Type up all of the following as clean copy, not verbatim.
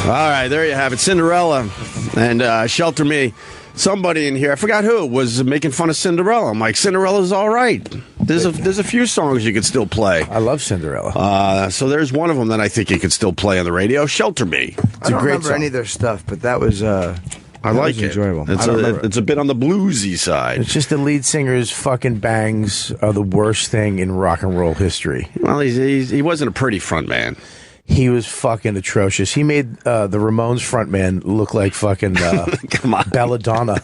All right, there you have it. Cinderella and Shelter Me. Somebody in here, I forgot who, was making fun of Cinderella. I'm like, Cinderella's all right. There's a few songs you could still play. I love Cinderella. So there's one of them that I think you could still play on the radio. Shelter Me. I don't remember any of their stuff, but that was I like it. Enjoyable. It's a bit on the bluesy side. It's just the lead singer's fucking bangs are the worst thing in rock and roll history. Well, he wasn't a pretty front man. He was fucking atrocious. He made the Ramones frontman look like fucking Come on. Belladonna.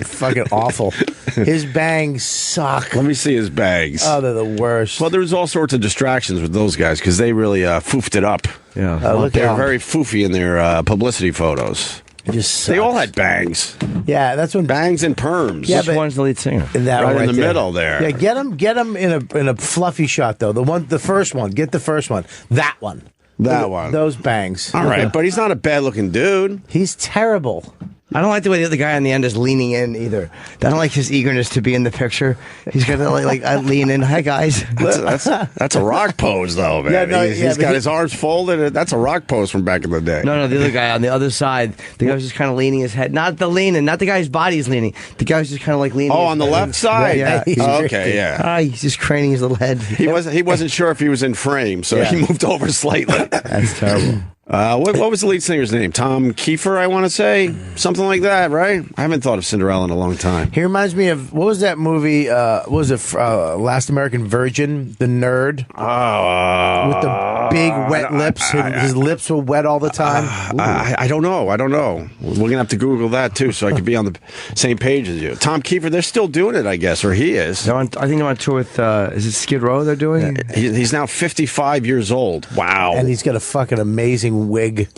Fucking awful. His bangs suck. Let me see his bangs. Oh, they're the worst. Well, there was all sorts of distractions with those guys because they really foofed it up. Yeah. They're very foofy in their publicity photos. Just they all had bangs. Yeah, that's when bangs and perms. Yeah, which one's the lead singer? That right in the there. middle there. Yeah, get him in a fluffy shot though. The first one. Get the first one. That one. One. Those bangs. All right, but he's not a bad looking dude. He's terrible. I don't like the way the other guy on the end is leaning in either. I don't like his eagerness to be in the picture. He's got to like lean in. Hi guys. That's a rock pose though, man. Yeah, no, he's got his arms folded. That's a rock pose from back in the day. No, the other guy on the other side. The guy was just kind of leaning his head. Not the leaning. Not the guy's body's leaning. The guy was just kind of like leaning. Oh, on the left side. Yeah. Okay. Yeah. He's just craning his little head. He wasn't sure if he was in frame, so he moved over slightly. That's terrible. What was the lead singer's name? Tom Kiefer, I want to say. Something like that, right? I haven't thought of Cinderella in a long time. He reminds me of, what was that movie? What was it? Last American Virgin? The nerd? With the big wet lips. His lips were wet all the time. I don't know. We're going to have to Google that, too, so I could be on the same page as you. Tom Kiefer, they're still doing it, I guess, or he is. I think they're on tour with, is it Skid Row they're doing? He's now 55 years old. Wow. And he's got a fucking amazing wig.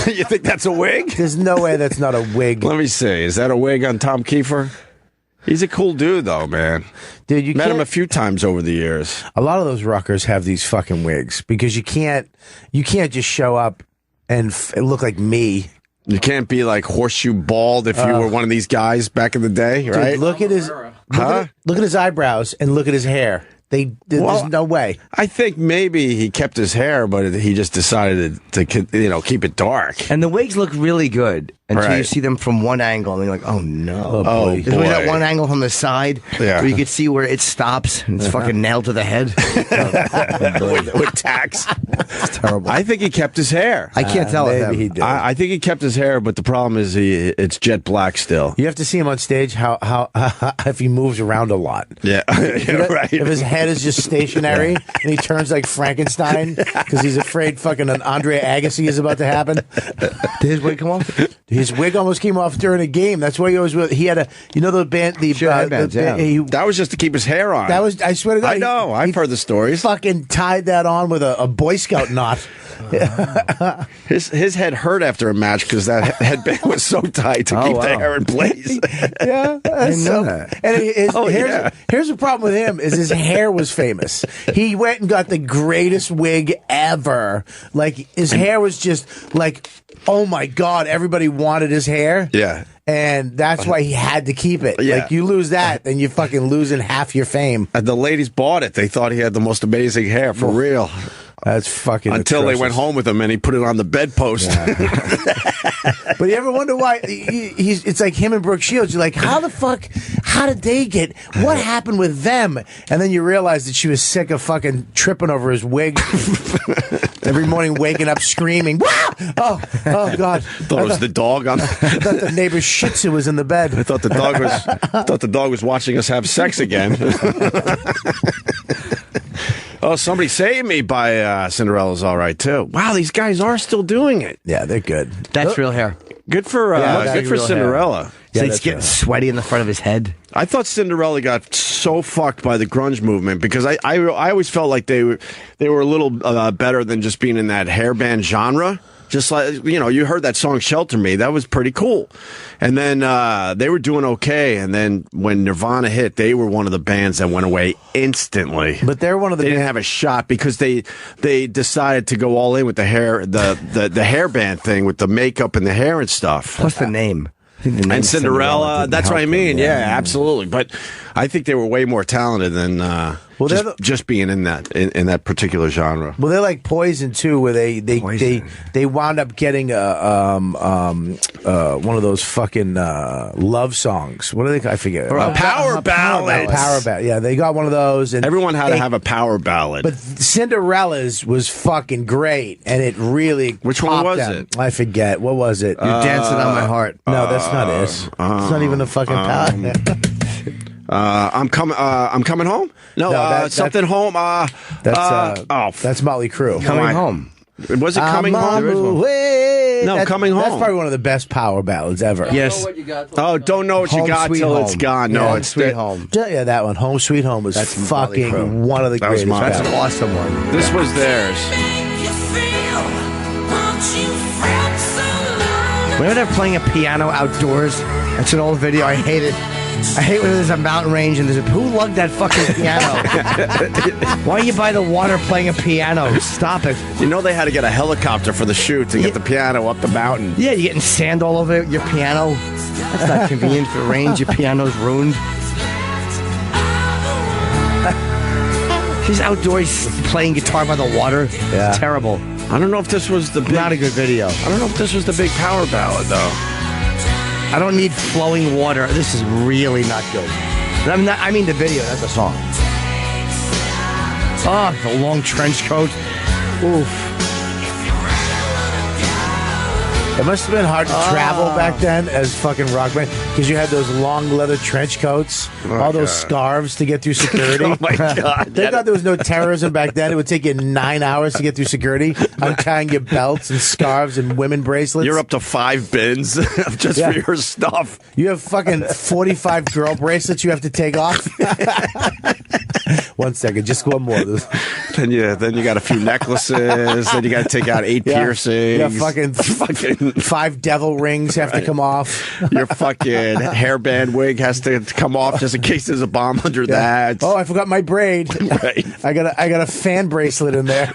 You think that's a wig? There's no way that's not a wig. Let me see. Is that a wig on Tom Kiefer? He's a cool dude, though, man. Dude, you met him a few times over the years. A lot of those rockers have these fucking wigs because you can't just show up and look like me. You can't be like horseshoe bald if you were one of these guys back in the day, right? Dude, look at his eyebrows and look at his hair. There's no way. I think maybe he kept his hair, but he just decided to keep it dark. And the wigs look really good until you see them from one angle, and you're like, oh no. Oh, boy. There's always that one angle from the side where you could see where it stops, and it's fucking nailed to the head. With tacks. It's terrible. I think he kept his hair. I can't tell maybe him. he did. I think he kept his hair, but the problem is it's jet black still. You have to see him on stage how if he moves around a lot. Yeah, right. If his head is just stationary and he turns like Frankenstein because he's afraid fucking an Andre Agassi is about to happen. Did his wig come off? His wig almost came off during a game. That's why he always he had the band headbands, that was just to keep his hair on. That was, I swear to God. I know. I've heard the stories. Fucking tied that on with a Boy Scout knot. His head hurt after a match because that headband was so tight to keep the hair in place. Yeah, I didn't know that. And here's the problem with him is his hair was famous. He went and got the greatest wig ever. Like his hair was just like, oh my God, everybody wanted his hair. Yeah. And that's why he had to keep it. Yeah. Like, you lose that, then you're fucking losing half your fame. And the ladies bought it. They thought he had the most amazing hair, for real. That's fucking Until atrocious. they went home with him and he put it on the bedpost. Yeah. But you ever wonder why it's like him and Brooke Shields? You're like, how did they get, what happened with them? And then you realize that she was sick of fucking tripping over his wig. Every morning waking up screaming, "Wah!" Oh God. Thought it was the dog on I thought the neighbor's Shih Tzu was in the bed. I thought the dog was watching us have sex again. Oh, Somebody Save Me by Cinderella's all right too. Wow, these guys are still doing it. Yeah, they're good. That's real hair. Good for Cinderella. So it's getting sweaty in the front of his head. I thought Cinderella got so fucked by the grunge movement because I always felt like they were a little better than just being in that hairband genre. Just like, you heard that song Shelter Me. That was pretty cool. And then they were doing okay. And then when Nirvana hit, they were one of the bands that went away instantly. But they're one of the They didn't have a shot because they decided to go all in with the hair, the hairband thing with the makeup and the hair and stuff. Plus the name. And Cinderella, that's what I mean. Yeah, absolutely. But I think they were way more talented than just being in that particular genre. Well, they're like Poison too, where they wound up getting one of those fucking love songs. What are they? I forget. Power ballads. Power ballad. Yeah, they got one of those. And everyone had to have a power ballad. But Cinderella's was fucking great, and it really. Which one was it? I forget. What was it? You're dancing on my heart. No, that's not it. It's not even a fucking power. I'm coming home. No, something home. That's Motley Crue. Coming home. Was it coming home? No, coming home. That's probably one of the best power ballads ever. Yes. Don't know what you got till it's gone. No, it's Sweet Home. Yeah, that one. Home Sweet Home was fucking one of the greatest. That's an awesome one. This was theirs. Remember they're playing a piano outdoors? That's an old video. I hate it. I hate when there's a mountain range and who lugged that fucking piano? Why are you by the water playing a piano? Stop it. You know they had to get a helicopter for the shoot to get the piano up the mountain. Yeah, you're getting sand all over your piano. That's not convenient for range. Your piano's ruined. He's outdoors playing guitar by the water. Yeah. Terrible. I don't know if this was the big... Not a good video. I don't know if this was the big power ballad, though. I don't need flowing water. This is really not good. I mean the video, that's a song. Oh, the long trench coat. Oof. It must have been hard to travel back then as fucking rock band because you had those long leather trench coats, all those scarves to get through security. Oh my God! Thank God there was no terrorism back then. It would take you 9 hours to get through security, untying your belts and scarves and women bracelets. You're up to 5 bins just for your stuff. You have fucking 45 girl bracelets you have to take off. 1 second, just one more. Then you got a few necklaces. Then you got to take out 8 piercings. Yeah, fucking 5 devil rings have to come off. Your fucking hairband wig has to come off just in case there's a bomb under that. Oh, I forgot my braid. Right. I got a fan bracelet in there.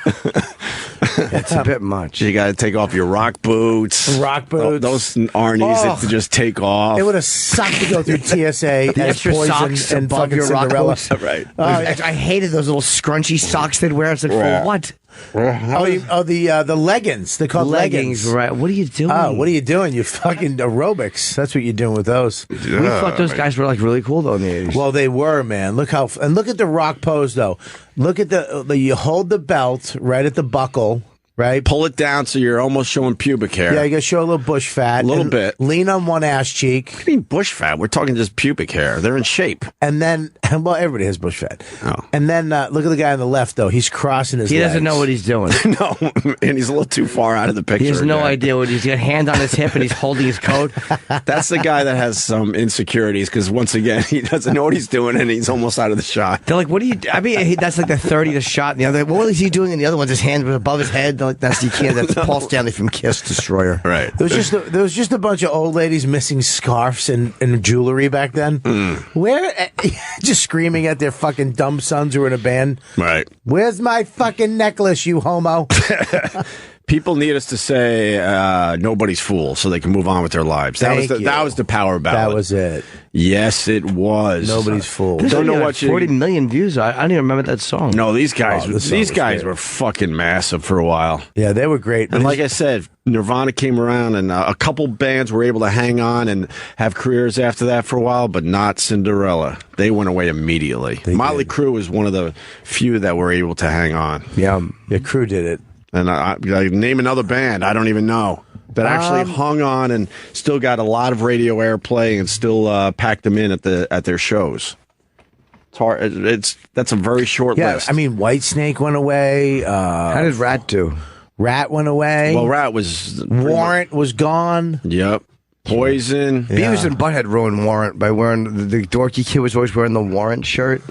It's a bit much. You got to take off your rock boots. Rock boots. Those Arnie's that to just take off. It would have sucked to go through TSA The as extra Poison socks and above fucking your rock Cinderella. boots. Right. I hated those little scrunchy socks they'd wear. I said, for what? The leggings. They're called leggings. Right. What are you doing? Oh, what are you doing? You're fucking aerobics. That's what you're doing with those. We thought those guys were like really cool though in the 80s. Well, they were, man. Look at the rock pose though. Look at you hold the belt right at the buckle. Right, pull it down so you're almost showing pubic hair. Yeah, you got to show a little bush fat, a little bit. Lean on one ass cheek. What do you mean bush fat? We're talking just pubic hair. They're in shape. And then, well, everybody has bush fat. Oh. And then look at the guy on the left though. He's crossing his. He legs. doesn't know what he's doing. No, and he's a little too far out of the picture. He has no idea what he's got. Hand on his hip and he's holding his coat. That's the guy that has some insecurities because once again he doesn't know what he's doing and he's almost out of the shot. They're like, "What are you?" I mean, that's like the 30th shot. And the other, what is he doing? And the other one's his hand was above his head. They're like, that's you can't. That's Paul Stanley from Kiss Destroyer. Right. There was just a bunch of old ladies missing scarves and jewelry back then. Where just screaming at their fucking dumb sons who were in a band. Right. Where's my fucking necklace, you homo? People need us to say nobody's fool so they can move on with their lives. That was the power ballad. That was it. Yes, it was. Nobody's fool. Don't know what 40 million views. I don't even remember that song. No, these guys great. were fucking massive for a while. Yeah, they were great. And like I said, Nirvana came around and a couple bands were able to hang on and have careers after that for a while, but not Cinderella. They went away immediately. Motley Crue was one of the few that were able to hang on. Yeah, Crue did it. And I name another band, I don't even know, that actually hung on and still got a lot of radio airplay and still packed them in at their shows. It's hard. That's a very short list. I mean, Whitesnake went away. How did Rat do? Rat went away. Well, Rat was... Warrant was gone. Yep. Poison. Yeah. Beavis and Butthead ruined Warrant by wearing... The dorky kid was always wearing the Warrant shirt.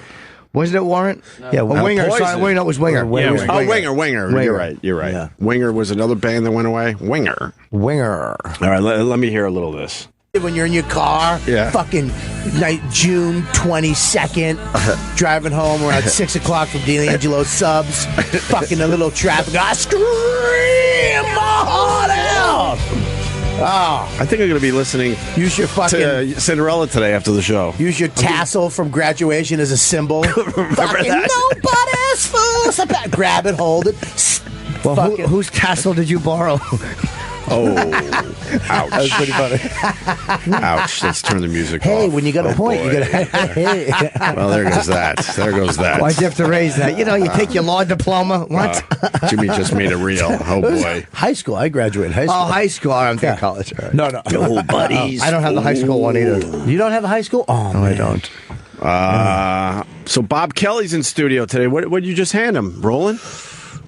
Wasn't it Warrant? No. Yeah, Winger. Sorry, wait, no, it was Winger. Winger. Winger. You're right. Yeah. Winger was another band that went away. Winger. All right, let me hear a little of this. When you're in your car, fucking June 22nd, driving home around 6 o'clock from D'Angelo Subs, fucking a little traffic, I scream my heart out. I think I'm going to be listening Use your fucking to Cinderella today after the show. use your tassel from graduation as a symbol. Remember Fucking that? nobody's fools about. Grab it, hold it. Well, Fucking- whose tassel did you borrow? Oh, That was ouch. pretty funny. Ouch. Let's turn the music Hey, off. when you got a point, boy. you got to. Well, there goes that. There goes that. Why'd you have to raise that? You know, you take your law diploma. What? Jimmy just made it real. Oh, boy. High school. I graduated high school. Oh, high school. I'm thinking Yeah. college. All right. No. Oh, buddies. I don't have the high school one either. You don't have a high school? Oh, No, man. I don't. So Bob Kelly's in studio today. What did you just hand him? Rolling?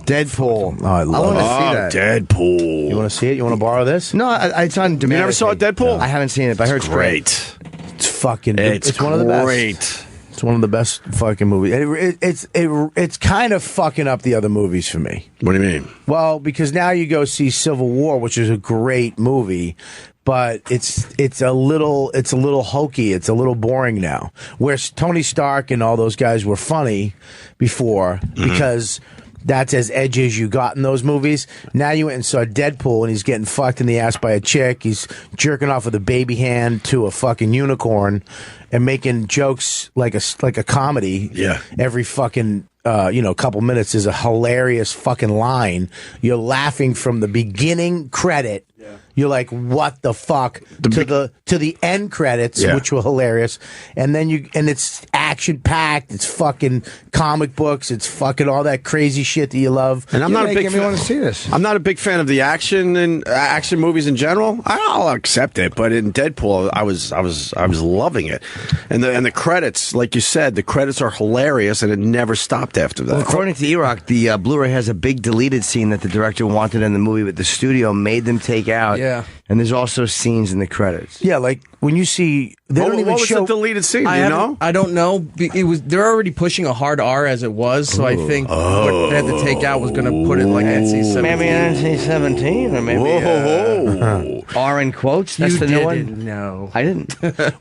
Deadpool. Oh, I love wanna it. see that. Deadpool. You want to see it? You want to borrow this? No, it's on demand. You never saw Deadpool? I haven't seen it, but I heard it's great. Great. It's fucking. It's one of the best. great. It's one of the best fucking movies. It's kind of fucking up the other movies for me. What do you mean? Well, because now you go see Civil War, which is a great movie, but it's a little hokey. It's a little boring now. Where Tony Stark and all those guys were funny before because that's as edgy as you got in those movies. Now you went and saw Deadpool, and he's getting fucked in the ass by a chick. He's jerking off with a baby hand to a fucking unicorn, and making jokes like a comedy. Yeah. Every fucking couple minutes is a hilarious fucking line. You're laughing from the beginning credit. Yeah. You're like, what the fuck? To the end credits, Yeah. which were hilarious, and then it's action packed. It's fucking comic books. It's fucking all that crazy shit that you love. And I'm not a big You fan. want to see this? I'm not a big fan of the action and action movies in general. I'll accept it, but in Deadpool, I was loving it, and the credits, like you said, the credits are hilarious, and it never stopped after that. Well, according to E-Rock, the Blu-ray has a big deleted scene that the director wanted in the movie, but the studio made them take out. Yeah. And there's also scenes in the credits. Yeah, like when you see they don't even what was show. the deleted scene? Do I you haven't- know? I don't know. They're already pushing a hard R as it was, so I think what they had to take out was going to put it like NC-17. Maybe NC-17 or maybe Whoa. R in quotes. That's You the new didn't one. know. I didn't.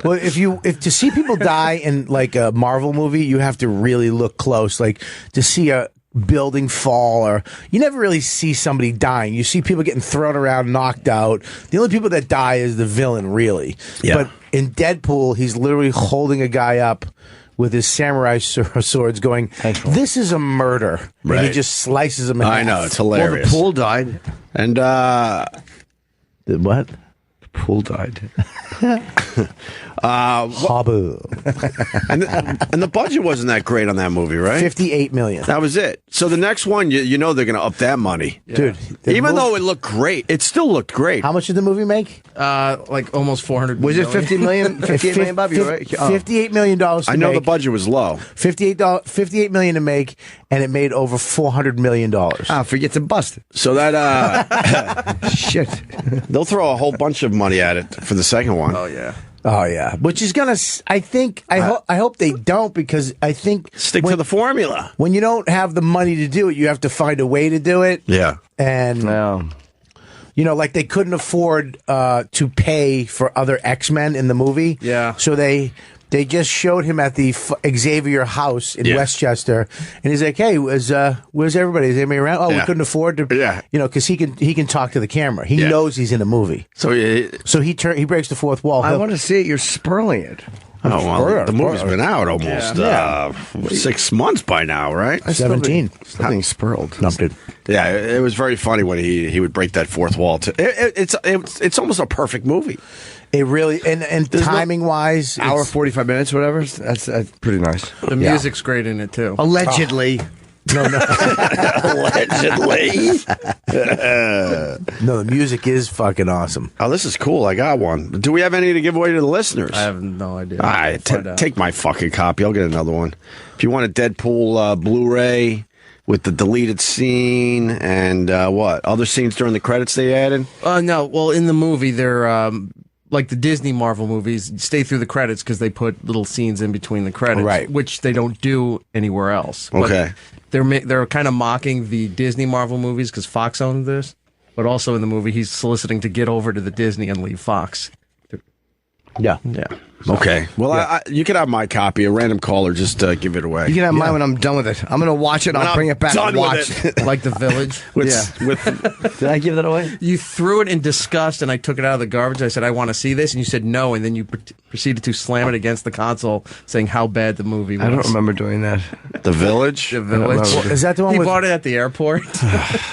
Well, if to see people die in like a Marvel movie, you have to really look close. Like to see a building fall, or you never really see somebody dying. You see people getting thrown around, knocked out. The only people that die is the villain, really. Yeah. But in Deadpool, he's literally holding a guy up with his samurai swords, going, "This is a murder," and he Right. just slices him in I half. know, it's Well, the hilarious. pool died. And The what? The pool died. Habu. and the budget wasn't that great on that movie, right? 58 million. That was it. So the next one, you know they're going to up that money. Dude, Even though it looked great, it still looked great. how much did the movie make? Like almost 400 Was it million. 50 million? 58 million, Bob? You're right. Oh. $58 million to I know make. the budget was low. $58 million to make, and it made over $400 million. Ah, forget to bust it. So that Shit. they'll throw a whole bunch of money at it for the second one. Oh, yeah. Oh yeah, which is gonna. I think. I hope they don't, because I think Stick to the formula. when you don't have the money to do it, you have to find a way to do it. Yeah. And No. like they couldn't afford to pay for other X-Men in the movie. Yeah. So they just showed him at the Xavier house in Yeah. Westchester, and he's like, "Hey, where's everybody? Is anybody around? Oh, we Yeah. couldn't afford to, Yeah. because he can talk to the camera. He Yeah. knows he's in a movie, So, so he breaks the fourth wall. I He'll- want to see it. You're spurling it. the movie's been out almost 6 months by now, right? 17. Still being spurled. No, dude. Yeah, it was very funny when he would break that fourth wall. It's almost a perfect movie. It really and timing wise, Hour 45 minutes, whatever. That's pretty nice. The music's great in it, too. Allegedly. Allegedly. no, the music is fucking awesome. Oh, this is cool. I got one. Do we have any to give away to the listeners? I have no idea. All right, Find out. take my fucking copy. I'll get another one. If you want a Deadpool Blu-ray with the deleted scene and what other scenes during the credits they added? No, well, in the movie, they're like the Disney Marvel movies, stay through the credits because they put little scenes in between the credits, Right. which they don't do anywhere else. But Okay. they're kind of mocking the Disney Marvel movies because Fox owned this, but also in the movie, he's soliciting to get over to the Disney and leave Fox. Yeah. Yeah. Okay. Well, you can have my copy. A random caller, just give it away. You can have mine when I'm done with it. I'm going to watch it and I'll bring it back and watch it. Like The Village. Did I give that away? You threw it in disgust, and I took it out of the garbage. I said, I want to see this, and you said no, and then you proceeded to slam it against the console, saying how bad the movie was. I don't remember doing that. The Village? The Village. Well, is that the one He with? bought it at the airport.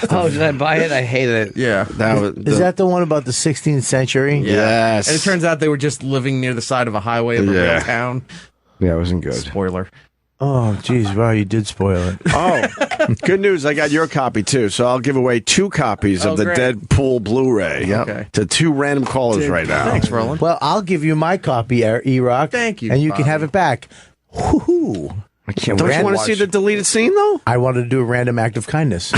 Oh, did I buy it? I hated it. Yeah. Is that the one about the 16th century? Yes. And it turns out they were just living near the side of a highway of a real town. Yeah, it wasn't good. Spoiler. Oh, geez, wow, you did spoil it. Oh, good news. I got your copy, too. So I'll give away 2 copies of the great. Deadpool Blu-ray Okay. to 2 random callers right now. Thanks, Roland. Well, I'll give you my copy, E-Rock. Thank you, And you can Bobby. have it back. Woo-hoo. I can't Don't wait you want to watch see the deleted scene, though? I wanted to do a random act of kindness.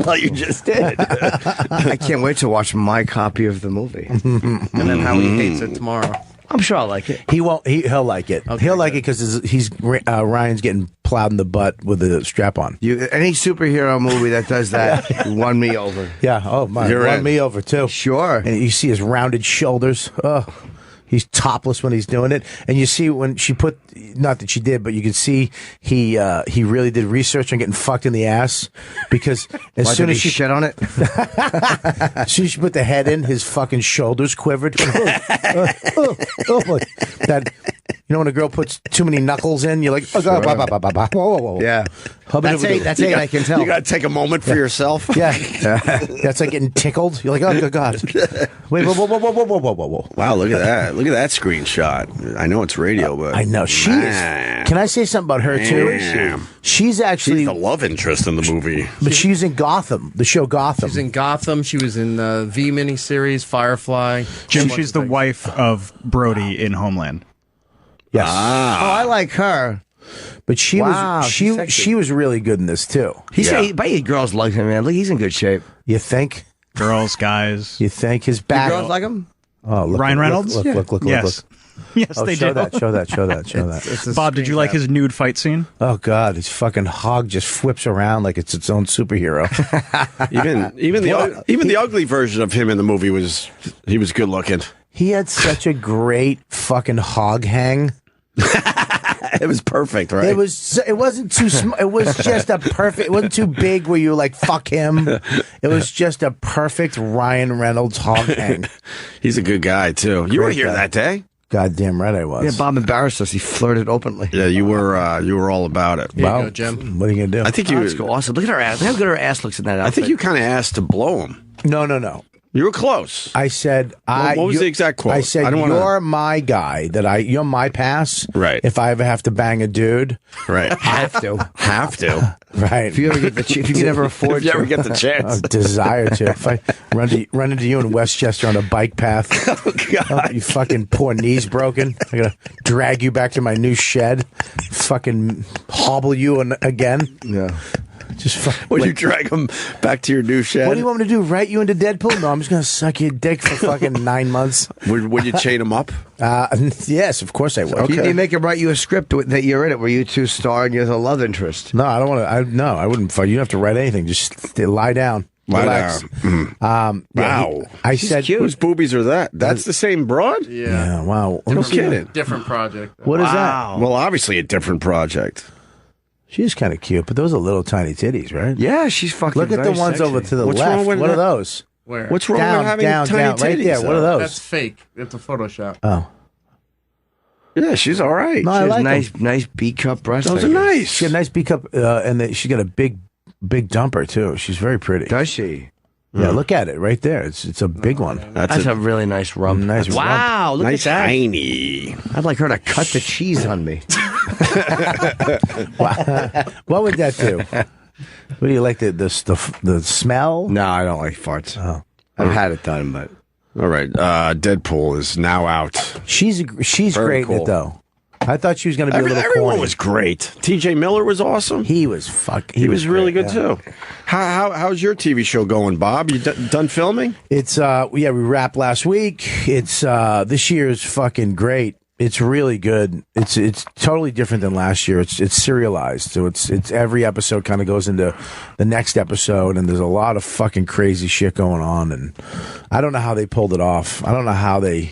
Well, you just did. I can't wait to watch my copy of the movie. And then how he hates it tomorrow. I'm sure I'll like it. He won't. He'll like it. Okay, He'll like it because Ryan's getting plowed in the butt with a strap on. Any superhero movie that does that won me over. Yeah. Oh my. You're Run in. me over too. Sure. And you see his rounded shoulders. Oh, he's topless when he's doing it. And you see when she put, not that she did, but you can see he really did research on getting fucked in the ass because as Why soon did as he she shit on it? as soon as she put the head in, his fucking shoulders quivered. That, you know, when a girl puts too many knuckles in, you're like, oh god, whoa. Yeah. That's it. I can tell. You got to take a moment for yourself. Yeah, that's like getting tickled. You're like, oh good god. Wait, whoa. Wow, look at that. Look at that screenshot. I know it's radio, but I know she is. Can I say something about her too? Damn. She's actually, She's the love interest in the movie. but she's in Gotham, the show Gotham. She's in Gotham. She was in the V miniseries, Firefly. Jim, she's the wife of Brody in Homeland. Yes, Oh, I like her. but she Wow, was she's sexy. she was really good in this too. But girls like him, man. Look, he's in good shape. You think? Girls, guys. You think his back? Girls like him? Oh, look, Ryan Reynolds? Look. Yes. Yes, Oh, they show do. that. Show that. Bob, did you like his nude fight scene? Oh God, his fucking hog just flips around like it's its own superhero. Even the ugly version of him in the movie was good looking. He had such a great fucking hog hang. It was perfect, right? It wasn't too it was just a perfect. It wasn't too big where you were like fuck him. It was just a perfect Ryan Reynolds hog hang. He's a good guy too. You were Great here guy. that day. Goddamn right I was. Yeah, Bob embarrassed us. He flirted openly. Yeah, you were all about it. Here you Wow. go, Jim. What are you gonna do? I think That's awesome. Look at her ass. Look how good her ass looks in that outfit. I think you kind of asked to blow him. No. You were close. I said, what was the exact quote? I said, I don't wanna- you're my guy. You're my pass. Right. If I ever have to bang a dude, Right. have to. Have to. right. If you ever get if you can ever afford If you to. ever get the chance. Desire to. If I run into you in Westchester on a bike path, oh, you fucking poor knees broken. I gotta drag you back to my new shed, fucking hobble you again. Yeah. Just Would you drag him back to your new shed? what do you want me to do? Write you into Deadpool? No, I'm just gonna suck your dick for fucking 9 months. Would you chain him up? Yes, of course I would. Okay. You make him write you a script that you're in it where you two star and you're the love interest. No, I don't want to. No, I wouldn't. You don't have to write anything. Just lie down. Lie Relax. down. Yeah, Wow. I said, Whose boobies are that? That's the same broad? yeah, wow. No kidding. Different project. What is that? Well, obviously a different project. She's kind of cute, but those are little tiny titties, right? Yeah, she's fucking Look at the very ones sexy. over to the What's left. wrong with What are that? those? Where? What's wrong Down, with having down, tiny down, right titties? there. What are though? those? That's fake. It's a Photoshop. Oh, Yeah, she's all right. no, She I has like nice B cup breasts. Those I are guess. nice. She got a nice B cup, and she's got a big dumper too. She's very pretty. Does she? Yeah, look at it right there. It's a big one. That's a really nice rump. Nice rump. Wow, look nice at that. tiny. I'd like her to cut the cheese on me. What would that do? What do you like the smell? No, I don't like farts. Oh. I've had it done, but All right. Deadpool is now out. She's Very great in cool. it though. I thought she was going to be a little Everyone corny. was great. T.J. Miller was awesome. He was He was really great, good yeah. too. How's your TV show going, Bob? You done filming? It's we wrapped last week. It's this year is fucking great. It's really good. It's totally different than last year. It's serialized, so it's every episode kind of goes into the next episode, and there's a lot of fucking crazy shit going on, and I don't know how they pulled it off. I don't know how they.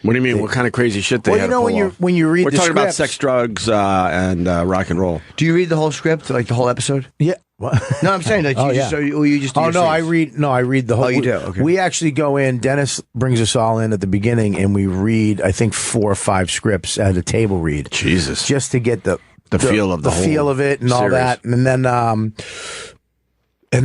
What do you mean? What kind of crazy shit they Well, had you know, to pull when you read We're the talking about scripts- sex, drugs, and rock and roll. Do you read the whole script, like the whole episode? Yeah. What? No, I'm saying like Oh, you yeah. just you just. Do Oh your no, I scenes? read. No, I read the whole. Oh, you do? Okay. We actually go in. Dennis brings us all in at the beginning, and we read. I think 4 or 5 scripts at a table read. Jesus. just to get the feel of the whole feel of it and all series. that, and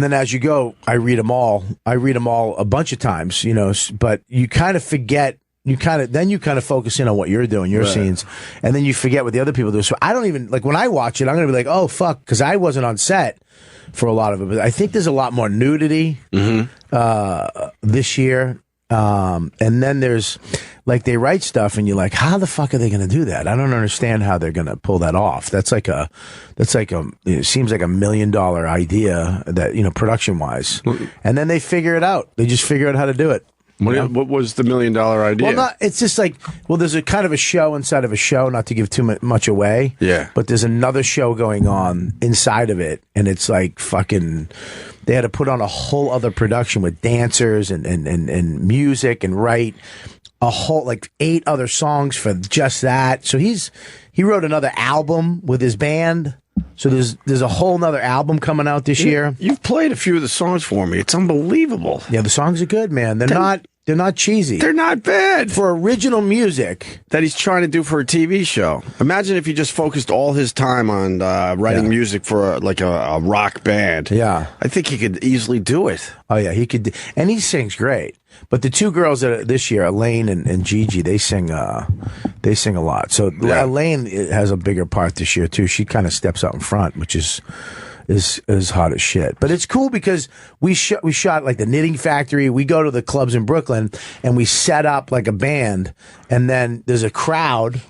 then as you go, I read them all. I read them all a bunch of times, but you kind of forget. You kind of focus in on what you're doing, your scenes, and then you forget what the other people do. So I don't even like when I watch it. I'm going to be like, oh fuck, because I wasn't on set for a lot of it. But I think there's a lot more nudity this year. And then there's like they write stuff, and you're like, how the fuck are they going to do that? I don't understand how they're going to pull that off. It seems like $1 million idea that production wise, and then they figure it out. They just figure out how to do it. What was the $1 million idea? Well, it's just like, there's a kind of a show inside of a show, not to give too much away. Yeah. But there's another show going on inside of it, and it's like fucking, they had to put on a whole other production with dancers and music and write a whole, like 8 other songs for just that. So he wrote another album with his band. So there's a whole nother album coming out this year. You've played a few of the songs for me. It's unbelievable. Yeah, the songs are good, man. They're not cheesy. They're not bad. For original music That he's trying to do for a TV show. Imagine if he just focused all his time on writing music for a rock band. Yeah. I think he could easily do it. Oh yeah, he could, and he sings great. But the 2 girls that this year, Elaine and Gigi, they sing a lot. So Elaine has a bigger part this year too. She kind of steps out in front, which is hot as shit. But it's cool because we shot like the Knitting Factory. We go to the clubs in Brooklyn and we set up like a band, and then there's a crowd.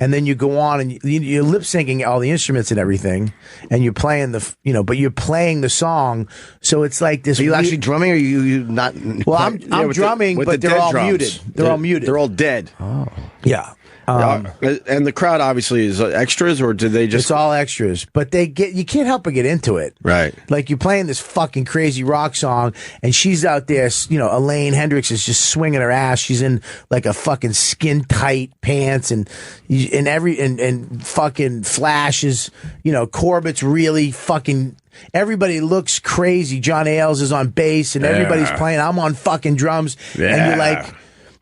And then you go on and you're lip syncing all the instruments and everything, and you're playing but you're playing the song. So it's like this. Are you actually drumming, or are you not? Well, I'm drumming, but they're all muted. They're all muted. They're all dead. Oh, yeah. And the crowd obviously is extras, or did they just? It's all extras, but you can't help but get into it. Right. Like you're playing this fucking crazy rock song, and she's out there, Elaine Hendricks is just swinging her ass. She's in like a fucking skin tight pants, and fucking flashes, Corbett's really fucking. Everybody looks crazy. John Ailes is on bass, and everybody's playing. I'm on fucking drums, and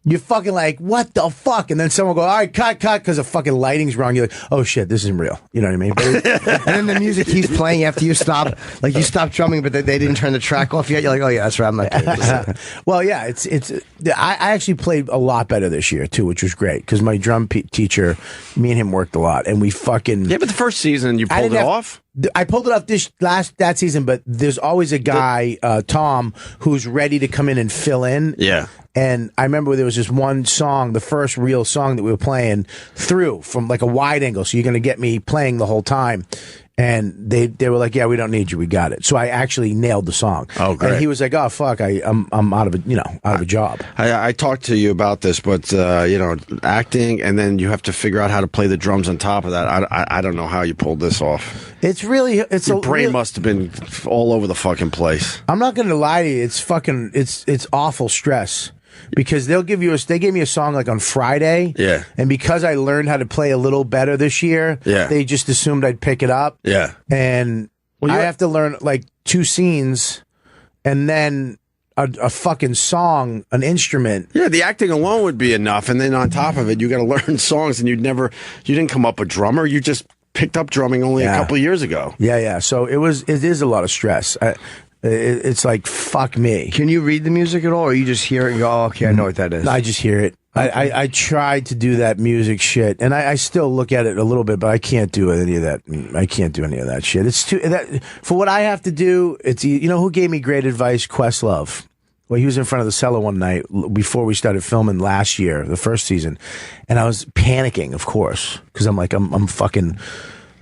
you're fucking like, what the fuck? And then someone will go, all right, cut, because the fucking lighting's wrong. You're like, oh shit, this isn't real. You know what I mean? And then the music keeps playing after you stop. Like you stop drumming, but they didn't turn the track off yet. You're like, oh yeah, that's right. I'm not doing this. Well, yeah, I actually played a lot better this year too, which was great because my drum teacher, me and him worked a lot, and we fucking. Yeah, but the first season you pulled it off. I pulled it off that season, but there's always a guy, Tom, who's ready to come in and fill in. Yeah. And I remember there was this one song, the first real song that we were playing through from like a wide angle. So you're going to get me playing the whole time. And they were like, yeah, we don't need you. We got it. So I actually nailed the song. Oh, great. And he was like, oh, fuck, I'm out of a job. I talked to you about this, but, acting, and then you have to figure out how to play the drums on top of that. I don't know how you pulled this off. Your brain must have been all over the fucking place. I'm not going to lie to you. It's awful stress. Because they gave me a song like on Friday. Yeah. And because I learned how to play a little better this year, they just assumed I'd pick it up. Yeah. And I have to learn like 2 scenes and then a fucking song, an instrument. Yeah, the acting alone would be enough. And then on top of it, you got to learn songs, and you didn't come up a drummer. You just picked up drumming only a couple of years ago. Yeah. So it is a lot of stress. It's like, fuck me. Can you read the music at all, or you just hear it and go, oh, okay, I know what that is? I just hear it. I tried to do that music shit, and I still look at it a little bit, but I can't do any of that. I can't do any of that shit. It's too for what I have to do. It's who gave me great advice? Questlove. Well, he was in front of the cellar one night before we started filming last year, the first season, and I was panicking, of course, because I'm like, I'm fucking.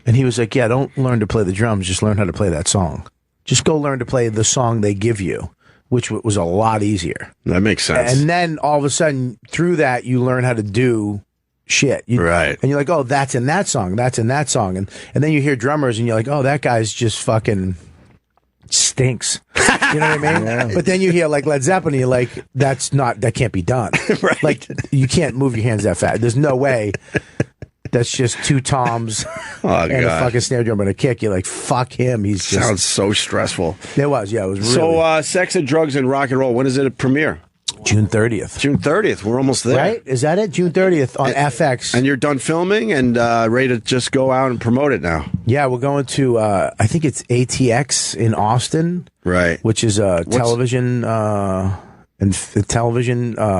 And he was like, yeah, don't learn to play the drums, just learn how to play that song. Just go learn to play the song they give you, which was a lot easier. That makes sense. And then all of a sudden, through that, you learn how to do shit. Right. And you're like, oh, that's in that song. That's in that song. And then you hear drummers and you're like, oh, that guy's just fucking stinks. You know what I mean? But then you hear like Led Zeppelin, you're like, that can't be done. Right. Like you can't move your hands that fast. There's no way. That's just two toms and a fucking snare drum and a kick. You're like, fuck him. He's just Sounds so stressful. It was really. So, Sex and Drugs and Rock and Roll. When does it premiere? June 30th. June 30th. We're almost there. Right? Is that it? June 30th on FX. And you're done filming and ready to just go out and promote it now. Yeah, we're going to, I think it's ATX in Austin. Right. Which is a television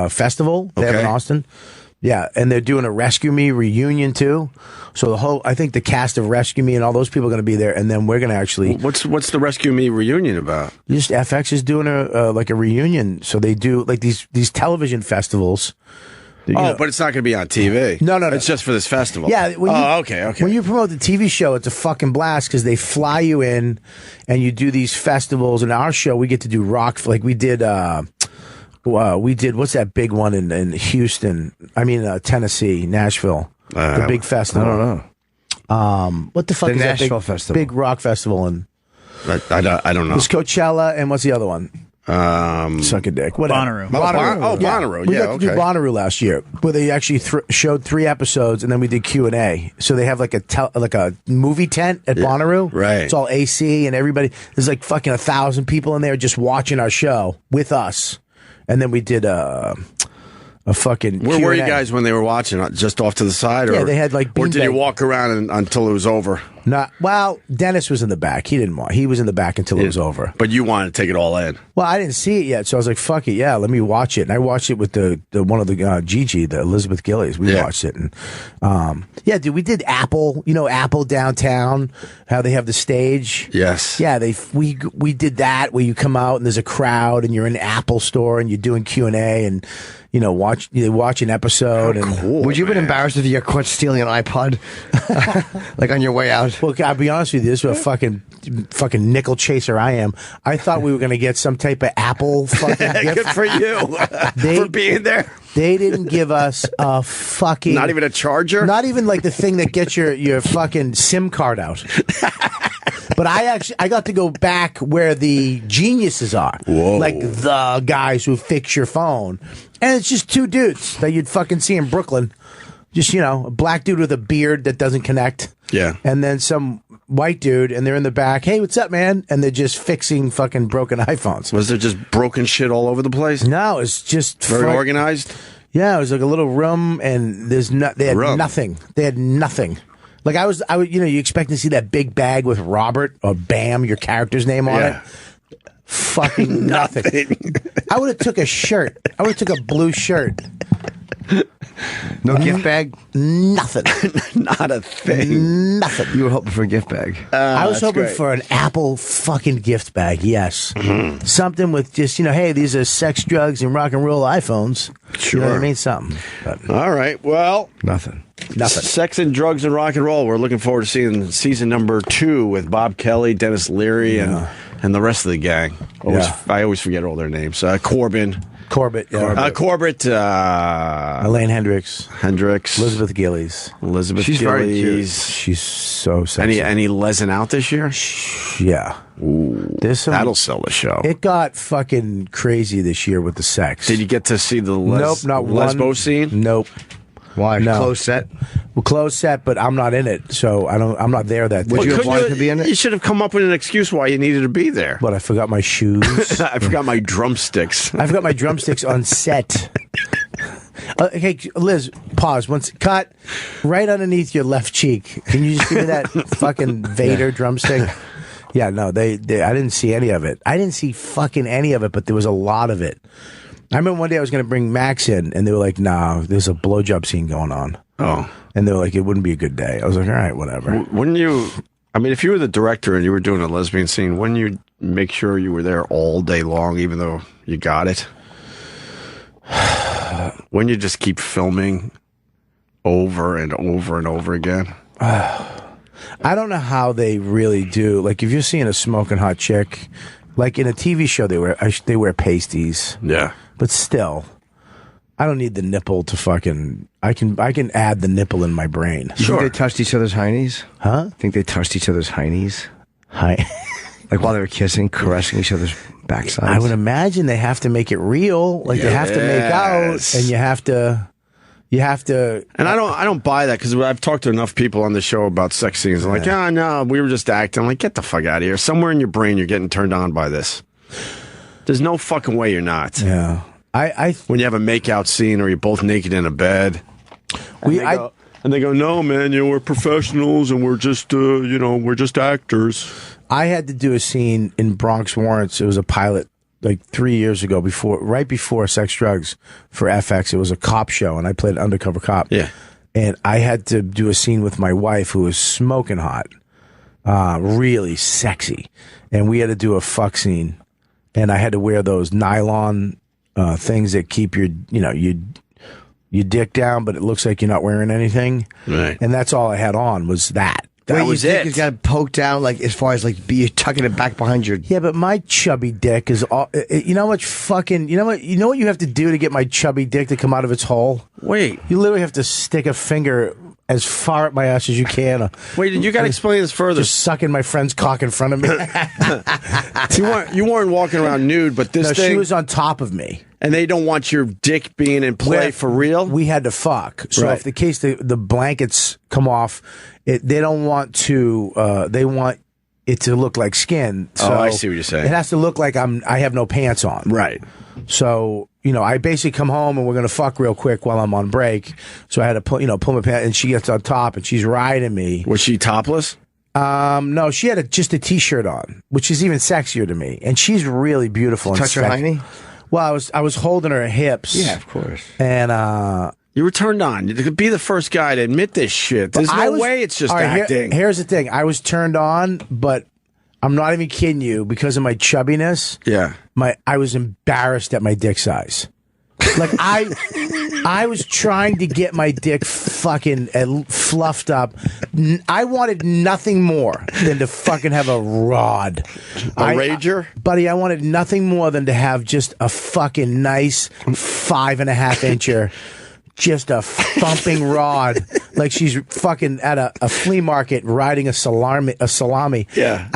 festival they have in Austin. Yeah, and they're doing a Rescue Me reunion too. So I think the cast of Rescue Me and all those people are going to be there, and then we're going to actually. What's the Rescue Me reunion about? Just FX is doing a reunion. So they do like these television festivals. But it's not going to be on TV. No. It's just for this festival. Yeah. Okay. When you promote the TV show, it's a fucking blast because they fly you in, and you do these festivals. And our show, we get to do rock. Like we did. What's that big one in Houston? Tennessee, Nashville. The big festival. I don't know. What the fuck is Nashville that festival? big rock festival? And I don't know. it's Coachella, and what's the other one? Suck a dick. Whatever. Bonnaroo. Bonnaroo. We got to do Bonnaroo last year, where they actually showed 3 episodes, and then we did Q&A. So they have like a movie tent at Bonnaroo. Right. It's all AC, and everybody. There's like fucking 1,000 people in there just watching our show with us. And then we did a fucking. Where Q&A. were you guys when they were watching? Just off to the side, or Yeah, they had, like, or did you beanbag. walk around until it was over? Well, Dennis was in the back. He didn't want. He was in the back until it was over. But you wanted to take it all in. Well, I didn't see it yet, so I was like, "Fuck it, yeah, let me watch it." And I watched it with the one of the Gigi, the Elizabeth Gillies. We watched it, and dude, we did Apple. You know, Apple downtown, how they have the stage. Yes. Yeah, we did that where you come out and there's a crowd and you're in the Apple store and you're doing Q&A and watch an episode. And Cool. Would you have been embarrassed if you got caught stealing an iPod, like on your way out? Well, I'll be honest with you, this is a fucking nickel chaser I am. I thought we were going to get some type of Apple fucking gift. Good for you for being there. They didn't give us a fucking... Not even a charger? Not even like the thing that gets your fucking SIM card out. But I got to go back where the geniuses are. Whoa. Like the guys who fix your phone. And it's just 2 dudes that you'd fucking see in Brooklyn. Just, a black dude with a beard that doesn't connect. Yeah. And then some white dude, and they're in the back. Hey, what's up, man? And they're just fixing fucking broken iPhones. Was there just broken shit all over the place? No, it's just Very organized? Yeah, it was like a little room, and they had nothing. They had nothing. Like I was, you expect to see that big bag with Robert or Bam, your character's name on it. Fucking nothing. I would have took a shirt. I would have took a blue shirt. No gift bag? Nothing. Not a thing. Nothing. You were hoping for a gift bag. I was hoping for an Apple fucking gift bag, yes. Mm-hmm. Something with just, hey, these are sex, drugs, and rock and roll iPhones. Sure. You know what I mean? Something. But all right. Well, nothing. Sex and Drugs and Rock and Roll. We're looking forward to seeing season number 2 with Bob Kelly, Dennis Leary, and the rest of the gang. I always forget all their names. Corbett. Elaine Hendricks, Elizabeth Gillies. She's very cute. She's so sexy. Any lesin out this year? Yeah. Ooh, that'll sell the show. It got fucking crazy this year with the sex. Did you get to see the lesbo scene? Nope. Why? No. Closed set? Well, closed set, but I'm not in it, so I'm not there that day. Would you have wanted to be in it? You should have come up with an excuse why you needed to be there. But I forgot my shoes. I forgot my drumsticks. I forgot my drumsticks on set. Okay, Liz, pause. Cut right underneath your left cheek. Can you just give me that fucking Vader drumstick? Yeah, no, I didn't see any of it. I didn't see fucking any of it, but there was a lot of it. I remember one day I was going to bring Max in, and they were like, "Nah, there's a blowjob scene going on." Oh, and they were like, "It wouldn't be a good day." I was like, "All right, whatever." Wouldn't you? I mean, if you were the director and you were doing a lesbian scene, wouldn't you make sure you were there all day long, even though you got it? Wouldn't you just keep filming over and over and over again? I don't know how they really do. Like, if you're seeing a smoking hot chick, like in a TV show, they wear pasties. Yeah. But still, I don't need the nipple to fucking. I can add the nipple in my brain. You think they touched each other's heinies? Huh? Think they touched each other's heinies? Hi. Like while they were kissing, caressing each other's backsides. I would imagine they have to make it real. Like they have to make out, and you have to. And I don't buy that because I've talked to enough people on the show about sex scenes. I'm like, no, we were just acting. I'm like, get the fuck out of here. Somewhere in your brain, you're getting turned on by this. There's no fucking way you're not. Yeah. When you have a makeout scene or you're both naked in a bed. And they go, no, man, we're professionals and we're just, we're just actors. I had to do a scene in Bronx Warrants. It was a pilot like 3 years ago, right before Sex Drugs for FX. It was a cop show, and I played an undercover cop. Yeah. And I had to do a scene with my wife, who was smoking hot, really sexy. And we had to do a fuck scene. And I had to wear those nylon things that keep your dick down, but it looks like you're not wearing anything. Right. And that's all I had on was that. That was your it. dick has got poked down, like as far as like you're tucking it back behind your. Yeah, but my chubby dick is all. You know what you have to do to get my chubby dick to come out of its hole? Wait. You literally have to stick a finger as far up my ass as you can. Wait, you got to explain this further. Just sucking my friend's cock in front of me. You weren't walking around nude, but this thing. She was on top of me. And they don't want your dick being in play for real? We had to fuck. So Right. if the case the blankets come off, they don't want to. They want it to look like skin. So I see what you're saying. It has to look like I have no pants on. Right. So I basically come home and we're gonna fuck real quick while I'm on break. So I had to pull my pants, and she gets on top and she's riding me. Was she topless? No, she had just a t-shirt on, which is even sexier to me. And she's really beautiful. Touch her hiney? Well, I was holding her hips. Yeah, of course. And You were turned on. You could be the first guy to admit this shit. There's no way it's just acting. Here's the thing. I was turned on, but I'm not even kidding you, because of my chubbiness. Yeah. I was embarrassed at my dick size. Like I was trying to get my dick fucking fluffed up. I wanted nothing more than to fucking have a rod. Rager? Buddy, I wanted nothing more than to have just a fucking nice 5.5 incher. Just a thumping rod, like she's fucking at a flea market riding a salami. Yeah.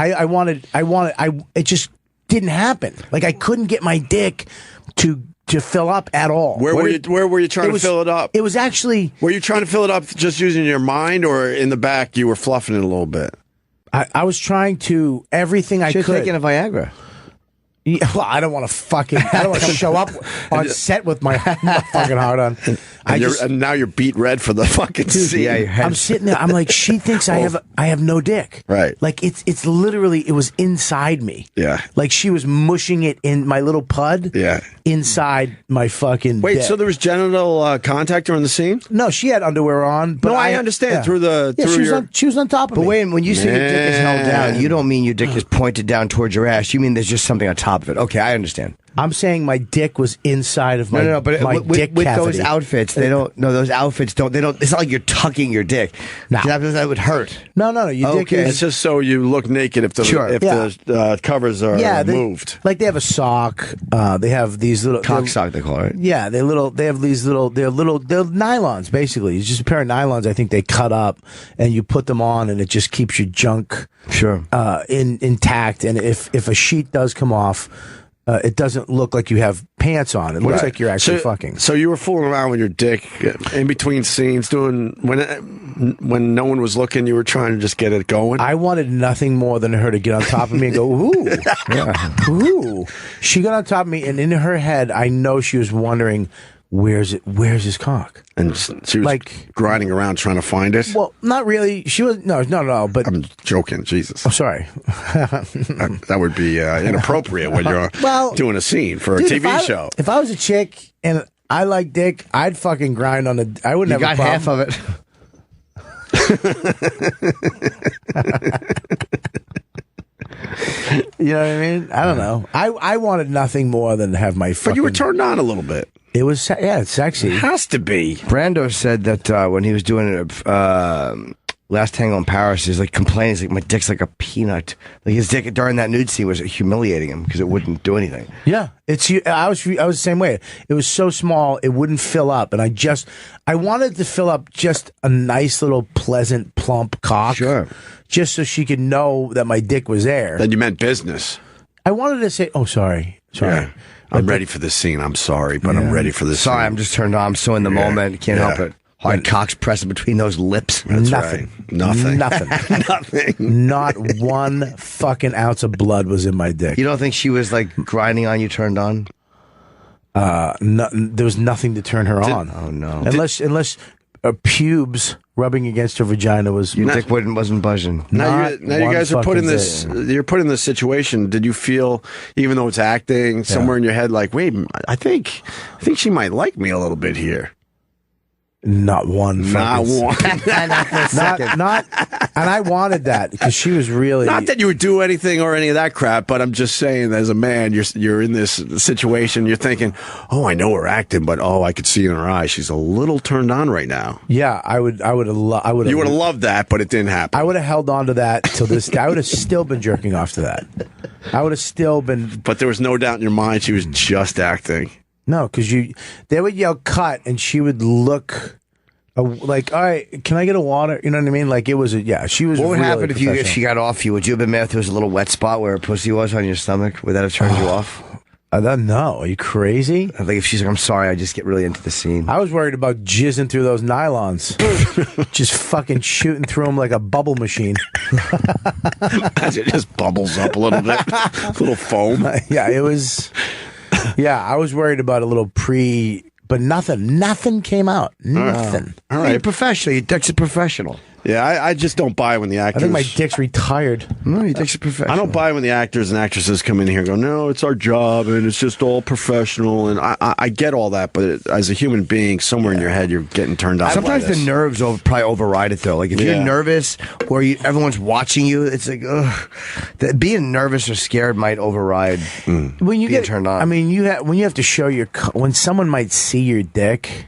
It just didn't happen. Like I couldn't get my dick to fill up at all. Where were you trying to fill it up? It was actually. Were you trying to fill it up just using your mind, or in the back you were fluffing it a little bit? I was trying to everything I could. Taking a Viagra. Yeah, well, I don't want to show up on set with my fucking heart on. And now you're beat red for the fucking scene. Yeah, I'm sitting there. I'm like, she thinks I have no dick. Right. Like it's literally, it was inside me. Yeah. Like she was mushing it in my little pud. Yeah. Inside my fucking. Wait, dick. so there was genital contact during the scene? No, she had underwear on. But No, I understand. Yeah. She was on top of me. But when you say your dick is held down, you don't mean your dick is pointed down towards your ass. You mean there's just something on top of it. Okay, I understand. I'm saying my dick was inside of my No, but my dick with cavity. those outfits, those outfits don't. It's not like you're tucking your dick. No. That would hurt. No. Your dick Okay. is. It's just so you look naked if the covers are moved. Like they have a sock. They have these little Cock sock, they call it. Yeah, they have these they're nylons basically. It's just a pair of nylons. I think they cut up and you put them on, and it just keeps your junk intact. And if a sheet does come off, it doesn't look like you have pants on. It looks like you're actually fucking. So you were fooling around with your dick in between scenes, doing when no one was looking. You were trying to just get it going. I wanted nothing more than her to get on top of me and go, ooh, ooh. She got on top of me, and in her head, I know she was wondering, where's his cock? And she was like grinding around trying to find it. Well, not really. She was no. But I'm joking. Jesus. I'm sorry. that would be inappropriate when you're doing a scene for a TV show. If I was a chick and I like dick, I'd fucking grind on the. I wouldn't have a problem. Half of it. You know what I mean? I don't know. I wanted nothing more than to have my. But you were turned on a little bit. It was it's sexy. It has to be. Brando said that when he was doing Last Tango in Paris, he's like complaining, he's like, my dick's like a peanut. Like his dick during that nude scene was humiliating him because it wouldn't do anything. Yeah, I was the same way. It was so small it wouldn't fill up, and I wanted to fill up just a nice little pleasant plump cock, just so she could know that my dick was there. Then you meant business. I wanted to say, oh, sorry. Yeah. I'm ready for this scene. I'm sorry, but I'm ready for this scene. Sorry, I'm just turned on. I'm so in the moment. Can't help it. Hard cocks pressing between those lips. That's Nothing. Right. Nothing. Nothing. Not one fucking ounce of blood was in my dick. You don't think she was like grinding on you turned on? There was nothing to turn her on. Oh no! Unless pubes rubbing against her vagina was. Your dick wasn't buzzing. Now you guys are put in this. You're put in this situation. Did you feel, even though it's acting, somewhere in your head, like, wait, I think she might like me a little bit here? Not one. Not one. not. And I wanted that because she was really. Not that you would do anything or any of that crap, but I'm just saying, as a man, you're in this situation. You're thinking, oh, I know we're acting, but I could see in her eyes she's a little turned on right now. Yeah, I would have. You would have loved that, but it didn't happen. I would have held on to that till this day. I would have still been jerking off to that. I would have still been. But there was no doubt in your mind she was just acting. No, because they would yell cut, and she would look like, all right, can I get a water? You know what I mean? Like it was she was. What would really happen if she got off you? Would you have been mad if there was a little wet spot where her pussy was on your stomach? Would that have turned you off? I don't know. Are you crazy? Like if she's like, I'm sorry, I just get really into the scene. I was worried about jizzing through those nylons, just fucking shooting through them like a bubble machine. It just bubbles up a little bit, a little foam. Yeah, it was. Yeah, I was worried about a little but nothing came out. Nothing. All right, you're professional. Your dick's a professional. Yeah, I just don't buy when the actors. I think my dick's retired. No, your dick's a professional. I don't buy when the actors and actresses come in here and go, no, it's our job and it's just all professional. And I get all that, but as a human being, somewhere in your head, you're getting turned on. Sometimes the nerves probably override it, though. Like if you're nervous or everyone's watching you, it's like, ugh. Being nervous or scared might override when you being turned on. I mean, when you have to show when someone might see your dick.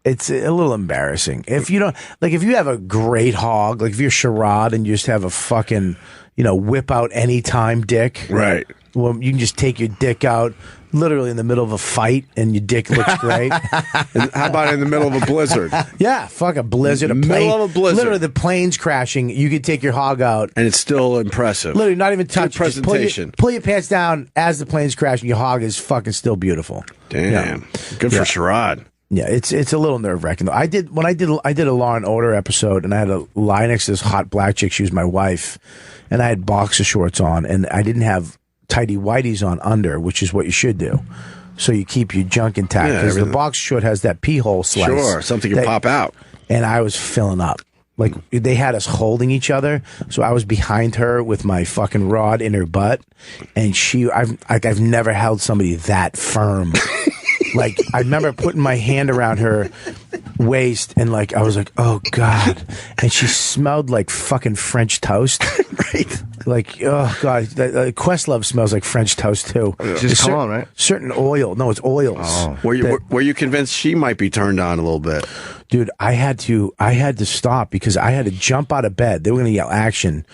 It's a little embarrassing. If you have a great hog, like if you're Sherrod and you just have a fucking, whip out anytime dick. Right. Well, you can just take your dick out literally in the middle of a fight and your dick looks great. How about in the middle of a blizzard? Yeah, fuck a blizzard. Middle of a blizzard. Literally the plane's crashing. You could take your hog out. And it's still impressive. Literally not even touch. Good presentation. Pull your pants down as the plane's crashing. Your hog is fucking still beautiful. Damn. Good for Sherrod. Yeah, it's a little nerve wracking though. I did a Law and Order episode, and I had a lie next to this hot black chick. She was my wife, and I had boxer shorts on, and I didn't have tighty whities on under, which is what you should do. So you keep your junk intact because the boxer short has that pee hole slice. Sure, something can pop out. And I was filling up. Like they had us holding each other, so I was behind her with my fucking rod in her butt, and I've never held somebody that firm. Like I remember putting my hand around her waist and like I was like, oh God, and she smelled like fucking French toast. Right? Like oh God, Questlove smells like French toast too. Just cologne, right? Certain oil. No, it's oils. Oh. Were you convinced she might be turned on a little bit? Dude, I had to stop because I had to jump out of bed. They were going to yell action,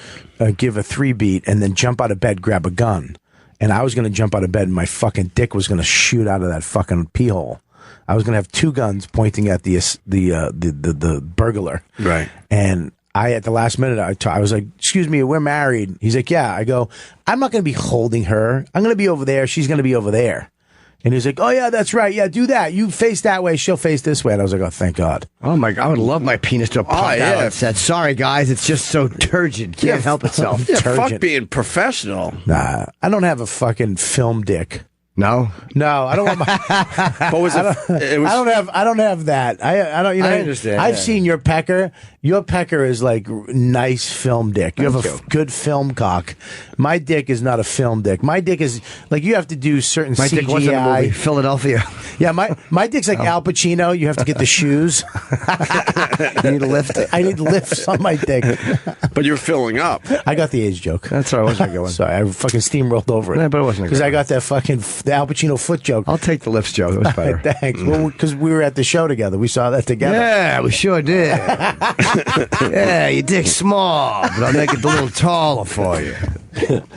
give a 3-beat, and then jump out of bed, grab a gun. And I was going to jump out of bed and my fucking dick was going to shoot out of that fucking pee hole. I was going to have two guns pointing at the burglar. Right. And at the last minute, I was like, excuse me, we're married. He's like, yeah. I go, I'm not going to be holding her. I'm going to be over there. She's going to be over there. And he's like, oh, yeah, that's right. Yeah, do that. You face that way. She'll face this way. And I was like, oh, thank God. Oh, my God. I would love my penis to pop out and said, sorry, guys, it's just so turgid. Can't help itself. Yeah, fuck being professional. Nah, I don't have a fucking film dick. No, I don't want my. I don't have that. I don't. I understand. I've seen your pecker. Your pecker is like nice film dick. You have a good film cock. My dick is not a film dick. My dick is like you have to do certain CGI. Dick was in a movie, Philadelphia. Yeah, my dick's like Al Pacino. You have to get the shoes. You need a lift. I need lifts on my dick. But you're filling up. I got the age joke. That's where I wasn't going. Sorry, I fucking steamrolled over it. Yeah, but it wasn't because I got that fucking the Al Pacino foot joke. I'll take the lips joke. That was better. Thanks. Well, because we were at the show together. We saw that together. Yeah, we sure did. Yeah, your dick's small, but I'll make it a little taller for you.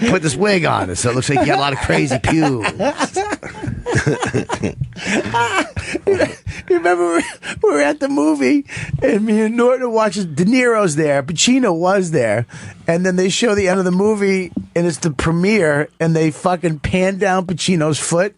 Put this wig on it so it looks like you got a lot of crazy pubes. You remember we were at the movie and me and Norton watches. De Niro's there, Pacino was there, and then they show the end of the movie and it's the premiere and they fucking pan down Pacino's foot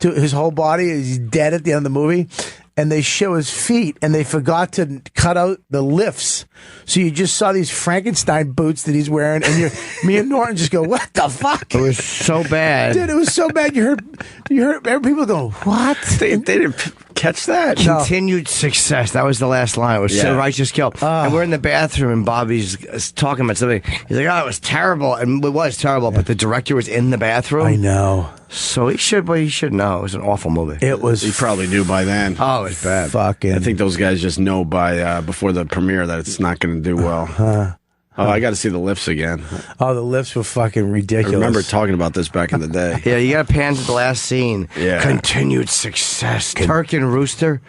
to his whole body. He's dead at the end of the movie. And they show his feet, and they forgot to cut out the lifts. So you just saw these Frankenstein boots that he's wearing, and me and Norton just go, "What the fuck?" It was so bad, dude. It was so bad. You heard people go, "What?" They didn't catch that. Continued success. That was the last line. It was so righteous kill. And we're in the bathroom, and Bobby's talking about something. He's like, "Oh, it was terrible," and it was terrible. But the director was in the bathroom. I know. So he should know. It was an awful movie. It was. He probably knew by then. Oh, it was bad. Fucking. I think those guys just know by before the premiere that it's not going to do well. Oh, I got to see the lifts again. Oh, the lifts were fucking ridiculous. I remember talking about this back in the day. Yeah, you got to pan to the last scene. Yeah. Continued success. Turk and Rooster.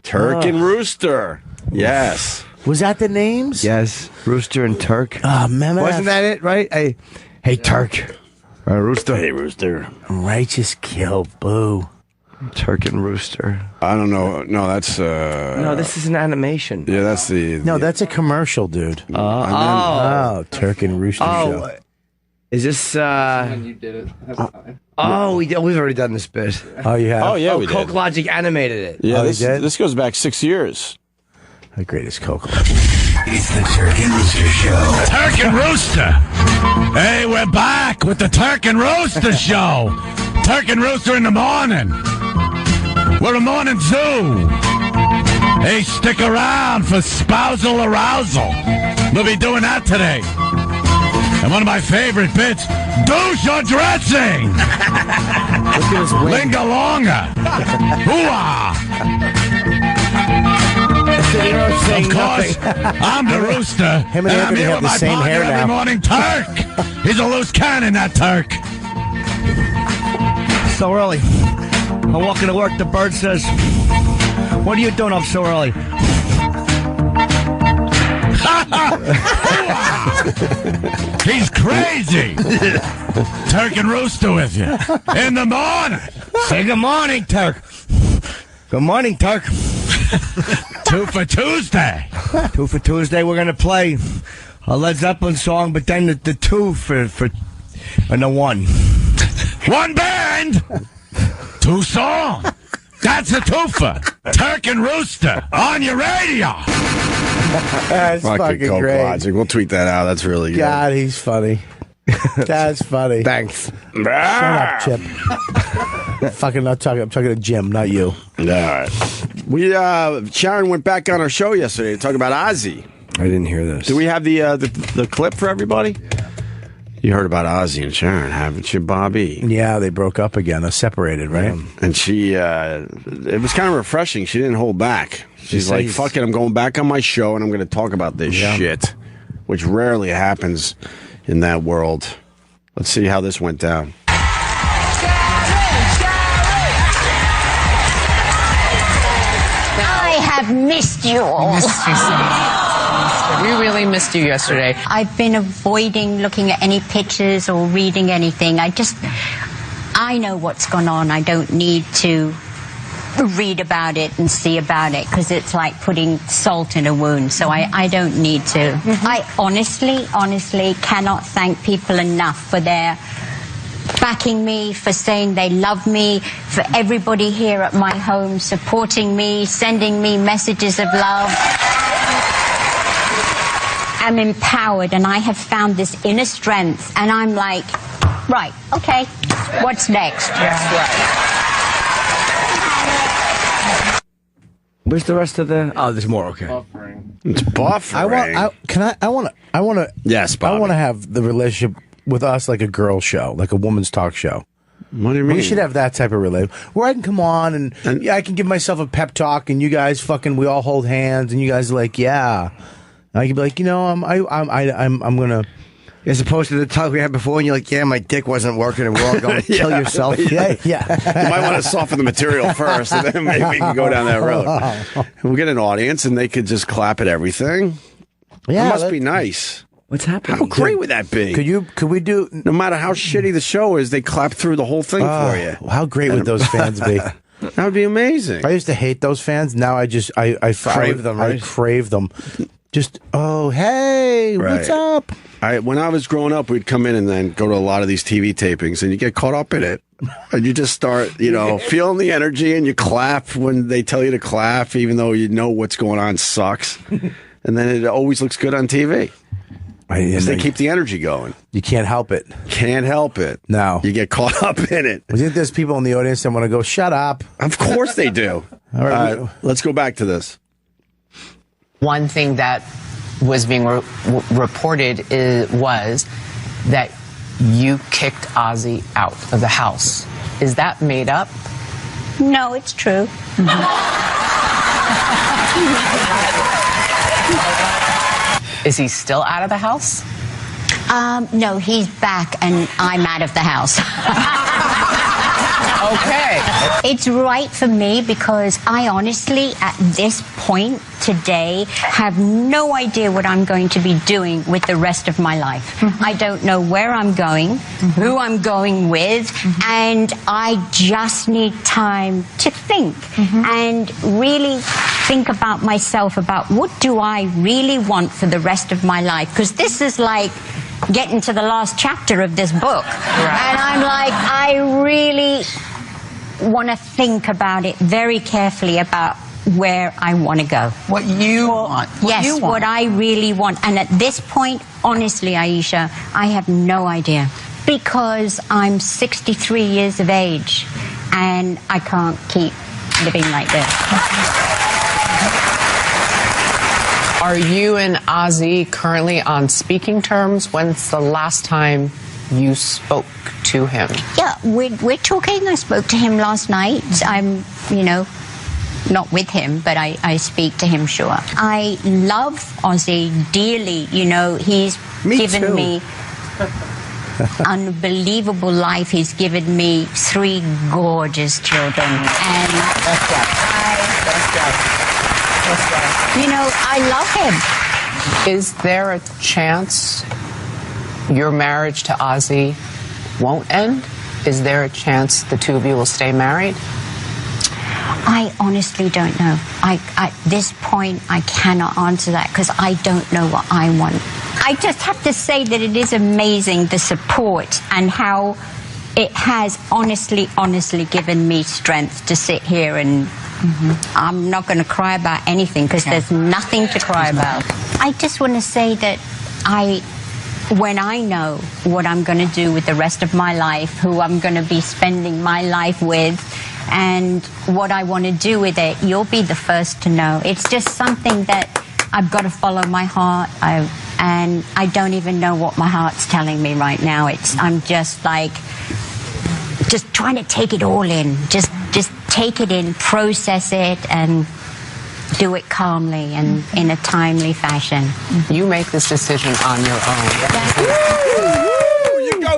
Turk and Rooster. Yes. Was that the names? Yes. Rooster and Turk. Oh, man. Wasn't that it, right? Hey, Turk. Rooster. Hey, Rooster. Righteous kill. Boo. Turk and Rooster. I don't know. No, that's... No, this is an animation. Yeah, that's the... No, that's a commercial, dude. Turk and Rooster show. Is this... And you did it. We've already done this bit. Oh, you have? Oh, yeah, we Coke did. Logic animated it. Yeah, Oh, this goes back 6 years. The greatest Coke. It's the Turk and Rooster Show. Turk and Rooster. Hey, we're back with the Turk and Rooster Show. Turk and Rooster in the morning. We're a morning zoo. Hey, stick around for spousal arousal. We'll be doing that today. And one of my favorite bits, douche your dressing. Lingalonga. Hoo-ah. Of course, I'm the rooster. Him and I'm Anthony here have with the my same partner hair every now. morning, Turk. He's a loose cannon, that Turk. So early. I'm walking to work. The bird says, "What are you doing up so early?" He's crazy. Turk and Rooster with you in the morning. Say good morning, Turk. Good morning, Turk. 2 for Tuesday. 2 for Tuesday. We're gonna play a Led Zeppelin song, but then the 2 for and the 1. One band, 2 songs. That's a twofer. Turk and Rooster on your radio. That's fucking Coke great. Logic. We'll tweet that out. That's really good. God, he's funny. That's funny. Thanks. Shut up, Chip. Fucking not talking. I'm talking to Jim, not you. All right. We Sharon went back on our show yesterday to talk about Ozzy. I didn't hear this. Do we have the clip for everybody? You heard about Ozzy and Sharon, haven't you, Bobby? Yeah, they broke up again. They're separated, right? And she, it was kind of refreshing. She didn't hold back. She's like, fuck it, I'm going back on my show and I'm going to talk about this shit, which rarely happens in that world. Let's see how this went down. I have missed you all. We really missed you yesterday. I've been avoiding looking at any pictures or reading anything. I know what's gone on. I don't need to read about it and see about it because it's like putting salt in a wound. So I don't need to. I honestly cannot thank people enough for their backing me, for saying they love me, for everybody here at my home supporting me, sending me messages of love. I'm empowered and I have found this inner strength and I'm like, right, okay, what's next? Where's the rest of the? Oh, there's more. Okay. It's buffering. I want to. Yes, Bobby. I want to have the relationship with us like a girl show, like a woman's talk show. What do you mean? We should have that type of relationship where I can come on and yeah, I can give myself a pep talk, and you guys we all hold hands, and you guys are like, yeah. And I can be like, I'm gonna, As opposed to the talk we had before, and you're like, yeah, my dick wasn't working, and we're all going, kill yourself. Yeah. You might want to soften the material first, and then maybe we can go down that road. We'll get an audience, and they could just clap at everything. Yeah, it must be nice. What's happening? How great would that be? Could we do? No matter how shitty the show is, they clap through the whole thing for you. How great would those fans be? That would be amazing. I used to hate those fans. Now I Crave them, right? I crave them. Just hey, what's up? When I was growing up, we'd come in and then go to a lot of these TV tapings, and you get caught up in it, and you just start, feeling the energy, and you clap when they tell you to clap, even though you know what's going on sucks, and then it always looks good on TV. Because they keep the energy going. You can't help it. Can't help it. No. You get caught up in it. I think there's people in the audience that want to go, shut up. Of course they do. All right, let's go back to this. One thing that was being reported was that you kicked Ozzy out of the house. Is that made up? No, it's true. Is he still out of the house? No, he's back and I'm out of the house. Okay. It's right for me because I honestly, at this point today, have no idea what I'm going to be doing with the rest of my life. I don't know where I'm going, who I'm going with, and I just need time to think and really think about myself, about what do I really want for the rest of my life. Because this is like getting to the last chapter of this book. Right. And I'm like, I really want to think about it very carefully about where I want to go. What you want. What I really want. And at this point, honestly, Aisha, I have no idea. Because I'm 63 years of age and I can't keep living like this. Are you and Ozzy currently on speaking terms? When's the last time you spoke to him? Yeah, we're talking. I spoke to him last night. I'm, not with him, but I speak to him, sure. I love Ozzy dearly. He's given me unbelievable life. He's given me 3 gorgeous children. And I love him. Is there a chance your marriage to Ozzy won't end? Is there a chance the two of you will stay married? I honestly don't know. At this point, I cannot answer that because I don't know what I want. I just have to say that it is amazing, the support and how it has honestly given me strength to sit here and I'm not going to cry about anything because there's nothing to cry about. I just want to say that when I know what I'm going to do with the rest of my life, who I'm going to be spending my life with, and what I want to do with it, you'll be the first to know. It's just something that I've got to follow my heart, and I don't even know what my heart's telling me right now. I'm just trying to take it all in, just take it in, process it, and do it calmly and in a timely fashion. You make this decision on your own. You go,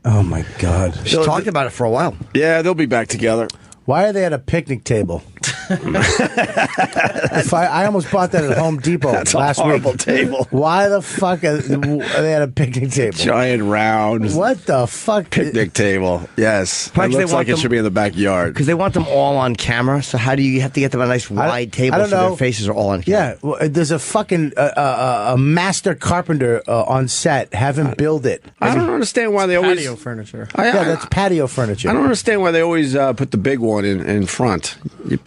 Oh my God! She's talked about it for a while. Yeah, they'll be back together. Why are they at a picnic table? I almost bought that at Home Depot last week. Horrible table. Why the fuck are they at a picnic table? Giant round. What the fuck? Picnic table. Yes. Probably It looks like it should be in the backyard. Because they want them all on camera. So how do you have to get them a nice wide table so their faces are all on camera? Yeah, well, there's a fucking a master carpenter on set. Have him build it. I don't understand why they always Patio furniture. That's patio furniture. I don't understand why they always put the big one in front. You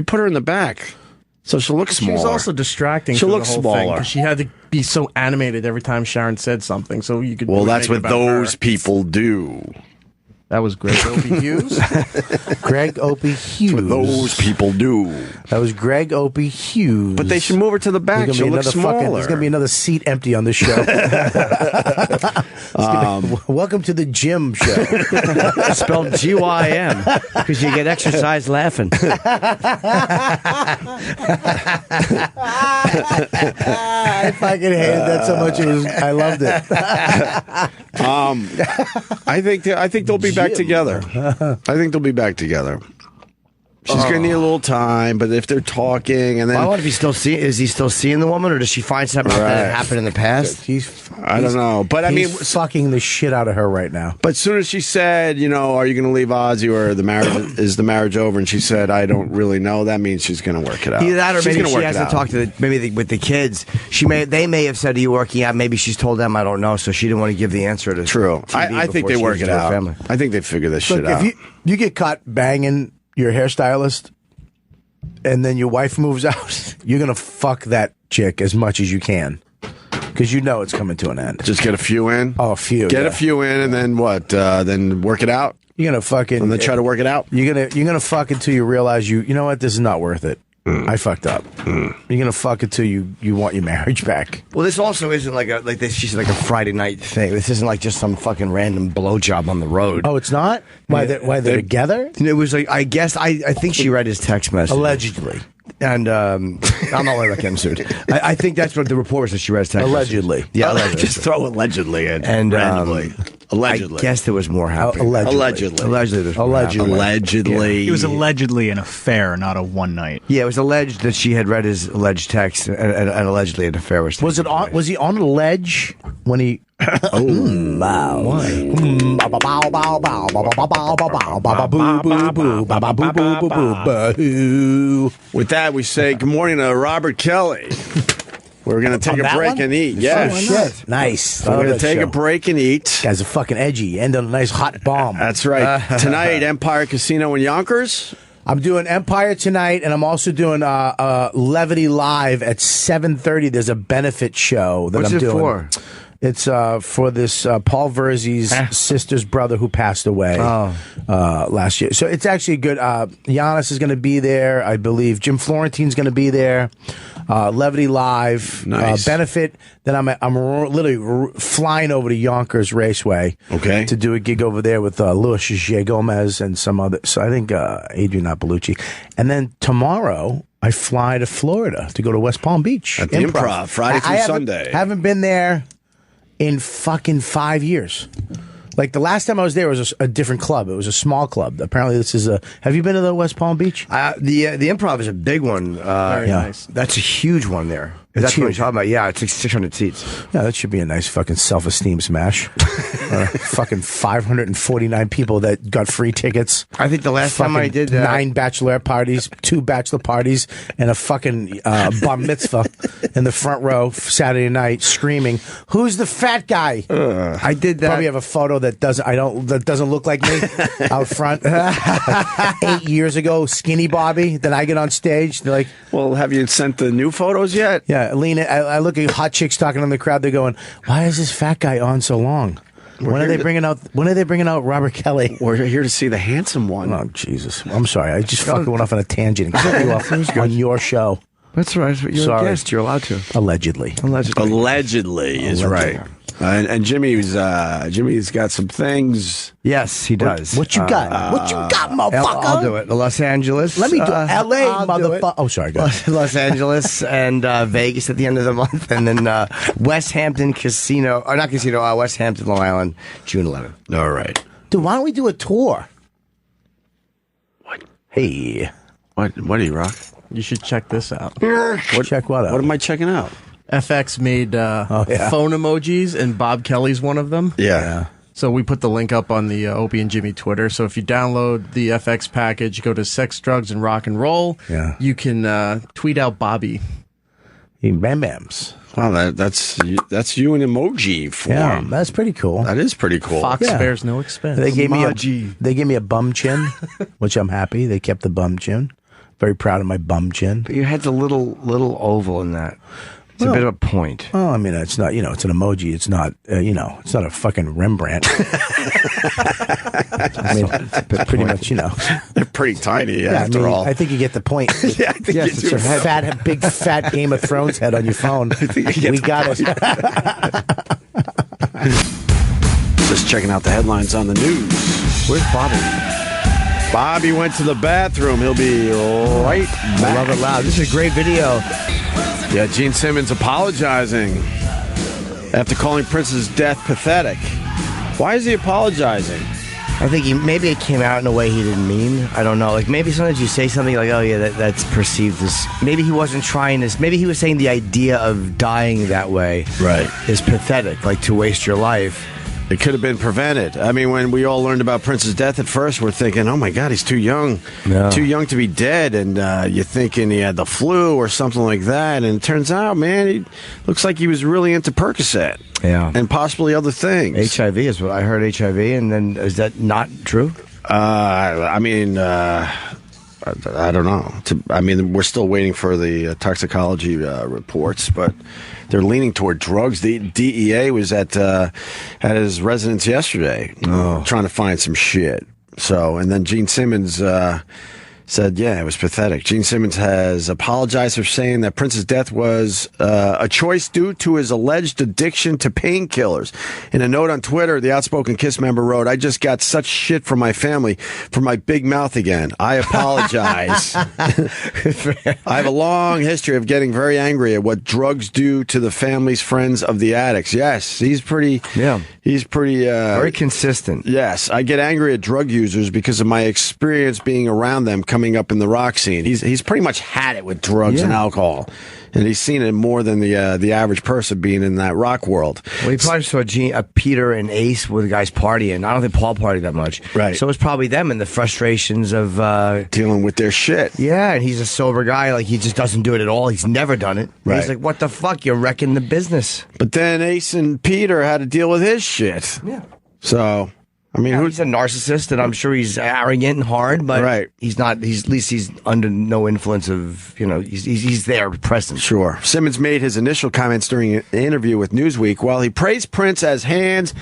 put her in the back, so she'll look smaller. She was also distracting. She'll through look the whole smaller. thing, 'cause she had to be so animated every time Sharon said something, so you could. Well, that's make it what about those her. people do. That was Greg Opie Hughes. Greg Opie Hughes. What those people do. That was Greg Opie Hughes. But they should move her to the back. She'll look smaller. There's going to be another seat empty on the show. Welcome to the Gym show. It's spelled GYM because you get exercise laughing. I fucking hated that so much. I loved it. I think they'll be back together. I think they'll be back together. She's gonna need a little time, but if they're talking and then I wonder if is he still seeing the woman, or does she find something that happened in the past? I don't know, but I mean, fucking the shit out of her right now. But as soon as she said, you know, are you going to leave Ozzy or the marriage is the marriage over? And she said, I don't really know. That means she's going to work it out. Either that, or she's maybe she work hasn't talked to with the kids. They may have said, "Are you working out?" Maybe she's told them, "I don't know," so she didn't want to give the answer to. True. I think they work it out. I think they figure this shit out. If you get caught banging your hairstylist, and then your wife moves out, you're gonna fuck that chick as much as you can. Because you know it's coming to an end. Just get a few in? Oh, a few. Get a few in, and then what? Then work it out? You're going to fucking... And then try to work it out? You're gonna fuck until you realize you know what? This is not worth it. I fucked up. You're going to fuck until you want your marriage back. Well, this also isn't she said, like a Friday night thing. This isn't like just some fucking random blowjob on the road. Oh, it's not? Why they're together? It was like, I guess, I think she read his text message. Allegedly. And I'm not worried about getting sued. I think that's what the report was, that she read his text allegedly. Message. Yeah, allegedly. Just throw allegedly in. And randomly. Allegedly. I guess there was more happening. Allegedly. Allegedly. It was allegedly an affair, not a one night. Yeah, it was alleged that she had read his alleged text, and allegedly an affair was. Was he on a ledge when he? Wow. With that, we say good morning to Robert Kelly. We're going to take a break and eat. Yeah. Oh, shit. Nice. We're going to take a break and eat. Guys are fucking edgy. End on a nice hot bomb. That's right. Tonight, Empire Casino in Yonkers. I'm doing Empire tonight, and I'm also doing Levity Live at 7:30. There's a benefit show that I'm doing. What's it for? It's for this Paul Verzi's sister's brother who passed away last year. So it's actually good. Giannis is going to be there, I believe. Jim Florentine's going to be there. Levity Live, nice. Benefit. Then I'm literally flying over to Yonkers Raceway, to do a gig over there with Luis J. Gomez and some other. So I think Adrian Appalucci. And then tomorrow I fly to Florida to go to West Palm Beach at the Improv Friday through Sunday. Haven't been there in fucking 5 years. Like the last time I was there was a different club. It was a small club. Apparently this is a... Have you been to the West Palm Beach? The Improv is a big one. Very nice. That's a huge one there. That's what you're talking about. Yeah, it's like 600 seats. Yeah, that should be a nice fucking self-esteem smash. Fucking 549 people that got free tickets. I think the last time I did that... 9 bachelorette parties, 2 bachelor parties, and a fucking bar mitzvah in the front row Saturday night screaming, "Who's the fat guy?" I did that. Probably have a photo that doesn't look like me out front. 8 years ago, skinny Bobby. Then I get on stage. They're like, "Well, have you sent the new photos yet?" Yeah, Lena. I look at hot chicks talking in the crowd. They're going, "Why is this fat guy on so long? When are they bringing out Robert Kelly?" We're here to see the handsome one. Oh Jesus! I'm sorry. I just fucking went off on a tangent and cut you off on your show. That's right. You're a guest. You're allowed to. Allegedly Is right. And Jimmy's got some things. Yes, he does. What you got? What you got, motherfucker? I'll do it. Los Angeles. Let me do L.A., motherfucker. Oh, sorry, go ahead. Los Angeles and Vegas at the end of the month, and then West Hampton Casino, or not casino, West Hampton, Long Island, June 11th. All right. Dude, why don't we do a tour? What? Hey. What do you rock? You should check this out. Check what out? What am I checking out? FX made phone emojis, and Bob Kelly's one of them. Yeah. So we put the link up on the Opie and Jimmy Twitter. So if you download the FX package, go to Sex, Drugs, and Rock and Roll. Yeah. You can tweet out Bobby. Bam Bams. Wow, that's you in emoji form. Yeah, that's pretty cool. That is pretty cool. Fox spares no expense. They gave me a bum chin, which I'm happy. They kept the bum chin. Very proud of my bum chin. But your head's a little oval in that. It's a bit of a point. Oh, I mean, it's not, it's an emoji. It's not, it's not a fucking Rembrandt. I mean, it's pretty much, They're pretty tiny, Yeah, after all. I think you get the point. Yeah, I think Yes, you it's do. a big fat Game of Thrones head on your phone. We got it. Just checking out the headlines on the news. Where's Bobby? Bobby went to the bathroom. He'll be right back. I love it loud. This is a great video. Yeah, Gene Simmons apologizing after calling Prince's death pathetic. Why is he apologizing? I think maybe it came out in a way he didn't mean. I don't know. Like maybe sometimes you say something like, "Oh yeah, that's perceived as." Maybe he wasn't trying this. Maybe he was saying the idea of dying that way, is pathetic. Like to waste your life. It could have been prevented. I mean, when we all learned about Prince's death at first, we're thinking, oh, my God, he's too young. Yeah. Too young to be dead. And you're thinking he had the flu or something like that. And it turns out, man, he looks like he was really into Percocet. Yeah. And possibly other things. HIV is what I heard. HIV, and then is that not true? I don't know. We're still waiting for the toxicology reports, but they're leaning toward drugs. The DEA was at his residence yesterday, trying to find some shit. So, and then Gene Simmons said, yeah, it was pathetic. Gene Simmons has apologized for saying that Prince's death was a choice due to his alleged addiction to painkillers. In a note on Twitter, the Outspoken Kiss member wrote, I just got such shit from my family for my big mouth again. I apologize. I have a long history of getting very angry at what drugs do to the family's friends of the addicts. Yes, he's pretty very consistent. Yes, I get angry at drug users because of my experience being around them coming up in the rock scene. He's pretty much had it with drugs and alcohol, and he's seen it more than the average person being in that rock world. Well, he probably saw Peter and Ace with the guys partying. I don't think Paul partied that much. Right. So it's probably them and the frustrations of dealing with their shit. Yeah, and he's a sober guy. Like he just doesn't do it at all. He's never done it. Right. He's like, what the fuck? You're wrecking the business. But then Ace and Peter had to deal with his shit. Yeah. So. I mean, he's a narcissist, and I'm sure he's arrogant and hard, but he's not. At least he's under no influence of. He's there, present. Sure. Simmons made his initial comments during an interview with Newsweek. While he praised Prince as hands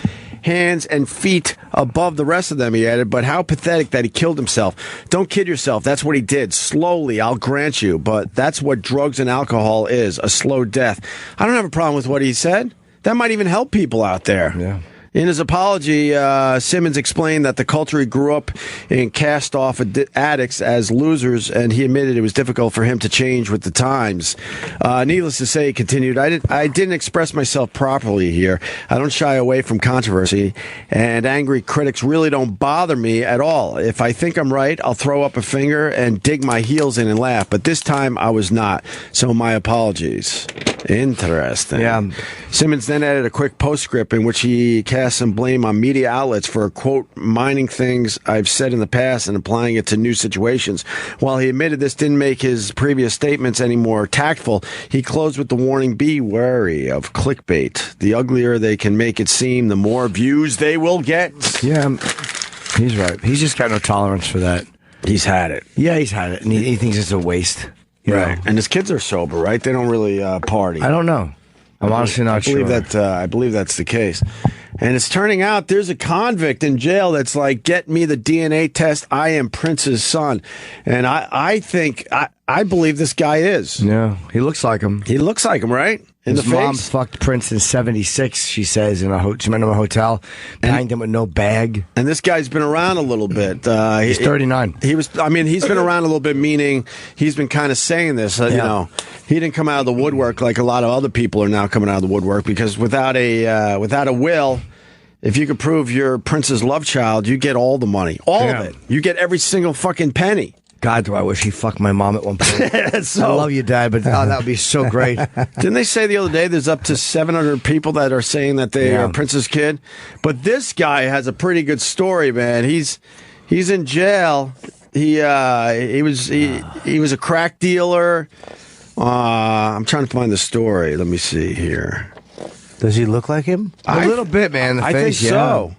and feet above the rest of them, he added, but how pathetic that he killed himself. Don't kid yourself. That's what he did. Slowly, I'll grant you, but that's what drugs and alcohol is, a slow death. I don't have a problem with what he said. That might even help people out there. Yeah. In his apology, Simmons explained that the culture he grew up in cast off addicts as losers, and he admitted it was difficult for him to change with the times. Needless to say, he continued, I didn't express myself properly here. I don't shy away from controversy, and angry critics really don't bother me at all. If I think I'm right, I'll throw up a finger and dig my heels in and laugh, but this time I was not, so my apologies. Interesting. Yeah. Simmons then added a quick postscript in which he cast some blame on media outlets for, quote, mining things I've said in the past and applying it to new situations. While he admitted this didn't make his previous statements any more tactful, he closed with the warning, be wary of clickbait. The uglier they can make it seem, the more views they will get. Yeah, he's right. He's just got no tolerance for that. He's had it. Yeah, he's had it, and he thinks it's a waste. Right. And his kids are sober, right? They don't really party. I don't know. I'm honestly not sure. I believe that's the case. And it's turning out there's a convict in jail that's like, get me the DNA test. I am Prince's son. And I believe this guy is. Yeah, he looks like him. He looks like him, right? In His the mom face. fucked Prince in '76. She says she met him in a hotel, banged him with no bag. And this guy's been around a little bit. He's 39. He's been around a little bit, meaning he's been kind of saying this. You know, he didn't come out of the woodwork like a lot of other people are now coming out of the woodwork, because without a will, if you could prove you're Prince's love child, you get all the money, all of it. You get every single fucking penny. God, do I wish he fucked my mom at one point. I love you, Dad, but that would be so great. Didn't they say the other day there's up to 700 people that are saying that they are Prince's kid? But this guy has a pretty good story, man. He's in jail. He was a crack dealer. I'm trying to find the story. Let me see here. Does he look like him? A little bit, man. The I face, think so.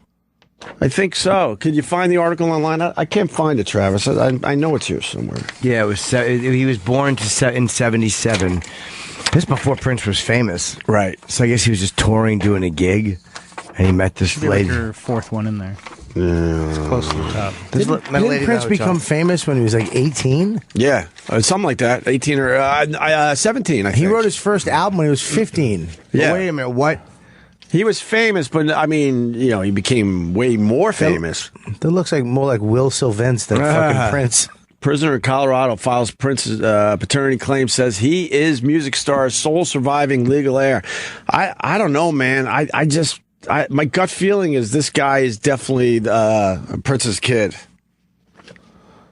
I think so. Could you find the article online? I can't find it, Travis. I know it's here somewhere. Yeah, he was born in '77. This before Prince was famous. Right. So I guess he was just touring, doing a gig, and he met this Be lady. like your fourth one in there. It's close to the top. Didn't Prince become famous when he was like 18? Yeah, something like that. 18 or 17, I think. He wrote his first album when he was 15. Yeah. Wait a minute, what? He was famous, but I mean, he became way more famous. That looks like more like Will Sylvance than fucking Prince. Prisoner in Colorado files Prince's paternity claim, says he is music star's sole surviving legal heir. I don't know, man. My gut feeling is this guy is definitely Prince's kid.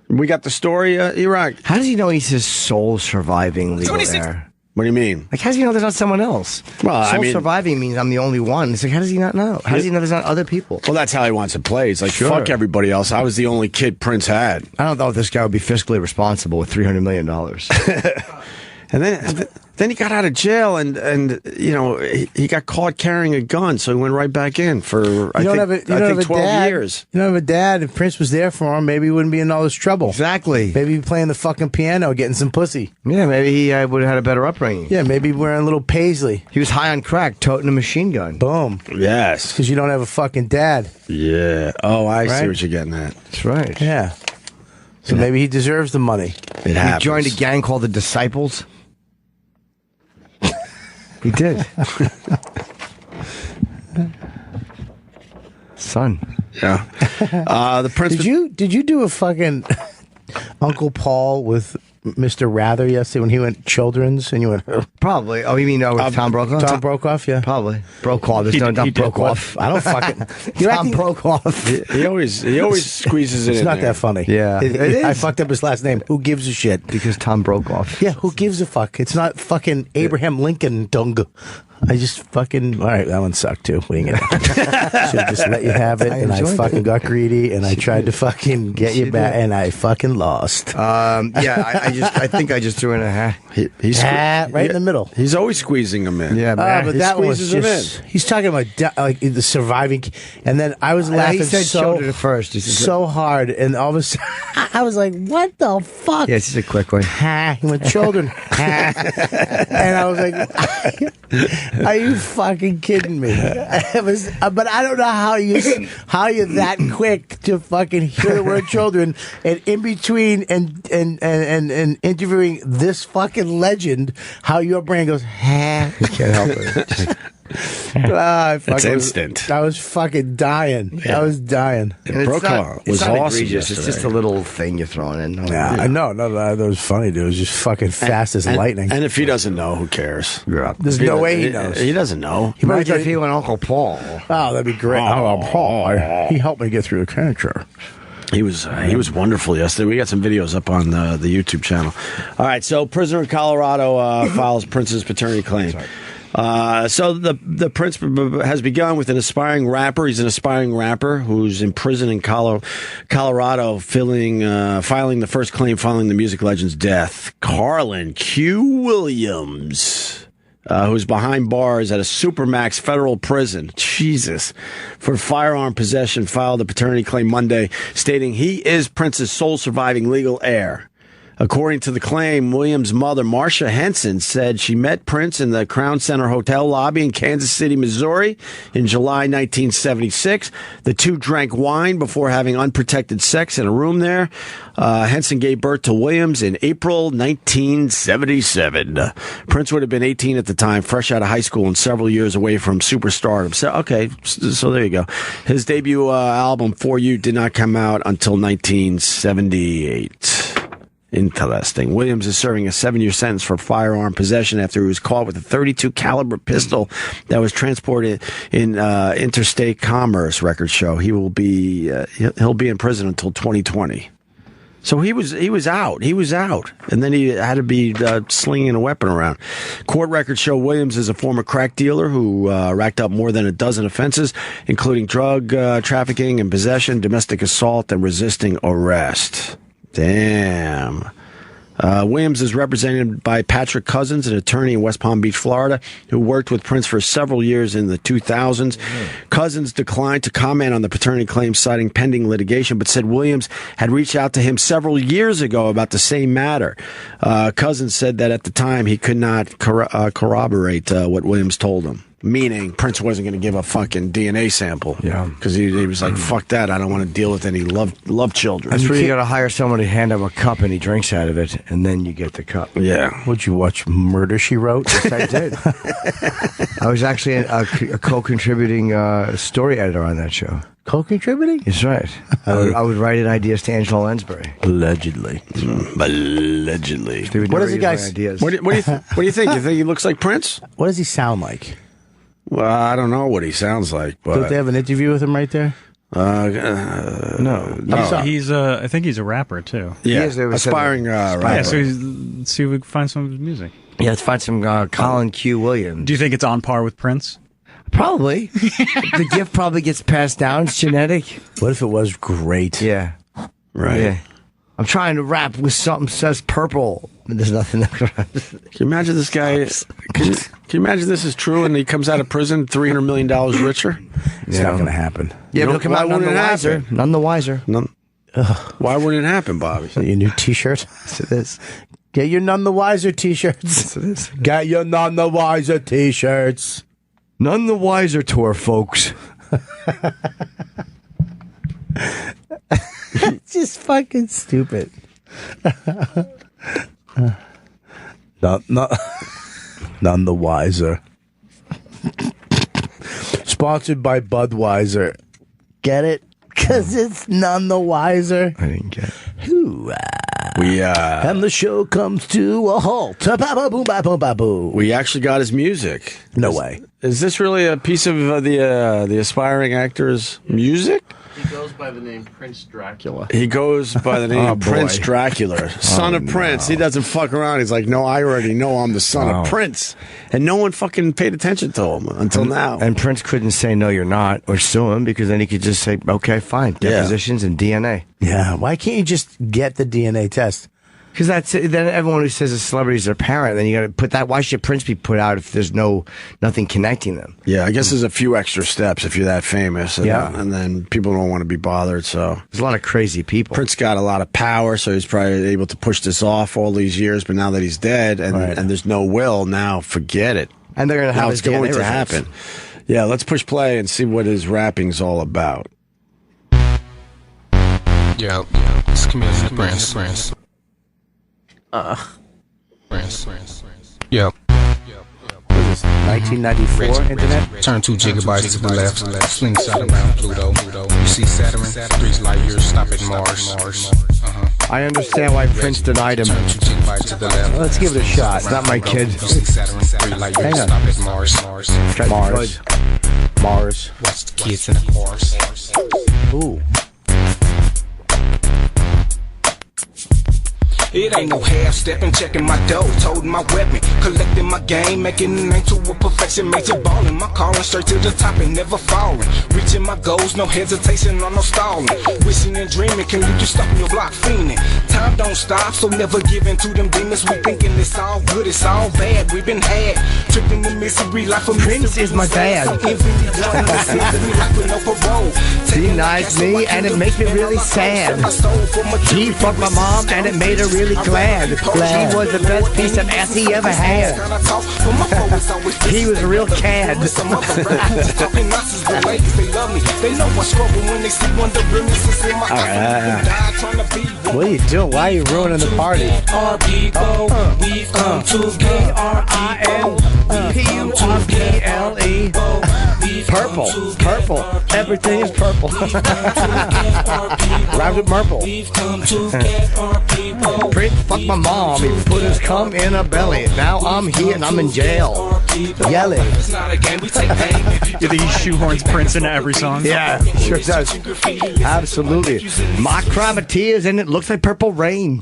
We got the story, Iraq. How does he know he's his sole surviving legal heir? What do you mean? Like, how does he know there's not someone else? Well, sole surviving means I'm the only one. It's like, how does he not know? How does he know there's not other people? Well, that's how he wants to play. He's like, fuck everybody else. I was the only kid Prince had. I don't know if this guy would be fiscally responsible with $300 million. And then he got out of jail, and he got caught carrying a gun, so he went right back in for I think 12 years. You don't have a dad. If Prince was there for him, maybe he wouldn't be in all this trouble. Exactly. Maybe he'd be playing the fucking piano, getting some pussy. Yeah, maybe he would have had a better upbringing. Yeah, maybe wearing a little paisley. He was high on crack, toting a machine gun. Boom. Yes. Because you don't have a fucking dad. Yeah. Oh, I see what you're getting at. That's right. Yeah. So maybe he deserves the money. It happens. He joined a gang called the Disciples. He did. Son. Yeah. The Prince. Did you do a fucking Uncle Paul with Mr. Rather yesterday when he went children's and you went probably. Oh, you mean with Tom Brokaw? Tom Brokaw, yeah. Probably. Brokaw. There's no Brokaw. I don't fucking Tom Brokaw. He always squeezes it it's in not there. that funny. Yeah. It is. I fucked up his last name. Who gives a shit? Because Tom Brokaw. Yeah, who gives a fuck? It's not fucking Abraham Lincoln dung. I just fucking... All right, that one sucked, too. What are you gonna do? Should have just let you have it, and I fucking got greedy, and I tried to fucking get you back, and I fucking lost. I think I just threw in a hat. He's right in the middle. He's always squeezing them in. Yeah, man. But He that one was squeezes 'em just... He's talking about like the surviving... And then I was laughing he said children at first. so hard, and all of a sudden, I was like, what the fuck? Yeah, it's just a quick one. He went, children. And I was like... Are you fucking kidding me? It was, but I don't know how you're that quick to fucking hear the word children, and in between and interviewing this fucking legend, how your brain goes, you can't help it. It's instant. I was fucking dying. Yeah. I was dying. Brokaw was awesome egregious. It's just a little thing you're throwing in. I know. No, that was funny, dude. It was just fucking fast as lightning. And if he doesn't know, who cares? There's no way he knows. He doesn't know. He might Imagine if he went Uncle Paul. Oh, that'd be great. Oh, Paul. He helped me get through the cancer. He was wonderful yesterday. We got some videos up on the YouTube channel. All right, so prisoner in Colorado files Prince's paternity claim. So the Prince has begun with an aspiring rapper. He's an aspiring rapper who's in prison in Colorado, filing the first claim following the music legend's death. Carlin Q. Williams, who's behind bars at a Supermax federal prison, Jesus, for firearm possession, filed a paternity claim Monday, stating he is Prince's sole surviving legal heir. According to the claim, Williams' mother, Marcia Henson, said she met Prince in the Crown Center Hotel lobby in Kansas City, Missouri in July 1976. The two drank wine before having unprotected sex in a room there. Henson gave birth to Williams in April 1977. Prince would have been 18 at the time, fresh out of high school and several years away from superstardom. So there you go. His debut album, For You, did not come out until 1978. Interesting. Williams is serving a 7-year sentence for firearm possession after he was caught with a .32 caliber pistol that was transported in interstate commerce. Records show he will be he'll be in prison until 2020. So he was out. He was out, and then he had to be slinging a weapon around. Court records show Williams is a former crack dealer who racked up more than a dozen offenses, including drug trafficking and possession, domestic assault, and resisting arrest. Damn. Williams is represented by Patrick Cousins, an attorney in West Palm Beach, Florida, who worked with Prince for several years in the 2000s. Cousins declined to comment on the paternity claims, citing pending litigation, but said Williams had reached out to him several years ago about the same matter. Cousins said that at the time he could not corroborate what Williams told him. Meaning Prince wasn't going to give a fucking DNA sample. Yeah. Because he was like, fuck that. I don't want to deal with any love children. That's where you got to hire someone to hand him a cup and he drinks out of it, and then you get the cup. Yeah. Would you watch Murder, She Wrote? Yes, I did. I was actually a co-contributing story editor on that show. Co-contributing? That's right. I would write in ideas to Angela Lansbury. Allegedly. Allegedly. What does the guy say? What do you think? You think he looks like Prince? What does he sound like? Well, I don't know what he sounds like, but Don't they have an interview with him right there? no. He's I think he's a rapper too. Yeah, He is, aspiring rapper. Yeah, so let's see if we can find some of his music. Yeah, let's find some Colin Q. Williams. Do you think it's on par with Prince? Probably. The gift probably gets passed down. It's genetic. What if it was great? Yeah. Right. Yeah. I'm trying to rap with something that says purple. And there's nothing. Can you imagine this guy? Can you imagine this is true and he comes out of prison $300 million richer? It's not going to happen. Yeah, but he'll come why out none the wouldn't it wiser. happen? None the wiser. Why wouldn't it happen, Bobby? Is that your new T-shirt? Yes, it is. Get your None the Wiser T-shirts. Yes, it is. Get your None the Wiser T-shirts. None the wiser tour, folks. It's just fucking stupid. None the Wiser. Sponsored by Budweiser. Get it? Because it's none the wiser. I didn't get it. And the show comes to a halt. Ba-ba-boom-ba-boom-ba-boo. We actually got his music. No way. Is this really a piece of the aspiring actor's music? He goes by the name Prince Dracula. He goes by the name boy. Prince Dracula, son of Prince. He doesn't fuck around. He's like, no, I already know I'm the son of Prince. And no one fucking paid attention to him until now. And Prince couldn't say, no, you're not, or sue him, because then he could just say, okay, fine, depositions and DNA. Yeah, why can't you just get the DNA test? Because that's it. Then everyone who says a celebrity is their parent, then you got to put that. Why should Prince be put out if there's nothing connecting them? Yeah, I guess there's a few extra steps if you're that famous. And, and then people don't want to be bothered. So There's a lot of crazy people. Prince got a lot of power, so he's probably able to push this off all these years. But now that he's dead and there's no will, now forget it. And they're going to have Now his it's going DNA to results. happen. Yeah, let's push play and see what his rapping's all about. Yeah, it's community Prince. Yeah. 1994 internet? Turn 2 gigabytes to the left. Slingshot around Pluto. You see Saturn, 3 light years, stop at Mars. I understand why Prince denied him. Turn 2 gigabytes to the left. Let's give it a shot. Not my kid. You see Saturn, 3 light years, Hang on. stop at Mars. Mars. Watch the kids in the cars. Ooh. It ain't no half-stepping, checking my dough, toting my weapon, collecting my game, making it ain't to a perfection, major ballin', my calling straight to the top and never falling, reaching my goals, no hesitation or no stalling, wishing and dreaming, can you just stop in your block fiending, time don't stop, so never give in to them demons, we thinking it's all good, it's all bad, we been had, tripping the misery, life of Prince is my dad. He denies me, and it makes me really sad. He fucked my mom, and it made her really glad. She was the best piece of ass he ever had. He was a real cad. What are you doing? Why are you ruining the party? We've come to P-U-R-P-L-E. Purple. Purple. Everything is purple. Rhymes with Murple. Prince fucked my mom. He put his cum in her belly. Now I'm here and I'm in jail. Yelling. You think he shoehorns Prince into every song? Yeah, sure does. Absolutely. My crime of tears and it looks like purple rain.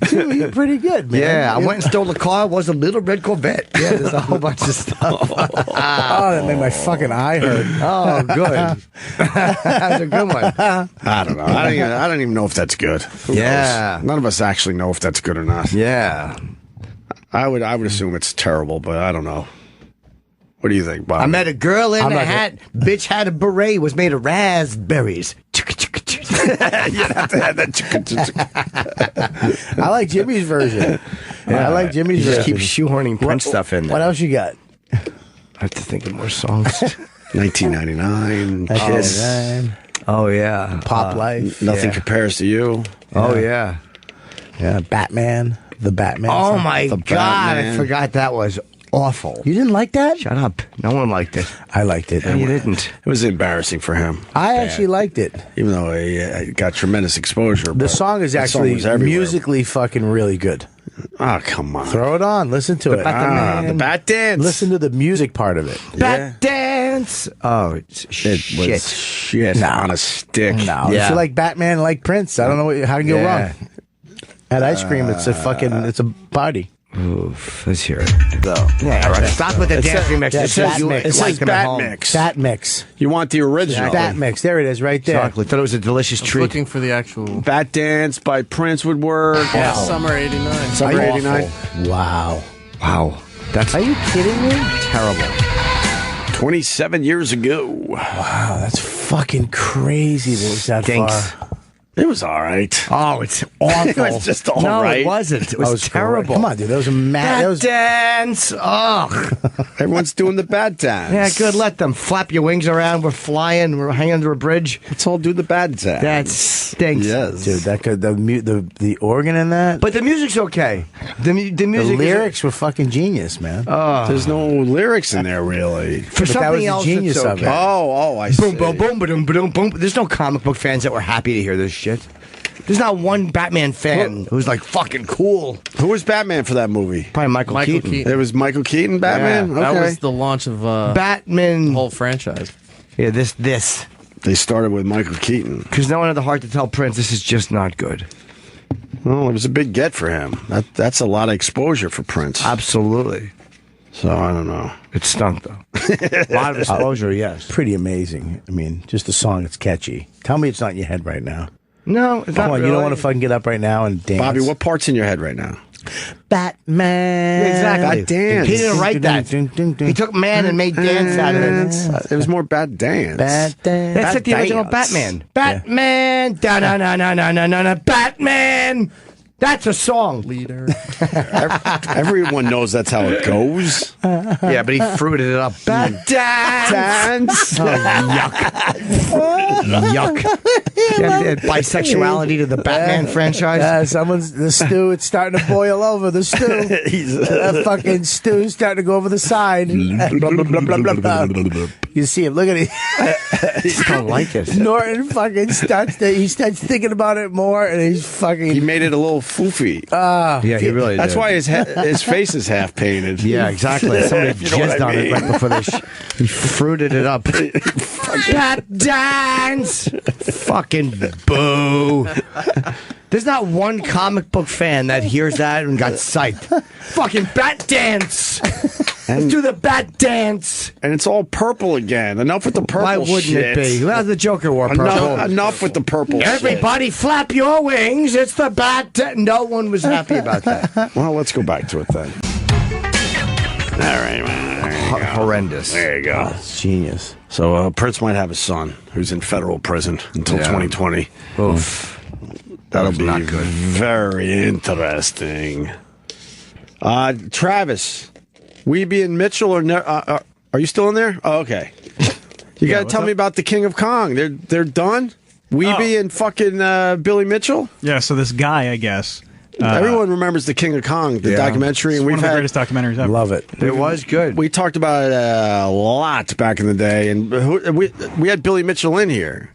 Jimmy, you're pretty good, man. Yeah, I went and stole a car. It was a little red Corvette. Yeah, there's a whole bunch of stuff. Oh, that made my fucking eye hurt. Oh, good. That's a good one. I don't know. I don't even know if that's good. Who Yeah. knows? None of us actually know if that's good or not. Yeah. I would assume it's terrible, but I don't know. What do you think, Bob? I met a girl in a hat. Bitch had a beret. Was made of raspberries. I like Jimmy's version. I like Jimmy's You version. just keep shoehorning Prince stuff in there. What else you got? I have to think of more songs. 1999. Kiss. Oh, yeah. Pop Life. Nothing compares to you. Oh, yeah. Yeah, Batman. The Batman. Oh, song. my The God. Batman. I forgot that was awful. You didn't like that? Shut up. No one liked it. I liked it. You didn't. It was embarrassing for him. I actually liked it. Even though he got tremendous exposure. The but song is that actually was everywhere. musically fucking really good. Oh, come on. Throw it on. Listen to it. The Bat Dance. Listen to the music part of it. Bat dance. Oh, it's It was shit on a stick. No, Yeah. if you like Batman, like Prince, I don't know how you can go Yeah. wrong. At ice cream, it's a party. Oof. Let's hear it. Yeah, all right. Stop with the dancing mix. yeah, It says you Bat like mix. It says them at Bat home. Mix. Bat mix. You want the original. Bat mix. There it is, right there. Chocolate. Thought it was a delicious I was treat. looking for the actual Bat Dance by Prince would work. summer '89. Summer 89. Wow. Wow. That's Are you kidding me? terrible. 27 years ago. Wow, that's fucking crazy that it was that Stinks. far. It was all right. Oh, it's awful. It was just all no, right. it wasn't. It was, That was terrible. Come on, dude. That was a mad. That was, dance. Oh. Everyone's doing the Bat Dance. Yeah, good. Let them flap your wings around. We're flying. We're hanging under a bridge. Let's all do the Bat Dance. That stinks. Yes. dude, that could the organ in that. But the music's okay. The music. the is- lyrics were fucking genius, man. There's no lyrics in there, really. for but that something was the else, genius it's of okay. it. Oh, I see. Boom, boom, boom, boom, boom, boom. There's no comic book fans that were happy to hear this shit. There's not one Batman fan who's like fucking cool. Who was Batman for that movie? Probably Michael Keaton. It was Michael Keaton, Batman? That Okay. was the launch of Batman. the whole franchise. Yeah, this. They started with Michael Keaton. Because no one had the heart to tell Prince this is just not good. Well, it was a big get for him. That's a lot of exposure for Prince. Absolutely. So I don't know. It stunk, though. A lot of exposure, yes. Pretty amazing. I mean, just the song, it's catchy. Tell me it's not in your head right now. No, it's Come not on, really. you don't want to fucking get up right now and dance. Bobby, what part's in your head right now? Batman. Exactly. Bat Dance. He didn't write that. He took man and made dance out of it. It was more Bat Dance. Bat Dance. That's like the original Dance. Batman. Batman. Da na na na na na na. Batman. That's a song. Leader. Everyone knows that's how it goes. Yeah, but he fruited it up. Bat Dance. Oh, yuck. Yeah, bisexuality to the Batman franchise. The stew, it's starting to boil over. The stew. The fucking stew's starting to go over the side. Blah, blah, blah, blah, blah, blah. You see him, look at it. I don't like it. Norton fucking starts thinking about it more, and he's fucking. He made it a little foofy. Yeah, he really That's did. why his face is half painted. Yeah, exactly. Somebody You know what jizzed I on it mean? right before he fruited it up. Bat dance! Fucking boo. There's not one comic book fan that hears that and got psyched. Fucking bat dance! And- Do the bat dance! And it's all purple again. Enough with the purple Why wouldn't shit. it be? Well, the Joker wore purple. Enough with the purple shit. Everybody flap your wings. It's the bat. No one was happy about that. Well, let's go back to it then. All right, man. Horrendous. There you go. It's genius. So Prince might have a son who's in federal prison until 2020. Oof. That'll was be not good. very interesting. Travis, Weeby and Mitchell are you still in there? Oh, okay. You got to tell me about the King of Kong. They're done. Weeby and fucking Billy Mitchell. Yeah, so this guy, I guess. Everyone remembers the King of Kong, the documentary, and One we've of the had greatest documentaries ever. Love it. It was good. we talked about it a lot back in the day, and we had Billy Mitchell in here.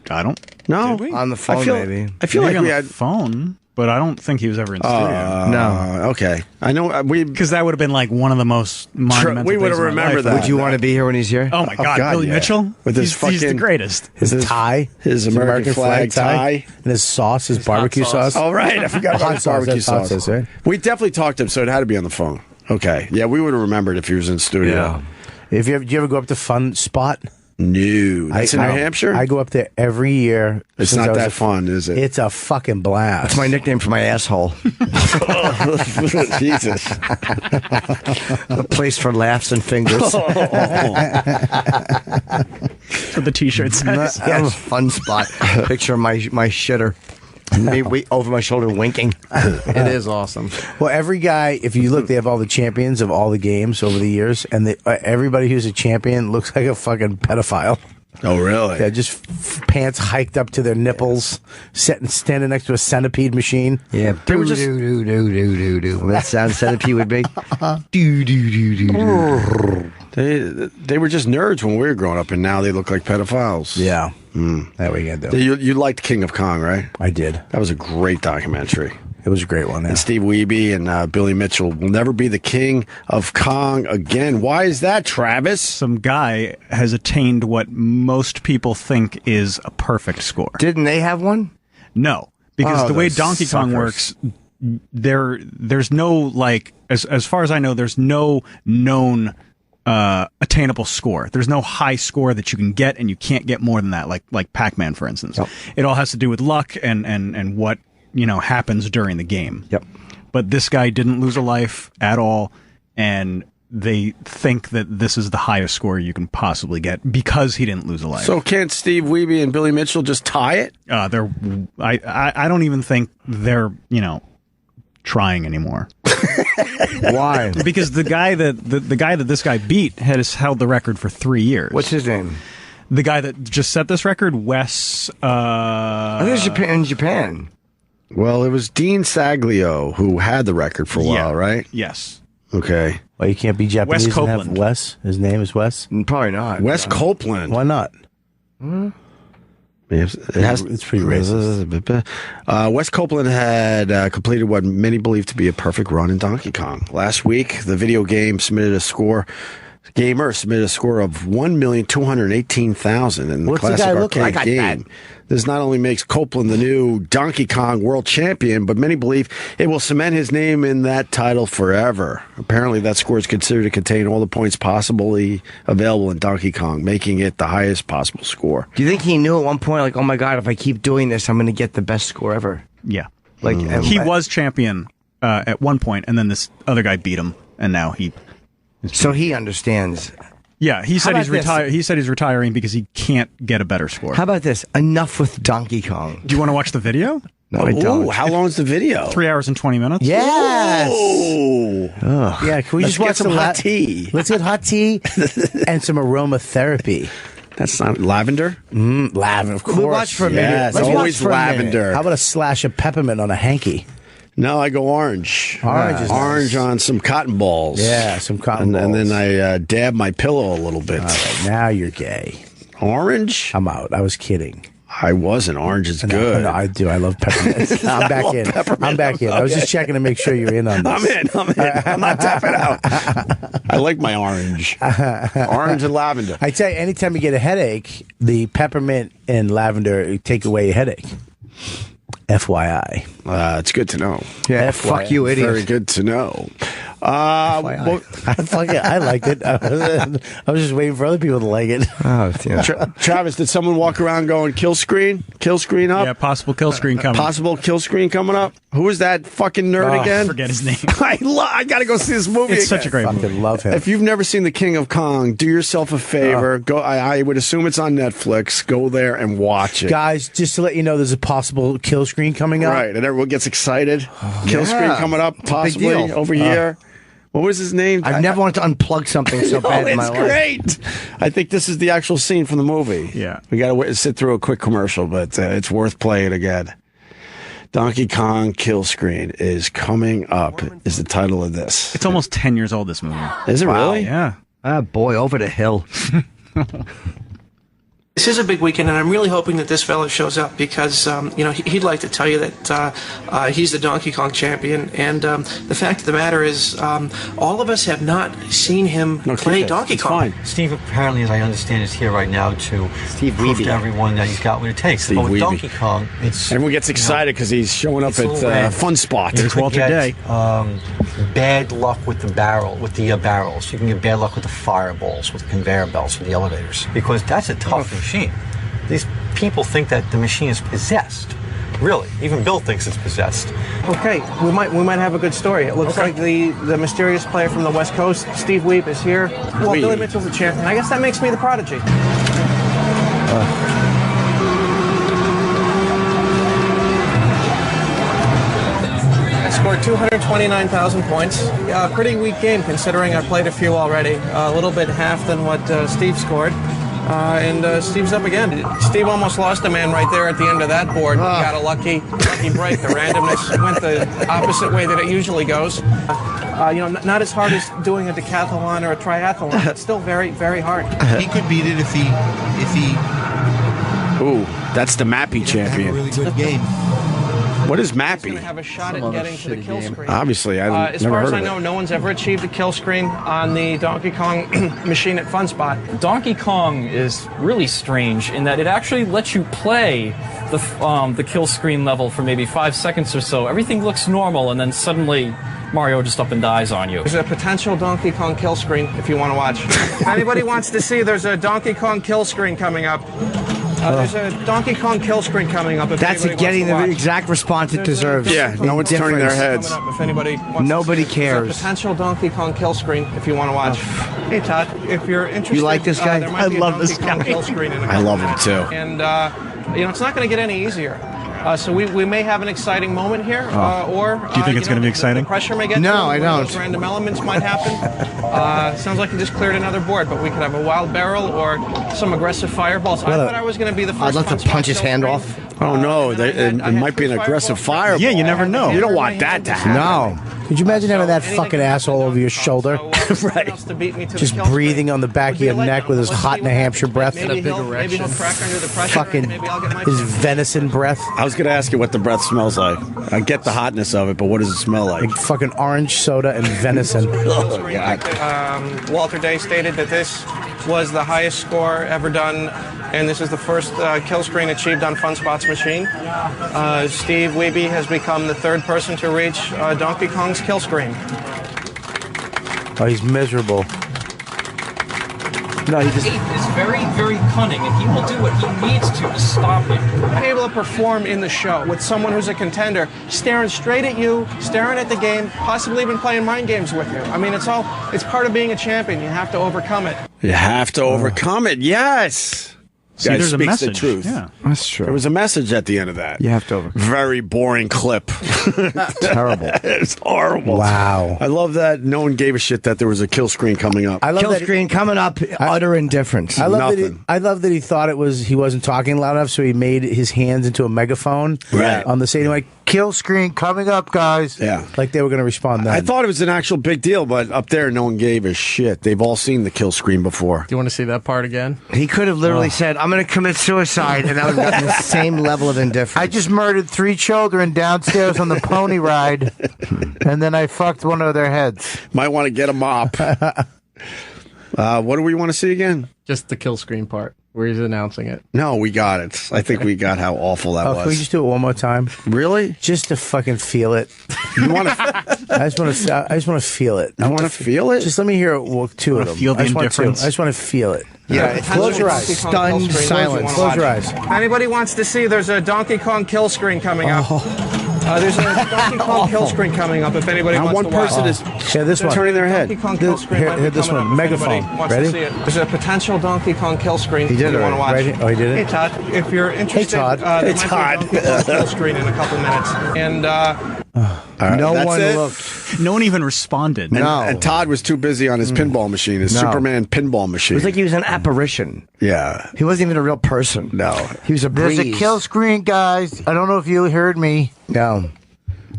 I don't. No, Did we? On the phone, maybe. I feel like Maybe we on had. the phone. but I don't think he was ever in studio. No. Okay. I know Because that would have been like one of the most monumental we would days have of my remembered life. that. Would you want to be here when he's here? Oh my God, Billy yeah. Mitchell With his he's the fucking- greatest. His tie, his American flag tie. and his sauce, his barbecue sauce. Oh, right. I forgot about Hot his sauce, barbecue that's hot sauce. sauce, right? We definitely talked to him, so it had to be on the phone. Okay. Yeah, we would have remembered if he was in studio. If you ever, do you ever go up to Fun Spot? No. That's in New Hampshire? I go up there every year. It's since I not was that a- fun, is it? It's a fucking blast. That's my nickname for my asshole. Jesus. A place for laughs and fingers. For the T-shirt says. I have a fun spot. Picture of my shitter. Me over my shoulder winking. It is awesome. Well, every guy, if you look, they have all the champions of all the games over the years, and everybody who's a champion looks like a fucking pedophile. Oh, really? Yeah, just pants hiked up to their nipples, standing next to a centipede machine. Yeah. They were just- That sound centipede would be. They were just nerds when we were growing up, and now they look like pedophiles. Yeah. That we can do. You liked King of Kong, right? I did. That was a great documentary. It was a great one. Yeah. And Steve Wiebe and Billy Mitchell will never be the King of Kong again. Why is that, Travis? Some guy has attained what most people think is a perfect score. Didn't they have one? No, because the way those Donkey Kong suckers. works, there's no like as far as I know, there's no known attainable score. There's no high score that you can get, and you can't get more than that. Like Pac-Man, for instance. Yep. It all has to do with luck and what happens during the game. Yep. But this guy didn't lose a life at all, and they think that this is the highest score you can possibly get because he didn't lose a life. So can't Steve Wiebe and Billy Mitchell just tie it? I don't even think they're trying anymore. Why? Because the guy that this guy beat has held the record for 3 years. What's his name? The guy that just set this record, Wes. I think it's in Japan. Well, it was Dean Saglio who had the record for a while, right? Yes. Okay. Well, you can't be Japanese Wes and have Copeland. Wes. His name is Wes. Probably not. Wes Copeland. Why not? It's pretty racist. Wes Copeland had completed what many believe to be a perfect run in Donkey Kong. Last week, the video game submitted a score. Gamer submitted a score of 1,218,000 in the What's the classic guy look arcade like? game. This not only makes Copeland the new Donkey Kong world champion, but many believe it will cement his name in that title forever. Apparently, that score is considered to contain all the points possibly available in Donkey Kong, making it the highest possible score. Do you think he knew at one point, like, oh my God, if I keep doing this, I'm going to get the best score ever? Yeah. Like He was champion at one point, and then this other guy beat him, and now he. So he understands. Yeah, he said How he's about this? retired. He said he's retiring because he can't get a better score. How about this? Enough with Donkey Kong. Do you want to watch the video? No, I don't. Ooh, how long is the video? 3 hours and 20 minutes. Yes. Oh. Yeah, can we Let's just watch get some the hot tea. Let's get hot tea and some aromatherapy. That's not lavender? Lavender, of course. We watch for a minute. Yes, Let's always watch for a minute. lavender. How about a slash of peppermint on a hanky? No, I go orange. Orange is Orange nice. on some cotton balls. Yeah, some cotton And balls. then I dab my pillow a little bit. All right, now you're gay. Orange? I'm out. I was kidding. I wasn't. Orange is good. No, I do. I love peppermint. I'm back in. I'm back in. I was just checking to make sure you're in on this. I'm in. I'm not tapping out. I like my orange. Orange and lavender. I tell you, anytime you get a headache, the peppermint and lavender take away a headache. FYI. It's good to know. Yeah, FYI. fuck you, idiot. Very good to know. FYI. I liked it. I was just waiting for other people to like it. Oh, yeah. Travis, did someone walk around going kill screen? Kill screen up? Yeah, possible kill screen coming. Possible kill screen coming up? Who is that fucking nerd again? Forget his name. I got to go see this movie It's again. such a great movie. Fucking love him. If you've never seen The King of Kong, do yourself a favor. Go. I would assume it's on Netflix. Go there and watch it. Guys, just to let you know, there's a possible kill screen coming up. Right, and everyone gets excited. Kill screen coming up, possibly deal. over here. What was his name? I've never wanted to unplug something so bad in my it's life. great. I think this is the actual scene from the movie. Yeah. We got to sit through a quick commercial, but it's worth playing again. Donkey Kong Kill Screen is coming up, is the title of this. It's almost 10 years old, this movie. Is it really? Yeah. Ah, boy, over the hill. This is a big weekend, and I'm really hoping that this fella shows up because, he'd like to tell you that he's the Donkey Kong champion. And the fact of the matter is, all of us have not seen him play Donkey Kong. Fine. Steve, apparently, as I understand, is here right now to prove to everyone that he's got what it takes. But with Donkey Kong, everyone gets excited because he's showing up at Fun Spot. There's Walter Day. Bad luck with the barrels. You can get bad luck with the fireballs, with the conveyor belts, with the elevators, because that's a tough machine. These people think that the machine is possessed. Really, even Bill thinks it's possessed. Okay, we might have a good story. It looks like the mysterious player from the West Coast, Steve Wiebe, is here. Well, Billy Mitchell's the champion. I guess that makes me the prodigy. I scored 229,000 points. Pretty weak game considering I played a few already. A little bit half than what Steve scored. And Steve's up again. Steve almost lost a man right there at the end of that board. He got a lucky break. The randomness went the opposite way that it usually goes. Not as hard as doing a decathlon or a triathlon, but still very, very hard. He could beat it if he. Ooh, that's the Mappy champion. Really good game. What is Mappy? He's going to have a shot at getting to the kill screen. Obviously, I've as never far heard as of I know, it. no one's ever achieved a kill screen on the Donkey Kong machine at Fun Spot. Donkey Kong is really strange in that it actually lets you play the kill screen level for maybe 5 seconds or so. Everything looks normal, and then suddenly Mario just up and dies on you. There's a potential Donkey Kong kill screen if you want to watch. If anybody wants to see, there's a Donkey Kong kill screen coming up. There's a Donkey Kong kill screen coming up. That's getting the exact response it deserves. Yeah, no one's turning their heads. If anybody wants Nobody to see. cares. There's a potential Donkey Kong kill screen if you want to watch. Hey Todd, if you're interested, You like this guy? there might I be a love this Donkey Kong guy. kill screen in a I love him too. And it's not going to get any easier. So we may have an exciting moment here, or Do you think it's going to be exciting? The pressure may get No, to I one of don't. those random elements might happen. Sounds like you just cleared another board, but we could have a wild barrel or some aggressive fireballs. I thought I was going to be the first. I'd love to punch his hand off. Oh no, it might be an aggressive fireball. Yeah, you never know. You don't want that to happen. No. Could you imagine having that fucking asshole over your shoulder? Right. Just breathing on the back of your neck with his hot New Hampshire breath. Maybe he'll crack under the pressure. Fucking Maybe I'll get my his venison breath. I was going to ask you what the breath smells like. I get the hotness of it, but what does it smell like? Like fucking orange soda and venison. Walter Day stated that this was the highest score ever done, and this is the first kill screen achieved on Fun Spot's machine. Steve Wiebe has become the third person to reach Donkey Kong's kill screen. Oh, he's miserable. No, he just. Ape is very, very cunning, and he will do what he needs to stop him. Be able to perform in the show with someone who's a contender, staring straight at you, staring at the game, possibly even playing mind games with you. I mean, it's part of being a champion. You have to overcome it. You have to overcome it. Yes. See, Guy there's a speaks message. the truth. Yeah. That's true. There was a message at the end of that. You have to overcome. Very boring clip. Terrible. It's horrible. Wow. I love that no one gave a shit that there was a kill screen coming up. I love Kill that. screen coming up, utter indifference. I love Nothing. that he thought he wasn't talking loud enough, so he made his hands into a megaphone Right. on the stadium, like kill screen coming up, guys. Yeah. Like they were going to respond then. I thought it was an actual big deal, but up there, no one gave a shit. They've all seen the kill screen before. Do you want to see that part again? He could have literally said, I'm going to commit suicide, and that would have gotten the same level of indifference. I just murdered 3 children downstairs on the pony ride, and then I fucked one of their heads. Might want to get a mop. What do we want to see again? Just the kill screen part where he's announcing it. No, we got it. I think we got how awful that Can we was. just do it one more time? Really? Just to fucking feel it. You want to? I just want to feel it. I want to feel it. Just let me hear it. Well, 2 of them. feel the I just want indifference? I just want to feel it. Yeah, Close your eyes. Stunned silence. Close your eyes. If anybody wants to see, there's a Donkey Kong kill screen coming up. There's a Donkey Kong kill screen coming up if anybody Now wants one to watch. person is Yeah, this one. turning their head. Donkey Kong kill screen might be this coming one. up if anybody Megaphone. wants Ready? to see it. There's a potential Donkey Kong kill screen He did if you it want to watch. already, right? Oh, he did it? Hey Todd, if you're interested, Todd. there Hey, might Todd. be a Donkey Kong kill screen in a couple minutes. And All right, No that's one it. looked. No one even responded. And Todd was too busy on his pinball machine, his No. Superman pinball machine. It was like he was an apparition. Yeah. He wasn't even a real person. No. He was a breeze. There's a kill screen, guys. I don't know if you heard me. No.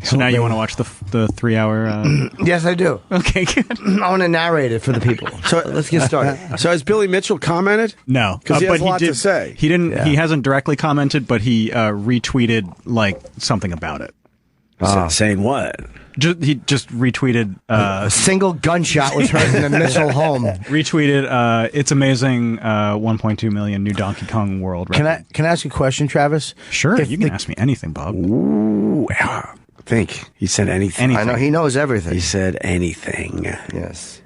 So now you want to watch the 3-hour? Yes, I do. Okay, good. I want to narrate it for the people. So let's get started. So has Billy Mitchell commented? No, because he has but a lot did, to say. He didn't. Yeah. He hasn't directly commented, but he retweeted like something about it. Saying what? He just retweeted. A single gunshot was heard in the missile home. Retweeted. It's amazing. 1.2 million new Donkey Kong World record. Can I ask you a question, Travis? Sure, you can ask me anything, Bob. Ooh, I think he said anything. I know he knows everything. He said anything. Yes.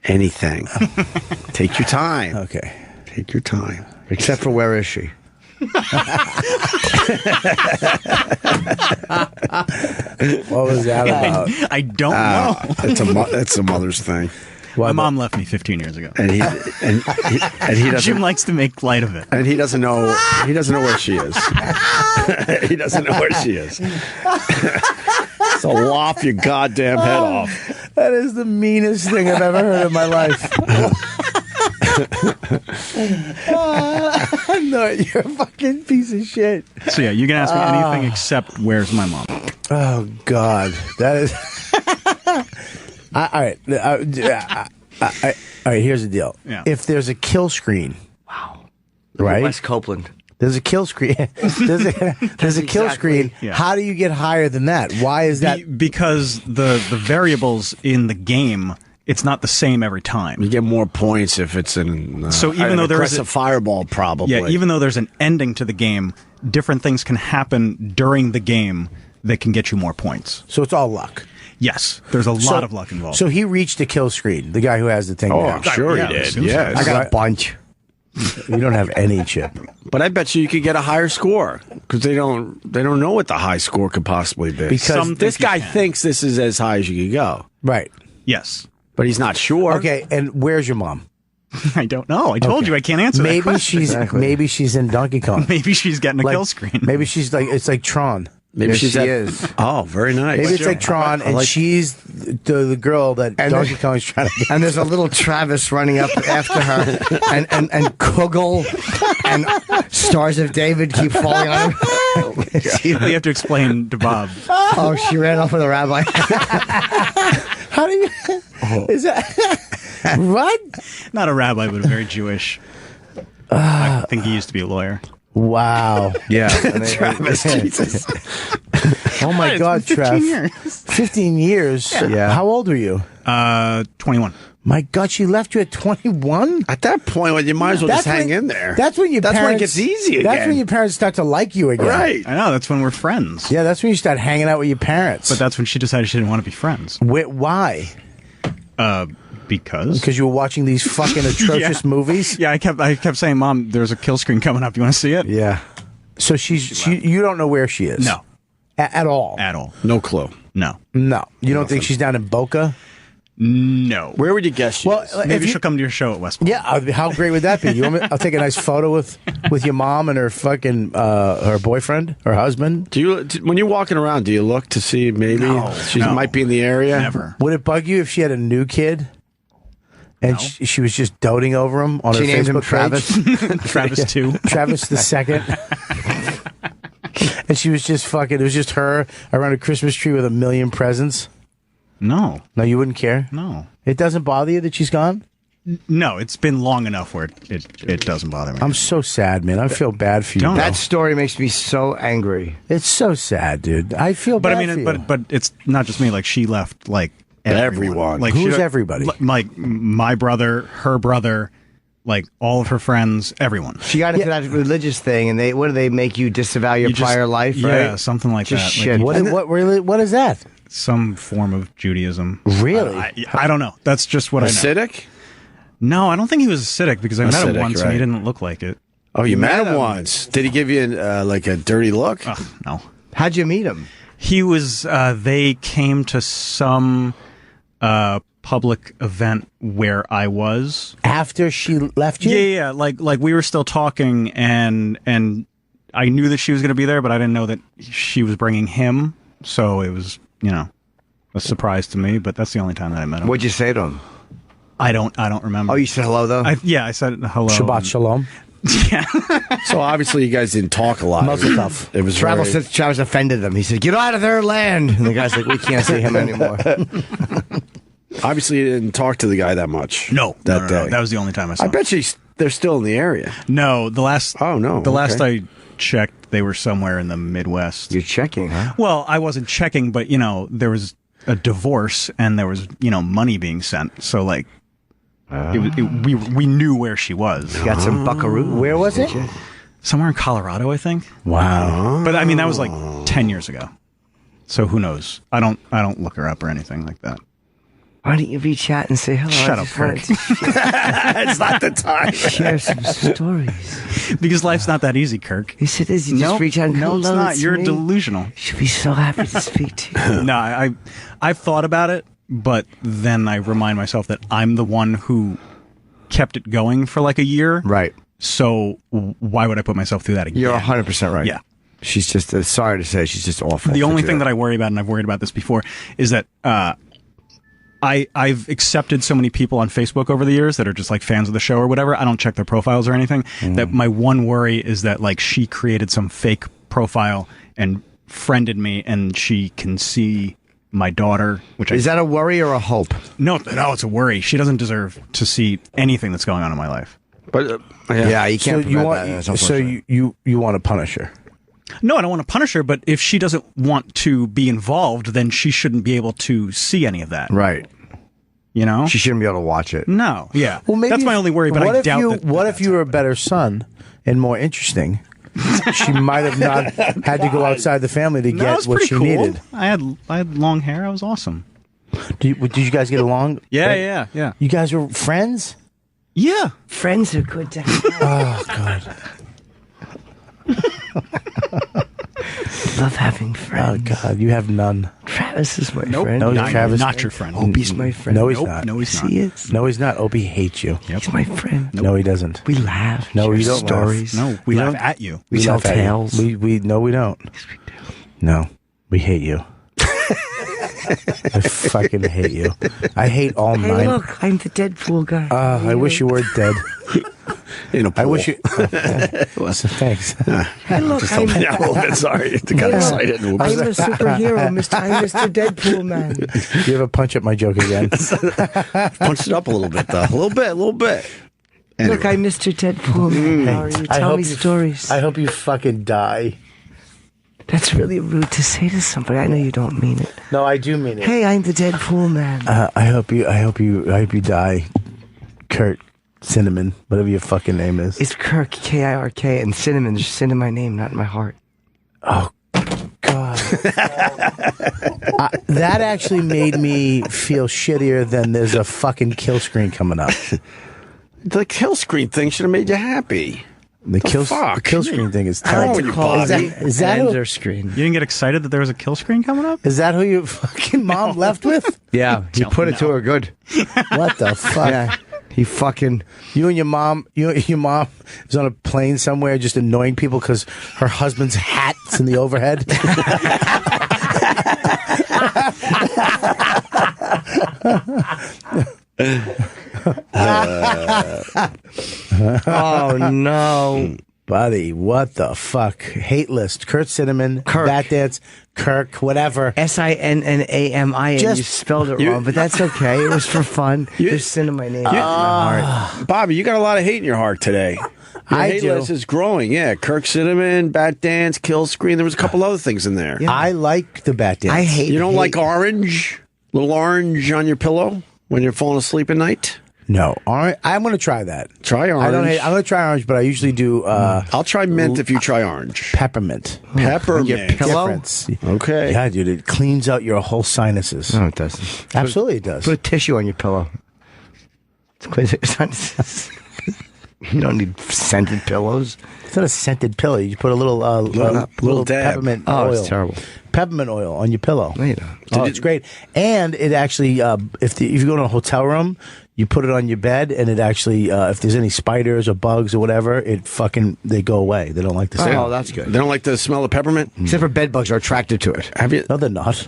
Anything. Take your time. Okay. Take your time. Except for where is she? What was that about? I don't know. It's a mother's thing. My mom left me 15 years ago, and he doesn't. Jim likes to make light of it, and he doesn't know. He doesn't know where she is. He doesn't know where she is. So lop your goddamn head off. That is the meanest thing I've ever heard in my life. No, you're a fucking piece of shit. So yeah, you can ask me anything except where's my mom. Oh God, that is. All right, all right. Here's the deal. Yeah. If there's a kill screen, right? West Copeland. There's a kill screen. There's a kill screen. Yeah. How do you get higher than that? Why is that? Because the variables in the game, it's not the same every time. You get more points if it's in. So even though there is a fireball, probably. Yeah, even though there's an ending to the game, different things can happen during the game that can get you more points. So it's all luck. Yes, there's a lot of luck involved. So he reached the kill screen. The guy who has the thing. Oh, now. I'm sure Yeah, he did. seems Yes. I got a bunch. You don't have any, Chip. But I bet you could get a higher score because they don't know what the high score could possibly be. Because this guy thinks this is as high as you could go, Right. Yes. but he's not sure. Okay. And where's your mom? I don't know. I told you I can't answer that Maybe question. maybe she's in Donkey Kong. Maybe she's getting a Like, kill screen. Maybe she's like it's like Tron. Maybe Yes, she's she at- is. Oh, very nice. Maybe it's like Tron, and she's the girl that Donkey Kong's trying to get. And there's a little Travis running up after her, and Kugel and Stars of David keep falling on him. You have to explain to Bob. Oh, she ran off with a rabbi. How do you? Is that what? Not a rabbi, but a very Jewish. I think he used to be a lawyer. Wow. Yeah. Travis, Jesus. Oh my God, 15 Trev. years. 15 years. Yeah. How old are you? 21. My God, she left you at 21. At that point, you might as well just hang in there. That's when your That's when it parents, gets easy again. That's when your parents start to like you again. Right. I know, that's when we're friends. Yeah, that's when you start hanging out with your parents. But that's when she decided she didn't want to be friends. Why? Because? Because you were watching these fucking atrocious movies. Yeah, I kept saying, Mom, there's a kill screen coming up. You want to see it? Yeah. So you don't know where she is. No. At all. At all. No clue. No. No. You don't think she's down in Boca? No. Where would you guess she is? Maybe she'll come to your show at West Point. Yeah. How great would that be? You want me, I'll take a nice photo with your mom and her fucking her boyfriend, her husband. When you're walking around, do you look to see maybe she might be in the area? Never. Would it bug you if she had a new kid? And she was just doting over him on her named him Facebook Travis. page? Travis 2. Travis the second. And she was just fucking, it was just her around a Christmas tree with 1 million presents. No. No, you wouldn't care? No. It doesn't bother you that she's gone? No, it's been long enough where it doesn't bother me. I'm so sad, man. I feel bad for you. Don't. bro. That story makes me so angry. It's so sad, dude. I feel But bad I for mean, you. but it's not just me. Like, she left, like, everyone. Like, Who's she- everybody? Like, my brother, her brother, like, all of her friends, everyone. She got into that religious thing, and what do they make you disavow your You just- prior life? Yeah, right? something like Just that. shit. Like, What is that? some form of Judaism. Really? I don't know. That's just what I know. Acidic? No, I don't think he was acidic because I met him Acidic, once and right. he didn't look like it. Oh, you met him once. Did he give you like a dirty look? No. How'd you meet him? He was. They came to some public event where I was after she left you. Yeah. Like we were still talking, and I knew that she was going to be there, but I didn't know that she was bringing him. So it was, a surprise to me. But that's the only time that I met him. What'd you say to him? I don't remember. Oh, you said hello though. I said hello. Shabbat shalom. Yeah. So obviously you guys didn't talk a lot. Muzzle tough. It was Travis very- said Travis offended them. He said, "Get out of their land." And the guy's like, "We can't see him anymore." Obviously you didn't talk to the guy that much. No, that no, day. that was the only time I saw I him. bet you they're still in the area. No, the last. Oh no, the last okay. I checked, they were somewhere in the Midwest. You're checking, huh? Well, I wasn't checking, but there was a divorce and there was money being sent. So like, we knew where she was. You got some buckaroo. Where was it? Somewhere in Colorado, I think. Wow. But I mean, that was like 10 years ago. So who knows? I don't look her up or anything like that. Why don't you reach out and say hello? Shut I up, just wanted Kirk. to It's not the time. share some stories. Because life's not that easy, Kirk. Yes, it is. You just Nope. reach out and No, go, it's hello, not. it's You're me. delusional. Should be so happy to speak to you. No, I've thought about it, but then I remind myself that I'm the one who kept it going for like a year. Right. So why would I put myself through that again? You're 100% right. Yeah. She's just, sorry to say, she's just awful. The only thing that I worry about, and I've worried about this before, is that I've accepted so many people on Facebook over the years that are just like fans of the show or whatever. I don't check their profiles or anything. That my one worry is that like she created some fake profile and friended me, and she can see my daughter. Is that a worry or a hope? No, it's a worry. She doesn't deserve to see anything that's going on in my life. But Yeah, you can't. So you prevent want that. That's so unfortunate. you want to punish her? No, I don't want to punish her, but if she doesn't want to be involved, then she shouldn't be able to see any of that. Right. You know? She shouldn't be able to watch it. No. Yeah. Well, maybe that's my only worry, but what I if doubt you, that. What if you were a better son and more interesting? She might have not had to go outside the family to No, it get was what pretty she cool. needed. I had long hair. I was awesome. Did you guys get along? Yeah. You guys were friends? Yeah. Friends are good to have. Oh God. Love having Oh friends. God, you have none. Travis is my Nope. friend. No, Not, Travis. not your friend. Opie's my friend. No, he's Nope. not. No, he's Yes, not. he is. No, he's not. Opie hates you. Yep. He's my friend. No, he doesn't. We laugh. No, share we don't laugh. stories. No, we We laugh don't- at you. We tell laugh at you. tales. We no, we don't. Yes, we do. No, we hate you. I fucking hate you. I hate all Hey, nine. look, I'm the Deadpool guy. I wish you were dead. In a pool. I wish you. Thanks. Hey, look, I'm Yeah, a little bit sorry. Got excited. I'm a superhero, I'm Mr. Deadpool man. You ever punch up my joke again? Punched it up a little bit, though. A little bit. Anyway. Look, I'm Mr. Deadpool man. How are you? I Tell hope me you- stories. I hope you fucking die. That's really rude to say to somebody. I know you don't mean it. No, I do mean it. Hey, I'm the Deadpool man. I hope you die, Kurt Cinnamon, whatever your fucking name is. It's Kirk, Kirk, and Cinnamon's just in my name, not in my heart. Oh, God. That actually made me feel shittier than there's a fucking kill screen coming up. The kill screen thing should have made you happy. The kill fuck? screen thing is I don't terrible. know what you Is that who, Ender screen. You didn't get excited that there was a kill screen coming up? is that who your fucking mom left with? Yeah, he put it to her good. What the fuck? Yeah, he fucking. You and your mom is on a plane somewhere just annoying people because her husband's hat's in the overhead. Oh no. Buddy, what the fuck? Hate list. Kurt Cinnamon, Kirk. Bat Dance, Kirk, whatever. SINNAMI, and Just- you spelled it wrong, but that's okay. It was for fun. There's sin in my name, not in my heart. Bobby, you got a lot of hate in your heart today. Your I hate do. list is growing. Yeah, Kirk Cinnamon, Bat Dance, Kill Screen. There was a couple other things in there. I like the Bat Dance. I hate. You don't like orange? Little orange on your pillow when you're falling asleep at night? No, orange. I'm going to try that. Try orange. I don't hate. I'm going to try orange, but I usually do I'll try mint if you try orange. peppermint. Peppermint. Your pillow. Difference. Okay. Yeah, dude, it cleans out your whole sinuses. No, it doesn't. Absolutely, it does. Put a tissue on your pillow. It's not- you don't need scented pillows. It's not a scented pillow. You put a little little dab. peppermint Oh, oil. it's terrible. Peppermint oil on your pillow. No, you don't. Oh, it's great. And it actually, if you go to a hotel room, you put it on your bed, and it actually, if there's any spiders or bugs or whatever, they go away. They don't like the smell. Oh, that's good. They don't like the smell of peppermint? Except for bed bugs are attracted to it. Have you? No, they're not.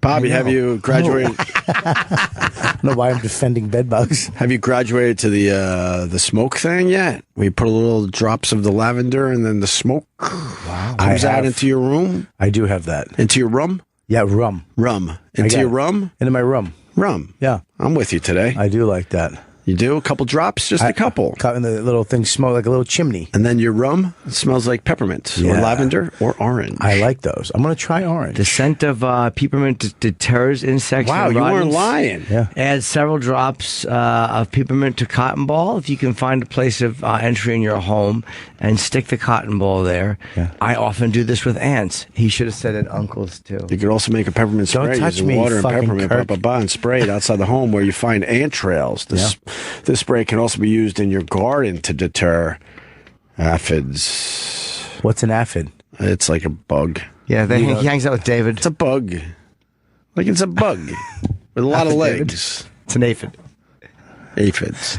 Bobby, have you graduated? I don't know why I'm defending bed bugs. Have you graduated to the smoke thing yet? We put a little drops of the lavender and then the smoke comes out into your room? I do have that. Into your room? Yeah, rum. Rum. Into your rum? Into my room. Rum. Yeah. I'm with you today. I do like that. You do? A couple drops? Just a couple? Cut in the little thing, smoke like a little chimney. And then your rum smells like peppermint or lavender or orange. I like those. I'm going to try orange. The scent of peppermint deters insects. Wow, and you weren't rodents. lying. Yeah. Add several drops of peppermint to cotton ball if you can find a place of entry in your home and stick the cotton ball there. Yeah. I often do this with ants. He should have said it uncle's too. You could also make a peppermint Don't spray touch using me, water and fucking peppermint Kirk. and spray it outside the home where you find ant trails. This spray can also be used in your garden to deter aphids. What's an aphid? It's like a bug. Yeah, he hangs out with David. It's a bug. Like it's a bug with a lot of David. legs. It's an aphid. Aphids.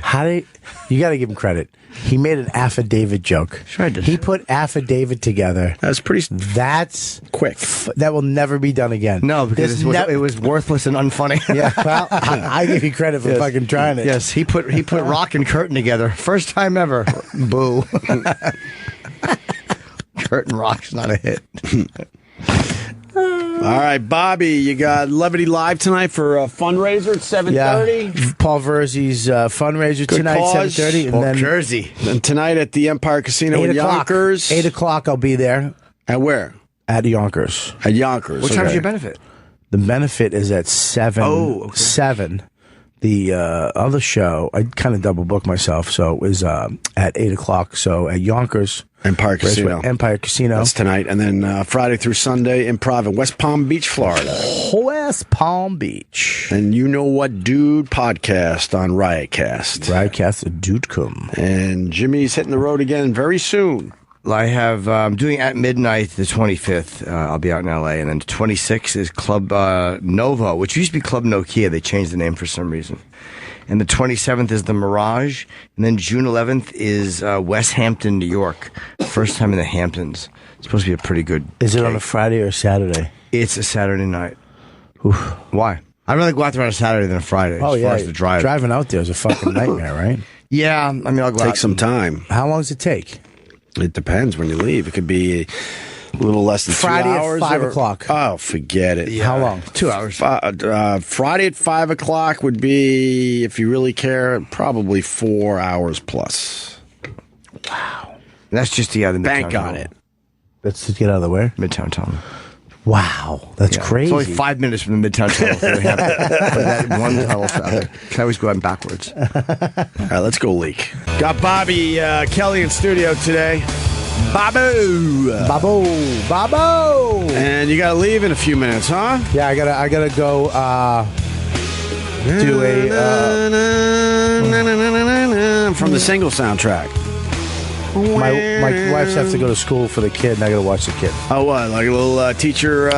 You got to give him credit. He made an affidavit joke. Sure I did. He put affidavit together. That's pretty. That's quick. That will never be done again. No, because it was worthless and unfunny. Yeah, well, I give you credit for fucking trying it. Yes, he put Rock and Curtain together. First time ever. Boo. Curtain Rock's not a hit. All right, Bobby, you got Levity Live tonight for a fundraiser at 7:30. Yeah, Paul Verzi's fundraiser Good tonight, cause. 7:30, and then Jersey. And tonight at the Empire Casino in 8 o'clock. Yonkers. 8 o'clock, I'll be there. At where? At Yonkers. At Yonkers. What time's your benefit? The benefit is at 7. Oh, okay. 7. The other show, I kind of double booked myself, so it was at 8 o'clock. So at Yonkers. Empire Casino. Empire Casino. That's tonight. And then Friday through Sunday, Improv in West Palm Beach, Florida. West Palm Beach. And You Know What Dude podcast on Riotcast. Riotcast, dude come. And Jimmy's hitting the road again very soon. I have, I'm doing at midnight the 25th. I'll be out in LA. And then the 26th is Club Novo, which used to be Club Nokia. They changed the name for some reason. And the 27th is the Mirage. And then June 11th is West Hampton, New York. First time in the Hamptons. It's supposed to be a pretty good Is it gig. on a Friday or a Saturday? It's a Saturday night. Oof. Why? I'd rather go out there on a Saturday than a Friday. Oh, as yeah. far as the drive. Driving out there is a fucking nightmare, right? Yeah. I mean, I'll go out. Take some time. How long does it take? It depends when you leave. It could be a little less than Friday 2 at hours. 5 o'clock. Oh, forget it. How long? 2 hours. Friday at 5 o'clock would be, if you really care, probably 4 hours plus. Wow. That's just the Midtown Bank on tunnel. it. Let's just get out of the way. Midtown Tunnel. Wow, that's crazy. It's only 5 minutes from the Midtown Tunnel. So we have that one tunnel. Can I always go out backwards? All right, let's go leak. Got Bobby Kelly in studio today. Babo. And you got to leave in a few minutes, huh? Yeah, I gotta go do a from the single soundtrack. my wife's have to go to school for the kid, and I gotta watch the kid. Oh, what? Like a little teacher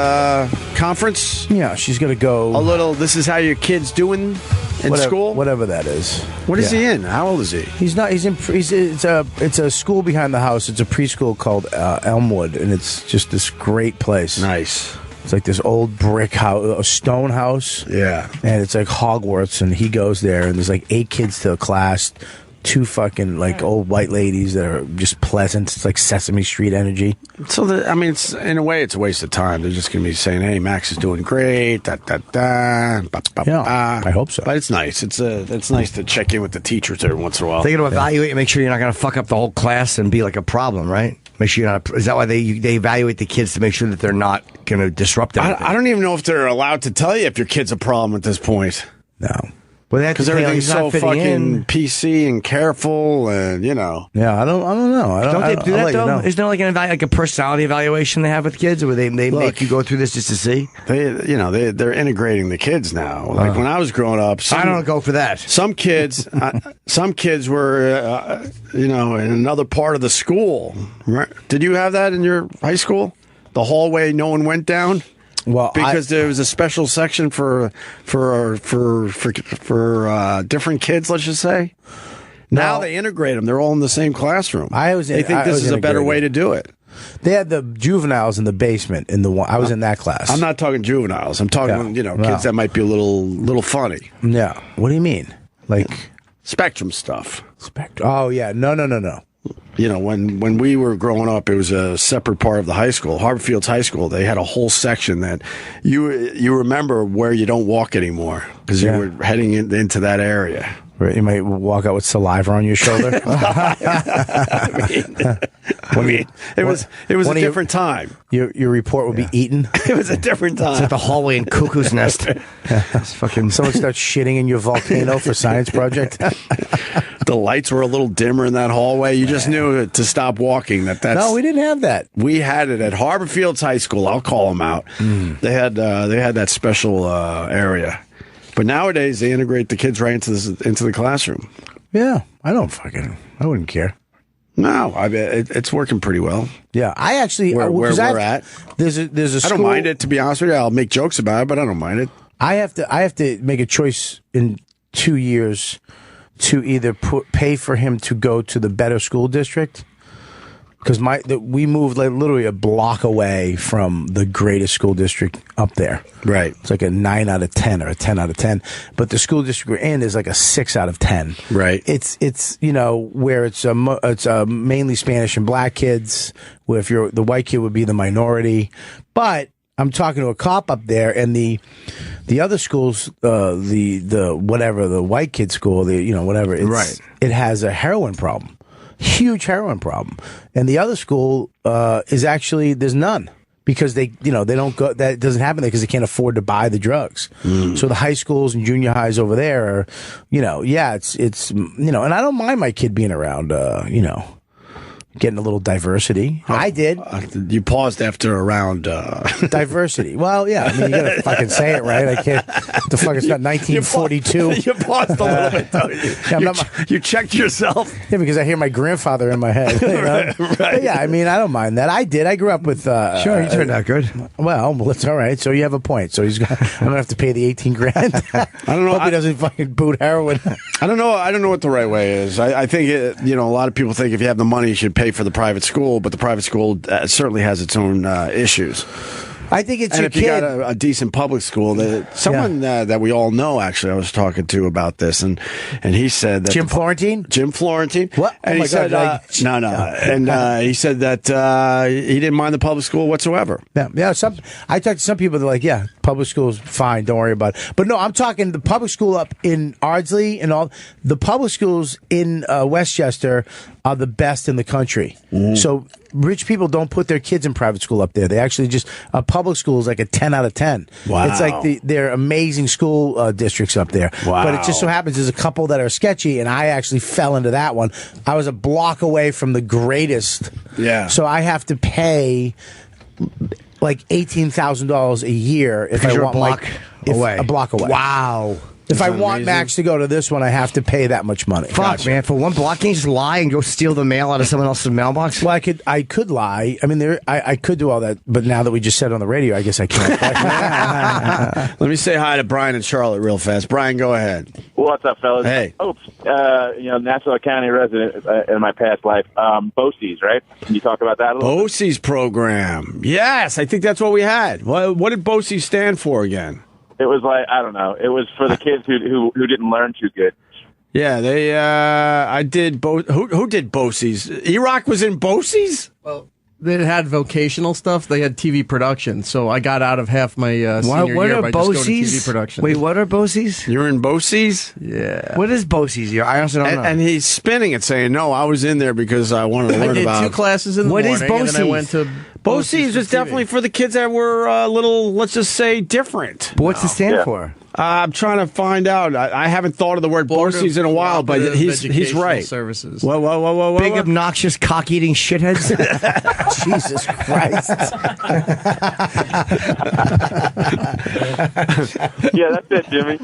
conference? Yeah, she's gonna go. A little. This is how your kid's doing in school. whatever that is. What is he in? How old is he? He's not. It's a school behind the house. It's a preschool called Elmwood, and it's just this great place. Nice. It's like this old brick house, a stone house. Yeah. And it's like Hogwarts, and he goes there, and there's like 8 kids to a class, 2 fucking like old white ladies that are just pleasant. It's like Sesame Street energy. So, it's in a way, it's a waste of time. They're just going to be saying, "Hey, Max is doing great." Da da da. Ba, ba, Yeah, I hope so. But it's nice. It's nice to check in with the teachers every once in a while. They're going to evaluate and make sure you're not going to fuck up the whole class and be like a problem, right? Make sure you're not. Is that why they evaluate the kids to make sure that they're not going to disrupt anything? I don't even know if they're allowed to tell you if your kid's a problem at this point. No. Well, because everything's so fucking PC and careful, and you know. Yeah, I don't know. Don't they do I'll that let you though? know. Isn't there like a personality evaluation they have with kids, where they make you go through this just to see? They're integrating the kids now. Like when I was growing up, I don't go for that. Some kids, were, in another part of the school. Right? Did you have that in your high school? The hallway no one went down. Well, because there was a special section for different kids. Let's just say. Now they integrate them. They're all in the same classroom. They think this is a better way to do it. They had the juveniles in the basement. I was in that class. I'm not talking juveniles. I'm talking, kids that might be a little funny. Yeah. What do you mean? Like spectrum stuff. Oh yeah. No. When we were growing up, it was a separate part of the high school, Harbor Fields High School. They had a whole section that you remember where you don't walk anymore because you were heading into that area. Right, you might walk out with saliva on your shoulder. It was a different time. Your report would be eaten. It was a different time. It's like the hallway in Cuckoo's Nest. It's fucking. Someone starts shitting in your volcano for science project. The lights were a little dimmer in that hallway. You just knew to stop walking. No, we didn't have that. We had it at Harbor Fields High School. I'll call them out. They had that special area. But nowadays, they integrate the kids right into the classroom. Yeah, I wouldn't care. No, it's working pretty well. Yeah, I actually where we're at. There's a school. I don't mind it, to be honest with you. I'll make jokes about it, but I don't mind it. I have to make a choice in 2 years to either pay for him to go to the better school district. Because we moved like literally a block away from the greatest school district up there. Right. It's like a 9 out of 10 or a 10 out of 10. But the school district we're in is like a 6 out of 10. Right. It's where it's mainly Spanish and black kids. Where if the white kid would be the minority. But I'm talking to a cop up there, and the other schools, the white kid school, whatever. It has a heroin problem. Huge heroin problem. And the other school is actually, there's none because they don't go, that doesn't happen there because they can't afford to buy the drugs. So the high schools and junior highs over there are, it's and I don't mind my kid being around, getting a little diversity. I did. You paused after around diversity. Well, yeah. I mean, you gotta fucking say it right. I can't. The fuck? It's not 1942. You paused a little bit, though. You checked yourself. Yeah, because I hear my grandfather in my head. Right. But yeah, I mean, I don't mind that. I did. I grew up with. Sure, you turned out good. Well, it's all right. So you have a point. So I'm gonna have to pay the $18,000. I don't know. Hope he doesn't fucking boot heroin. I don't know what the right way is. I think a lot of people think if you have the money, you should pay for the private school, but the private school certainly has its own issues. I think it's and your if kid. you got a decent public school, that we all know, actually, I was talking to about this, and he said that Jim Florentine. What? And he said, no, and he said that he didn't mind the public school whatsoever. Yeah. I talked to some people that are like, yeah, public school's fine, don't worry about it. But no, I'm talking the public school up in Ardsley and all the public schools in Westchester are the best in the country. So rich people don't put their kids in private school up there. They actually just public school is like a 10 out of 10. Wow. It's like they're amazing school districts up there. Wow. But it just so happens there's a couple that are sketchy, and I actually fell into that one. I was a block away from the greatest. Yeah. So I have to pay like $18,000 a year if I want a block away. Wow. If I want Max to go to this one, I have to pay that much money. Fuck, man! For one block, can you just lie and go steal the mail out of someone else's mailbox? Well, I could lie. I mean, I could do all that, but now that we just said on the radio, I guess I can't. Let me say hi to Brian and Charlotte real fast. Brian, go ahead. What's up, fellas? Hey. Nassau County resident in my past life. BOCES, right? Can you talk about that a little BOCES program. Yes, I think that's what we had. What did BOCES stand for again? It was like, I don't know. It was for the kids who didn't learn too good. Yeah, I did both. Who did BOCES? E-Rock was in BOCES? Well, they had vocational stuff. They had TV production. So I got out of half my senior year by just going to TV production. Wait, what are BOCES? You're in BOCES? Yeah. What is BOCES? I honestly don't know. And he's spinning it, saying, "No, I was in there because I wanted to learn about." I did 2 classes in the morning. What is BOCES? And then I went to BOCES was definitely for the kids that were a little, let's just say, different. But what's it stand for? I'm trying to find out. I haven't thought of the word BOCES in a while, but he's right. Services. Whoa. Big, obnoxious, cock-eating shitheads. Jesus Christ. Yeah, that's it, Jimmy.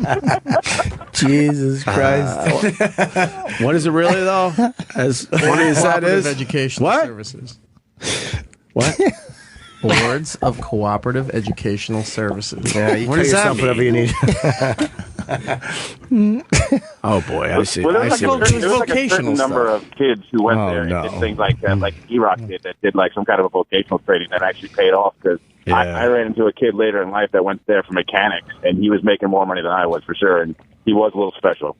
Jesus Christ. What is it really, though? As funny as that is? Educational What? Services. What? Boards of Cooperative Educational Services. Yeah, you What cut does that yourself whatever you need. Oh boy, I see. Well, I see. there was like a certain number of kids who went there and did things like that, like E-Rock did, that did like some kind of a vocational training that actually paid off. Because I ran into a kid later in life that went there for mechanics, and he was making more money than I was for sure, and he was a little special.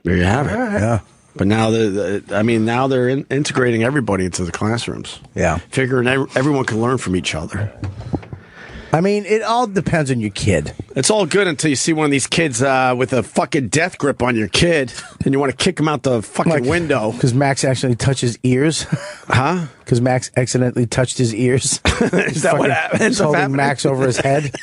There you have it. Yeah. But now now they're integrating everybody into the classrooms. Yeah. Figuring everyone can learn from each other. I mean, it all depends on your kid. It's all good until you see one of these kids with a fucking death grip on your kid, and you want to kick him out the fucking window. Because Max actually touched his ears. Huh? Because Max accidentally touched his ears. Is that what happened? Holding Max over his head.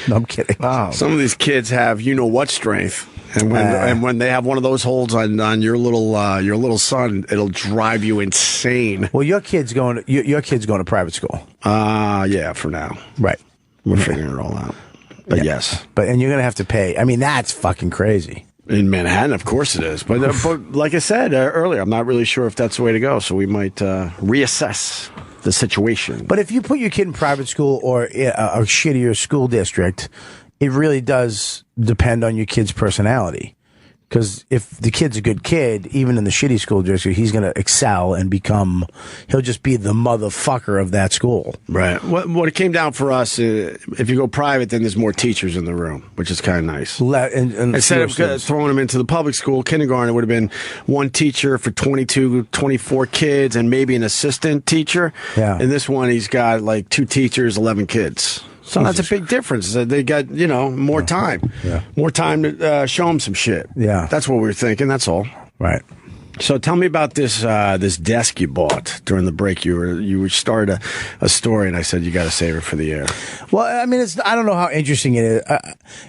No, I'm kidding. Wow. Some of these kids have you-know-what strength. And when they have one of those holds on your little son, it'll drive you insane. Well, your kid's going to private school. Yeah, for now. Right. We're figuring it all out. But yes. And you're going to have to pay. I mean, that's fucking crazy. In Manhattan, of course it is. But like I said earlier, I'm not really sure if that's the way to go. So we might reassess the situation. But if you put your kid in private school or a shittier school district, it really does depend on your kid's personality. Because if the kid's a good kid, even in the shitty school district, he's going to excel and he'll just be the motherfucker of that school. Right. What it came down for us, if you go private, then there's more teachers in the room, which is kind of nice. Instead of throwing them into the public school, kindergarten, it would have been one teacher for 22, 24 kids and maybe an assistant teacher. Yeah. And this one, he's got like 2 teachers, 11 kids. So that's a big difference. They got, more time. Yeah. More time to show them some shit. Yeah. That's what we were thinking. That's all. Right. So tell me about this desk you bought during the break. You started a story, and I said you got to save it for the air. Well, I mean, I don't know how interesting it is.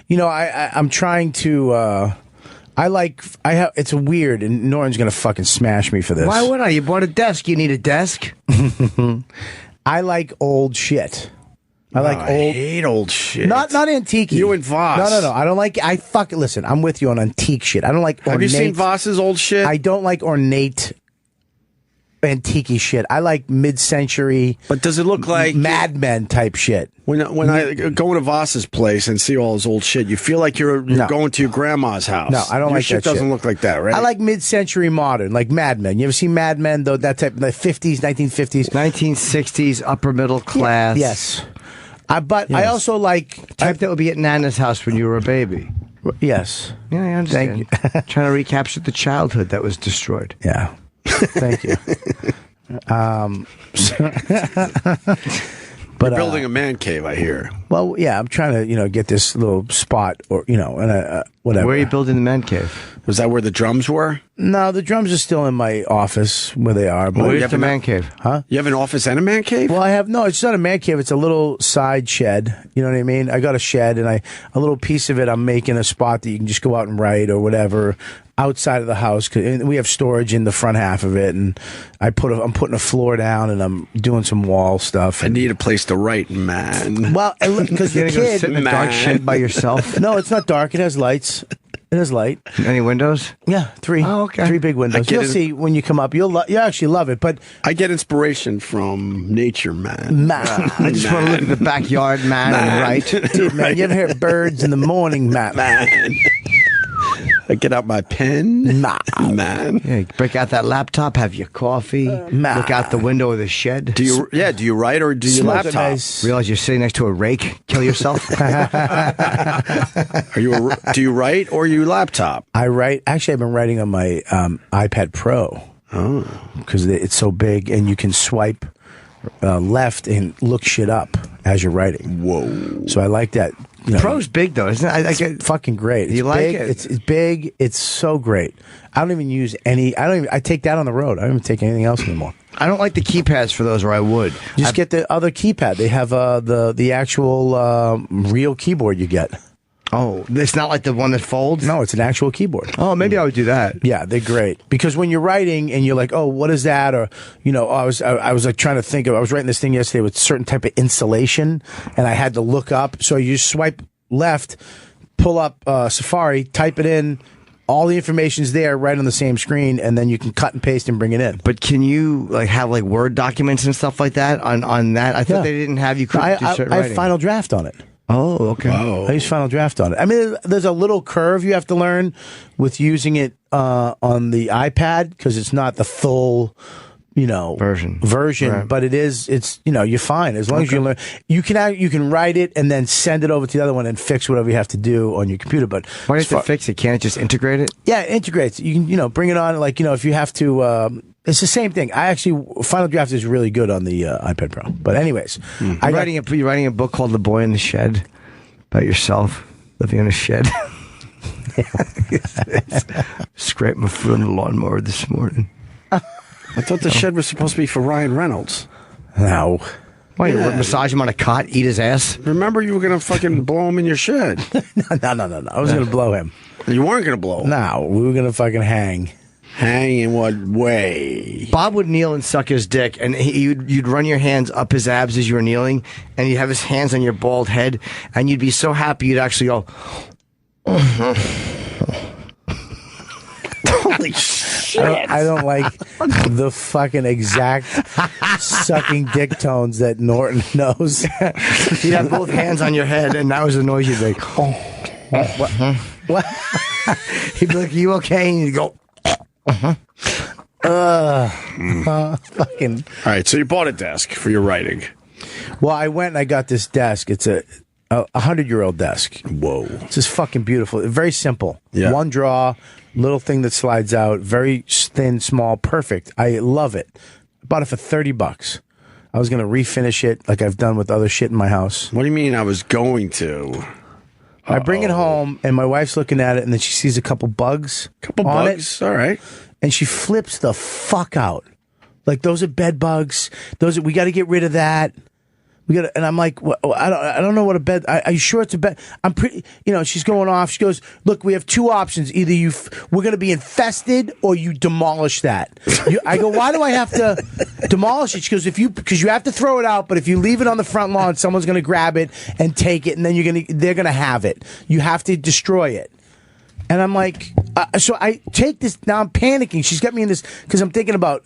I'm trying to. It's weird, and Norton's gonna fucking smash me for this. Why would I? You bought a desk. You need a desk. I like old shit. I hate old shit. Not antique. You and Voss. No. I don't like. Listen. I'm with you on antique shit. I don't like. Have you seen Voss's old shit? I don't like ornate, antique shit. I like mid-century. But does it look like Mad Men type shit? When I go into Voss's place and see all his old shit, you feel like you're going to your grandma's house. No, I don't like shit. that shit. Doesn't look like that, right? I like mid-century modern, like Mad Men. You ever seen Mad Men? Though that type, the 50s, 1950s, 1960s, upper middle class. Yes. But I also like type that would be at Nana's house when you were a baby. Yes. Yeah, I understand. Thank you. Trying to recapture the childhood that was destroyed. Yeah. Thank you. But you're building a man cave, I hear. Well, yeah, I'm trying to, get this little spot, or and whatever. Where are you building the man cave? Was that where the drums were? No, the drums are still in my office where they are. But where's the man cave? Huh? You have an office and a man cave? Well, it's not a man cave. It's a little side shed. You know what I mean? I got a shed, and a little piece of it, I'm making a spot that you can just go out and write or whatever outside of the house. And we have storage in the front half of it, and I'm putting a floor down, and I'm doing some wall stuff. I need a place to write, man. Well, because the kid, sit in a dark shed by yourself. No, it's not dark. It has lights. It has light. Any windows? Yeah, 3. Oh, okay. 3 big windows. You'll see when you come up. You'll actually love it. But I get inspiration from nature, man. I just want to look at the backyard, man. And write. Dude, man, you ever hear birds in the morning, man? I get out my pen, man. Yeah, break out that laptop, have your coffee, look out the window of the shed. Do you write or do you laptop? Nice. Realize you're sitting next to a rake. Kill yourself. Do you write or you laptop? I write. Actually, I've been writing on my iPad Pro. Oh, because it's so big and you can swipe left and look shit up as you're writing. Whoa! So I like that. Pro's big though, isn't it? It's fucking great. You like big. it? It's big. It's so great. I don't even use any. I take that on the road. I don't even take anything else anymore. I don't like the keypads for those, or I would. Just get the other keypad. They have the actual real keyboard you get. Oh, it's not like the one that folds? No, it's an actual keyboard. Oh, maybe I would do that. Yeah, they're great. Because when you're writing and you're like, oh, what is that? Or, I was like trying to think of, I was writing this thing yesterday with certain type of insulation and I had to look up. So you swipe left, pull up Safari, type it in. All the information's there right on the same screen, and then you can cut and paste and bring it in. But can you have Word documents and stuff like that on that? I thought they didn't have. You couldn't do certain I writing. have Final Draft on it. Oh, okay. I use Final Draft on it. I mean, there's a little curve you have to learn with using it on the iPad because it's not the full, version. Right. But it's you're fine as long as you learn. You can write it and then send it over to the other one and fix whatever you have to do on your computer. But why do you have to fix it? Can't it just integrate it? Yeah, it integrates. You can bring it on if you have to. It's the same thing. Final Draft is really good on the iPad Pro. But anyways, you're writing a book called The Boy in the Shed about yourself living in a shed. Scraped my foot on the lawnmower this morning. I thought the shed was supposed to be for Ryan Reynolds. No. Why, you massage him on a cot, eat his ass? Remember you were going to fucking blow him in your shed. No. I was going to blow him. You weren't going to blow him. No, we were going to fucking hang. Hang in what way? Bob would kneel and suck his dick, and you'd run your hands up his abs as you were kneeling, and you'd have his hands on your bald head, and you'd be so happy you'd actually go, holy shit. I don't like the fucking exact sucking dick tones that Norton knows. You'd have both hands on your head, and that was the noise you'd make. What? He'd be like, "You okay?" And you'd go, fucking. All right, so you bought a desk for your writing. Well, I went and I got this desk. It's a 100-year-old desk. Whoa. It's just fucking beautiful. Very simple. Yeah. One draw, little thing that slides out, very thin, small, perfect. I love it. I bought it for $30. I was going to refinish it like I've done with other shit in my house. What do you mean I was going to? I bring it home, and my wife's looking at it, and then she sees a couple bugs. On it, all right. and she flips the fuck out. Like, those are bed bugs. We got to get rid of that. And I'm like, well, I don't know what a bed. Are you sure it's a bed? I'm pretty. She's going off. She goes, look, we have two options. Either we're going to be infested, or you demolish that. I go, why do I have to demolish it? She goes, because you have to throw it out. But if you leave it on the front lawn, someone's going to grab it and take it, and then they're going to have it. You have to destroy it. And I'm like, so I take this. Now I'm panicking. She's got me in this because I'm thinking about,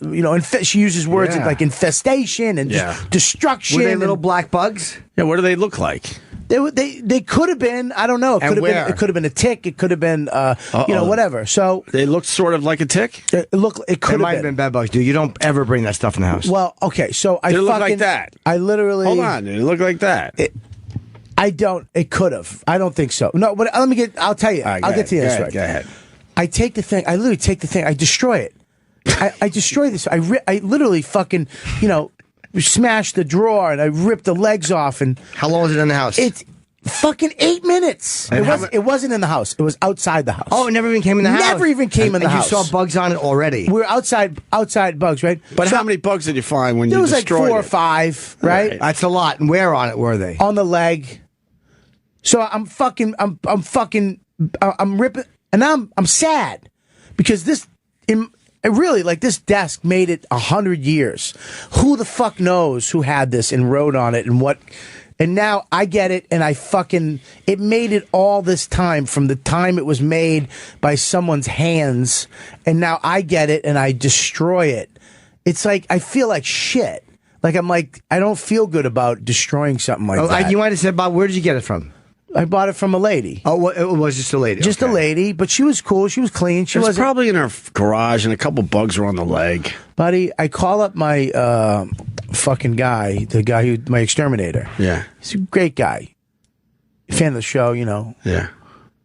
she uses words like infestation and just destruction. Were they little black bugs? Yeah, what do they look like? They could have been. I don't know. It could have been a tick. It could have been, whatever. So they looked sort of like a tick. It could have been bed bugs, dude. You don't ever bring that stuff in the house. Well, okay. So Did it look like that? I literally. Hold on. Did it look like that? It could have. I don't think so. No, but I'll tell you. Right, I'll get to you this way. Go ahead. I take the thing. I literally take the thing. I destroy it. I destroy this. I literally fucking, smash the drawer and I rip the legs off. And how long was it in the house? It's fucking 8 minutes. It wasn't in the house. It was outside the house. Oh, it never even came in the house? Never even came in the house. You saw bugs on it already? We were outside bugs, right? But how many bugs did you find when you destroyed it? There was like 4 or 5, right? That's a lot. And where on it were they? On the leg. So I'm ripping, and I'm sad because this desk made it 100 years. Who the fuck knows who had this and wrote on it and what? And now I get it, and it made it all this time from the time it was made by someone's hands, and now I get it and I destroy it. It's like I feel like shit. Like I don't feel good about destroying something like that. You might have said, Bob, where did you get it from? I bought it from a lady. Oh, it was just a lady. Just a lady, but she was cool. She was clean. She was probably in her garage, and a couple bugs were on the leg. Buddy, I call up my fucking guy, my exterminator. Yeah. He's a great guy. Fan of the show, Yeah.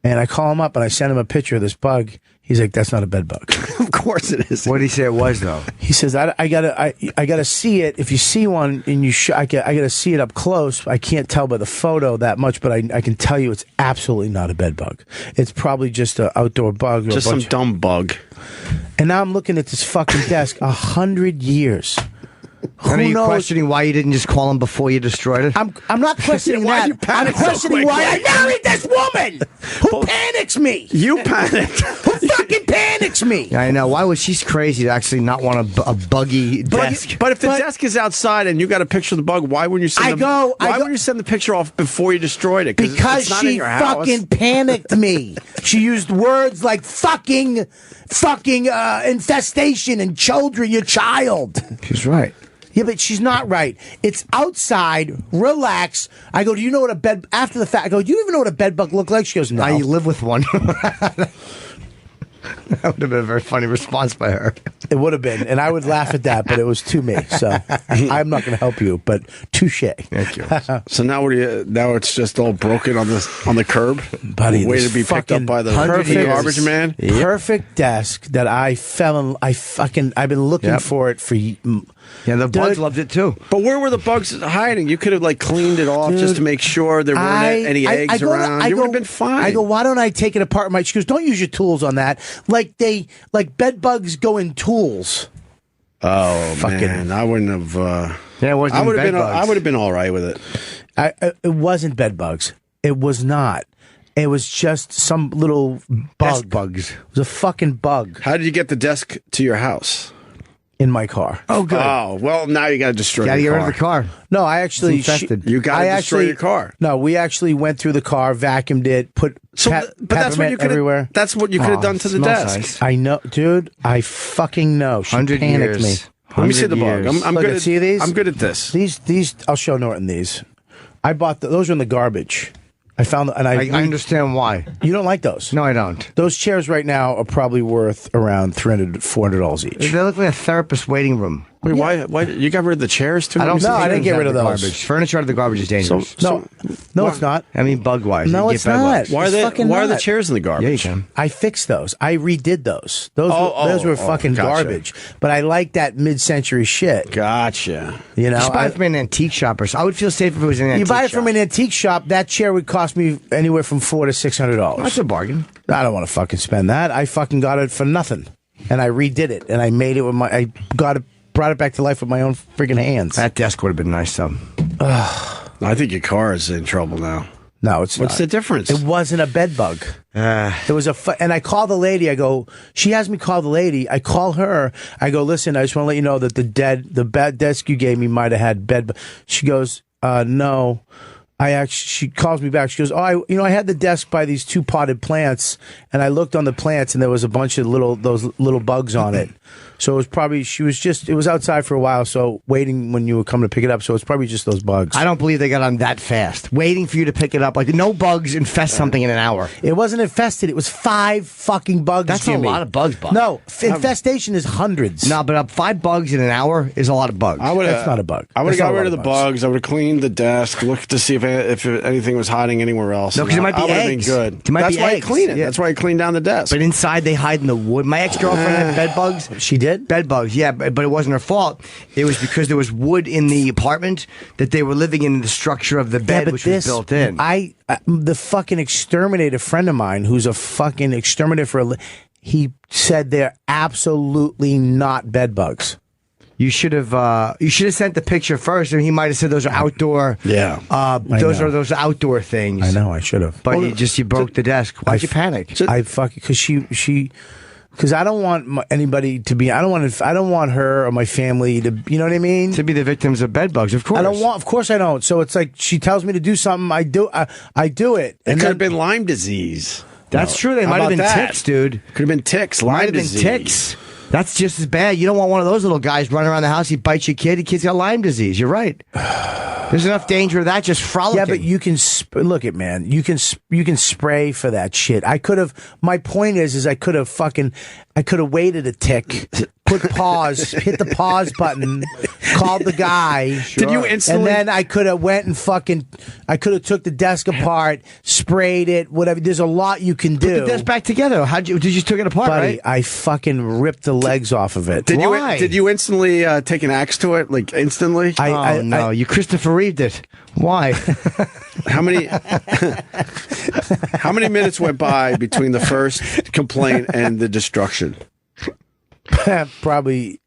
And I call him up, and I send him a picture of this bug. He's like, that's not a bed bug. Of course it is. What did he say it was, though? He says, I gotta see it. If you see one and I gotta see it up close. I can't tell by the photo that much, but I can tell you it's absolutely not a bed bug. It's probably just an outdoor bug. Just some dumb bug. And now I'm looking at this fucking desk, 100 years. And are you questioning why you didn't just call him before you destroyed it? I'm not questioning that. I'm questioning why I married this woman who panics me. You panicked. Who fucking panics me? Yeah, I know. Why was she's crazy to actually not want a buggy desk? But if the desk is outside and you got a picture of the bug, why wouldn't you send why would you send the picture off before you destroyed it? Because it's not she in your house. fucking panicked me. She used words like fucking infestation and your child. She's right. Yeah, but she's not right. It's outside. Relax. I go, do you know what a bed... After the fact, I go, do you even know what a bed bug look like? She goes, no. I live with one. That would have been a very funny response by her. It would have been, and I would laugh at that, but it was to me. So I'm not going to help you, but touche. Thank you. So now what do you? Now it's just all broken on the curb, buddy. Waiting to be picked up by the garbage man. Perfect desk that I've been looking for it for. Yeah, the bugs loved it too. But where were the bugs hiding? You could have cleaned it off just to make sure there weren't any eggs around. You would have been fine. I go, why don't I take it apart? She goes, don't use your tools on that. Like bed bugs go in tools. Oh man, I wouldn't have. Yeah, it wasn't. I would have been all right with it. It wasn't bed bugs. It was not. It was just some little bug. Bugs. It was a fucking bug. How did you get the desk to your house? In my car. Oh, good. Oh, well, now you got to destroy your car. Got to get rid of the car. No, I actually... You got to destroy your car. No, we actually went through the car, vacuumed it, put but that's what you could everywhere. That's what you could have done to the desk. Nice. I know, dude. I fucking know. She panicked me. Let me see the bug. I'm good at see these. I'm good at this. These. I'll show Norton these. I bought those are in the garbage. I found and I understand why. You don't like those? No, I don't. Those chairs right now are probably worth around $300-$400 each. They look like a therapist waiting room. Wait, why you got rid of the chairs too? I don't. No, I didn't get rid of those. Garbage. Furniture out of the garbage is dangerous. No, it's not. I mean, bug wise. No, it's not. Why are the chairs in the garbage? Yeah, you can. I fixed those. I redid those. Those were fucking garbage. But I like that mid-century shit. Gotcha. You know, just buy it from an antique shop or so. I would feel safe if it was an antique shop. You buy it from an antique shop, that chair would cost me anywhere from $400 to $600. That's a bargain. I don't want to fucking spend that. I fucking got it for nothing, and I redid it, and I made it with I brought it back to life with my own freaking hands. That desk would have been nice, though. I think your car is in trouble now. No, it's What's the difference? It wasn't a bed bug. There was and I called the lady. I go, she has me call the lady. I call her. I go, listen, I just want to let you know that the bad desk you gave me might have had bed bug. She goes, no. She calls me back. She goes, I had the desk by these 2 potted plants, and I looked on the plants, and there was a bunch of those little bugs on it. So it was probably, it was outside for a while, so waiting when you were coming to pick it up, so it's probably just those bugs. I don't believe they got on that fast. Waiting for you to pick it up. Like, no bugs infest something in an hour. It wasn't infested. It was 5 fucking bugs, That's Jimmy. a lot of bugs, Bob. No, infestation is hundreds. No, but 5 bugs in an hour is a lot of bugs. That's not a bug. I would have got rid of the bugs. I would have cleaned the desk, looked to see if anything was hiding anywhere else. No, because it might be eggs. Been good. That's why I clean it. Yeah. That's why I clean down the desk. But inside they hide in the wood. My ex-girlfriend had bed bugs. She did? Bed bugs, yeah, but it wasn't her fault. It was because there was wood in the apartment that they were living in the structure of the bed, which was built in. The fucking exterminator friend of mine, who's a fucking exterminator he said they're absolutely not bed bugs. You should have sent the picture first, and he might have said those are outdoor. Yeah, those are those outdoor things. I know I should have, but you broke the desk. Why'd you panic? I fucking because I don't want anybody to be. I don't want her or my family to. You know what I mean? To be the victims of bed bugs, of course. Of course I don't. So it's like she tells me to do something, I do it. It could have been Lyme disease. That's true. They might have been ticks, dude. Could have been ticks. Lyme disease. Might have been ticks. That's just as bad. You don't want one of those little guys running around the house. He bites your kid. The kid's got Lyme disease. You're right. There's enough danger of that just frolicking. Yeah, but you can look at man. You can spray for that shit. I could have. My point is I could have waited a tick, put pause, hit the pause button, called the guy. Sure. Did you instantly? And then I could have went and I could have took the desk apart, sprayed it, whatever. There's a lot you can do. Put the desk back together. Did you took it apart? Buddy, right? I fucking ripped the legs off of it. Why? Did you instantly take an axe to it? Like instantly? No, you Christopher Reeved it. Why? How many minutes went by between the first complaint and the destruction? Probably.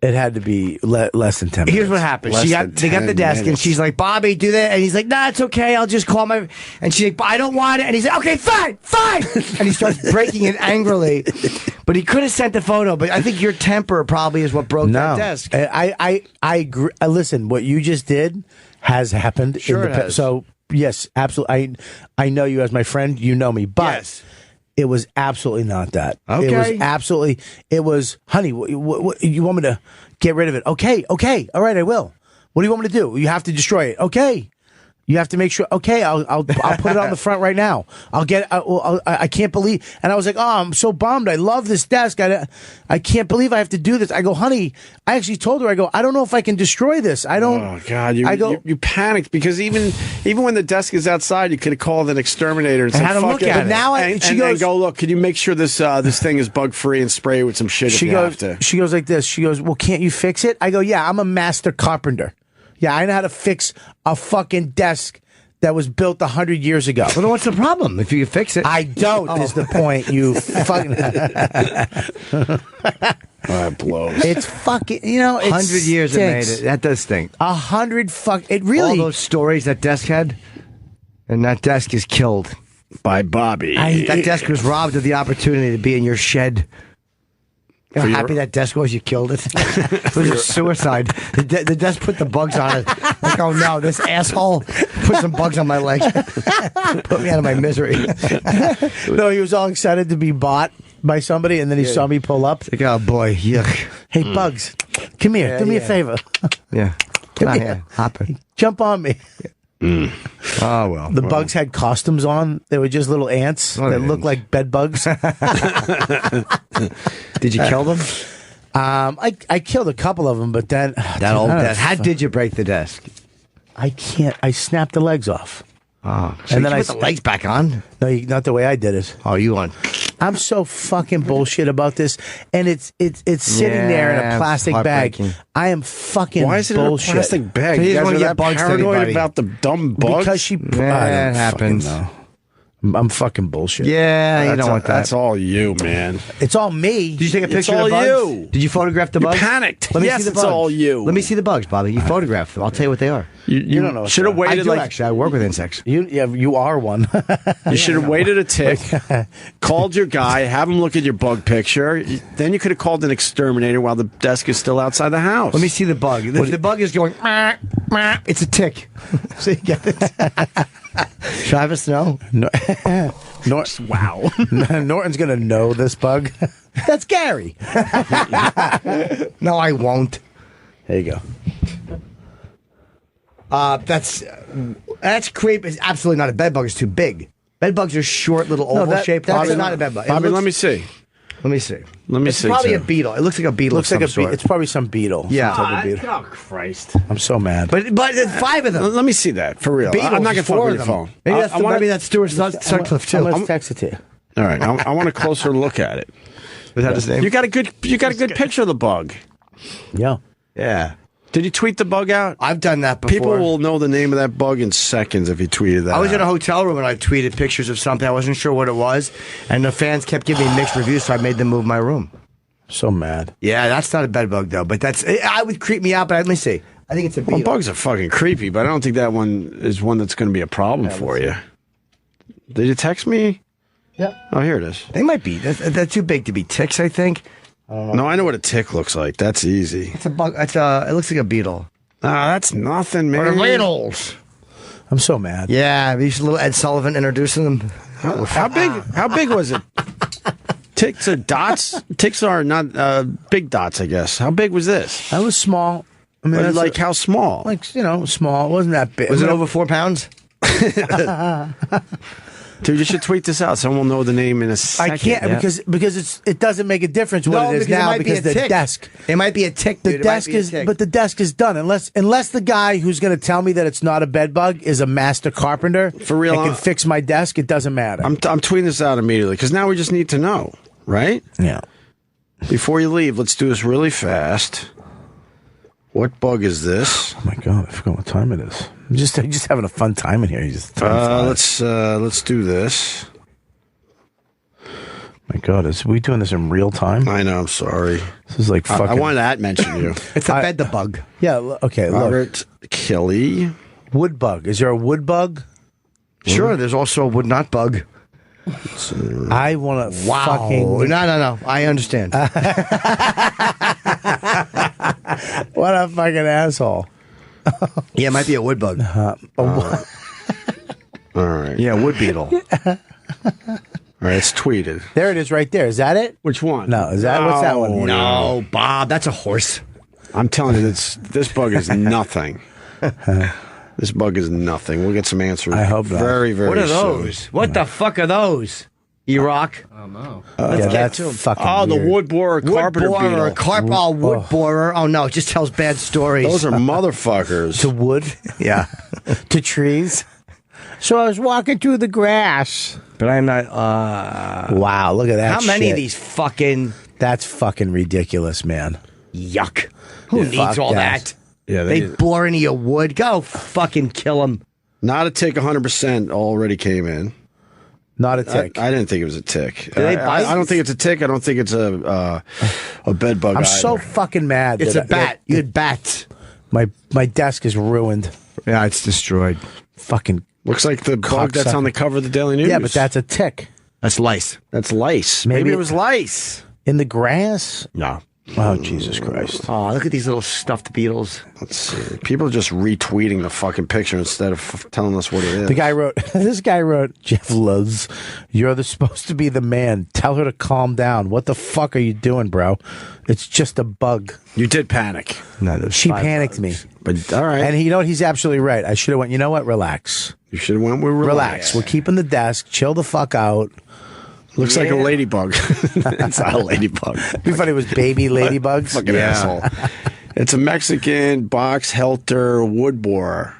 It had to be less than 10 minutes. Here's what happened. They got the desk, and she's like, Bobby, do that. And he's like, nah, it's okay. I'll just call my... And she's like, I don't want it. And he's like, okay, fine. And he starts breaking it angrily. But he could have sent the photo, but I think your temper probably is what broke that desk. I agree. Listen, what you just did has happened. Sure it has. So, yes, absolutely. I know you as my friend. You know me. But... Yes. It was absolutely not that. Okay. It was honey, what, you want me to Get rid of it. Okay. All right, I will. What do you want me to do? You have to destroy it. Okay. You have to make sure. Okay, I'll put it on the front right now. I can't believe. And I was like, oh, I'm so bummed. I love this desk. I can't believe I have to do this. I go, honey. I actually told her. I go, I don't know if I can destroy this. I don't. Oh God, you panicked because even when the desk is outside, you could have called an exterminator and said, had to "Fuck look it." at it. Now she goes, "Go look. Can you make sure this thing is bug free and spray it with some shit if you have to?" She goes like this. She goes, well, can't you fix it? I go, yeah, I'm a master carpenter. Yeah, I know how to fix a fucking desk that was built 100 years ago. Well, then what's the problem? If you can fix it. I don't, is the point, you fucking... That blows. It's fucking, you know, it's 100 years it made it. That does stink. 100 it really... All those stories that desk had, and that desk is killed. By Bobby. That desk was robbed of the opportunity to be in your shed. You know how happy that desk was you killed it? It was a suicide. The desk put the bugs on it. Like, oh no, this asshole put some bugs on my leg. Put me out of my misery. No, he was all excited to be bought by somebody, and then he saw me pull up. Like, oh boy, yuck. Hey, Bugs, come here. Do me a favor. Yeah. Come Come here. here. Hop it. Jump on me. Oh, well. The bugs had costumes on. They were just little ants that looked like bed bugs. Did you kill them? I killed a couple of them, but then... That old desk. How did you break the desk? I can't. I snapped the legs off. Oh, so and you then put the legs back on? No, not the way I did it. Oh, you on? I'm so fucking bullshit about this, and it's sitting there in a plastic bag. I am fucking. Why is it bullshit. in a plastic bag? So you you guys wanna are get that bugs to paranoid anybody. about the dumb bugs? Because she. Yeah, it happens. I'm fucking bullshit. Yeah, you don't want that. That's all you, man. It's all me. Did you take a It's picture of all the bugs? you. Did you photograph the You bugs? panicked. Let me Yes, see the it's bugs. all you. Let me see the bugs, Bobby. You photographed them. I'll tell you what they are. You don't know what should have they are. waited. I do like actually. I work with insects. You are one. You should have waited a tick, called your guy, have him look at your bug picture. Then you could have called an exterminator while the desk is still outside the house. Let me see the bug. The bug is going. Meh, meh. It's a tick. So you get it. Should I have a snow? No. Wow. Norton's gonna know this bug. That's Gary. No, I won't. There you go. That's creep. It's absolutely not a bed bug. It's too big. Bed bugs are short, little oval shaped. That's not a bed bug. Bobby, let me see. Let me see. It's probably too. a beetle. It looks like a beetle. Looks like of some sort. It's probably some beetle. Yeah. Some type of beetle. Oh Christ! I'm so mad. But there's 5 of them. Let me see that for real. Beetles, I'm not gonna fuck 4 with of your them. phone. Maybe that's Stuart Sutcliffe too. Let's text it to you. All right, I want a closer look at it. Was that his name? You got a good picture of the bug. Yeah. Yeah. Did you tweet the bug out? I've done that before. People will know the name of that bug in seconds if you tweeted that. I was out. in a hotel room and I tweeted pictures of something. I wasn't sure what it was, and the fans kept giving me mixed reviews, so I made them move my room. So mad. Yeah, that's not a bed bug though, but I would creep me out. But let me see. I think it's a beetle. Well, bugs are fucking creepy, but I don't think that one is one that's going to be a problem for you. Did you text me? Yeah. Oh, here it is. They might be. They're too big to be ticks, I think. No, I know what a tick looks like. That's easy. It's a bug. It looks like a beetle. That's nothing, man. Or beetles. I'm so mad. Yeah, these little Ed Sullivan introducing them. How big was it? Ticks are dots. Ticks are not big dots, I guess. How big was this? That was small. I mean, that's like how small? Like, small. It wasn't that big. Was it over 4 pounds? Dude, you should tweet this out. Someone will know the name in a second. I can't because it doesn't make a difference what it is now because the desk. It might be a tick. The Dude. desk is, but the desk is done unless the guy who's going to tell me that it's not a bed bug is a master carpenter for real and can fix my desk. It doesn't matter. I'm tweeting this out immediately because now we just need to know, right? Yeah. Before you leave, let's do this really fast. What bug is this? Oh my god, I forgot what time it is. I'm just having a fun time in here. Let's do this. My god, are we doing this in real time? I know. I'm sorry. This is like fucking. I wanted to mention you. It's a bed bug. Yeah. Okay. Robert Kelly. Wood bug. Is there a wood bug? Sure. There's also a wood knot bug. I want to fucking. No. I understand. What a fucking asshole. Yeah, it might be a wood bug. All right. Yeah, wood beetle. All right, it's tweeted. There it is right there. Is that it? Which one? No, is that what's that one? No, Bob, that's a horse. I'm telling you, this bug is nothing. This bug is nothing. We'll get some answers. I hope not. Very, very What are soon. those? What the fuck are those? Iraq. Oh no. Let's get that's to 'em. fucking The weird. wood borer carpenter beetle. Wood borer. Oh no, it just tells bad stories. Those are motherfuckers. To wood? yeah. To trees? So I was walking through the grass. But I'm not. Wow, look at that. How many shit. of these fucking? That's fucking ridiculous, man. Yuck. Who needs Fuck all that. that? Yeah, They bore into your wood. Go fucking kill them. Not a tick. 100% already came in. Not a tick. I didn't think it was a tick. they bite? I don't think it's a tick. I don't think it's a bed bug. I'm either. so fucking mad. It's that a bat. You had bats. My desk is ruined. Yeah, it's destroyed. Fucking looks like the bug that's on the cover of the Daily News. Yeah, but that's a tick. That's lice. That's lice. Maybe it was lice. In the grass? No. Oh, Jesus Christ. Oh, look at these little stuffed beetles. Let's see. People are just retweeting the fucking picture instead of telling us what it is. The guy wrote, this guy wrote, Jeff Luz, you're supposed to be the man. Tell her to calm down. What the fuck are you doing, bro? It's just a bug. You did panic. No, she panicked me. But all right. And you know what? He's absolutely right. I should have went, you know what? Relax. You should have went with Relax. We're keeping the desk. Chill the fuck out. Looks like a ladybug. It's not a ladybug. It'd be funny. It was baby ladybugs. Fucking asshole. It's a Mexican box helter wood borer.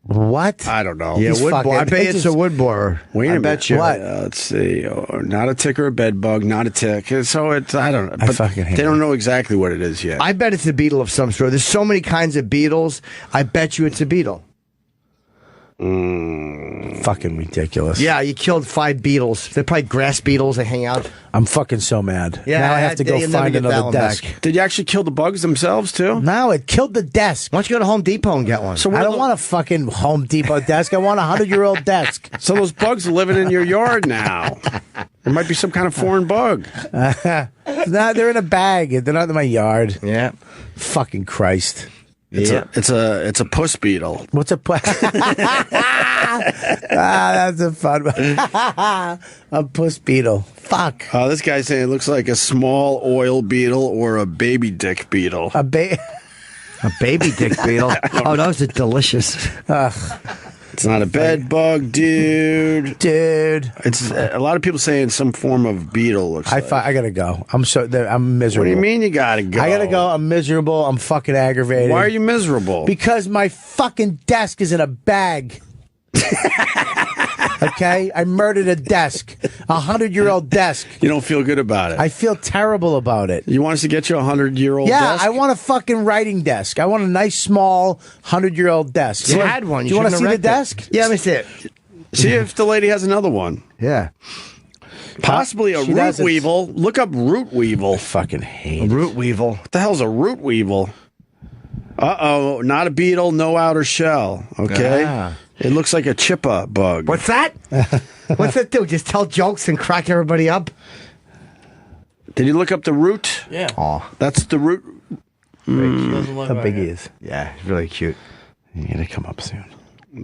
What? I don't know. Yeah, He's wood fucking- borer. I bet it's it's just- a wood borer. Wait a minute. bet you. What? Let's see. Not a tick or a bed bug. Not a tick. So it's, I don't know. I But fucking hate they don't know exactly what it is yet. I bet it's a beetle of some sort. There's so many kinds of beetles. I bet you it's a beetle. Fucking ridiculous. Yeah, you killed 5 beetles. They're probably grass beetles. They hang out. I'm fucking so mad. Yeah, now I have to go you'll never find get that another one desk. back. Did you actually kill the bugs themselves too? No, it killed the desk. Why don't you go to Home Depot and get one? So I don't want a fucking Home Depot desk. I want a 100-year-old desk. So those bugs are living in your yard now. There might be some kind of foreign bug. No, they're in a bag. They're not in my yard. Yeah. Fucking Christ. It's a puss beetle. What's a that's a fun one. A puss beetle. Fuck. This guy's saying it looks like a small oil beetle or a baby dick beetle. A A baby dick beetle. Oh, those are delicious. It's not a bed bug, dude. Dude. It's a lot of people saying some form of beetle. Looks like. I gotta go. I'm miserable. What do you mean you gotta go? I gotta go. I'm miserable. I'm fucking aggravated. Why are you miserable? Because my fucking desk is in a bag. Okay? I murdered a desk. 100-year-old desk. You don't feel good about it. I feel terrible about it. You want us to get you a 100-year-old Yeah, desk? I want a fucking writing desk. I want a nice, small, 100-year-old desk. You had one. Do you want to see the shouldn't have desk? wrecked it. Yeah, let me see it. See if the lady has another one. Yeah. Possibly a She root doesn't. weevil. Look up root weevil. I fucking hate it. Root weevil. What the hell's a root weevil? Uh-oh, not a beetle, no outer shell. Okay? Ah. It looks like a chippa bug. What's that? What's that do? Just tell jokes and crack everybody up? Did you look up the root? Yeah. Oh, That's the root. Doesn't look How like big it. he is. yeah, it's really cute. You gotta come up soon.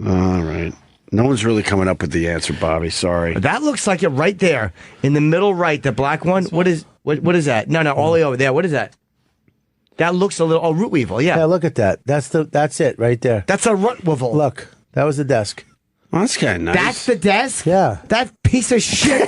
All right. No one's really coming up with the answer, Bobby. Sorry. That looks like it right there in the middle right, the black one. What is that? No, all the way over there. What is that? That looks a little root weevil. Yeah, Yeah, look at that. That's it right there. that's a root weevil. Look, that was the desk. Well, that's kind of nice. That's the desk. Yeah. That piece of shit.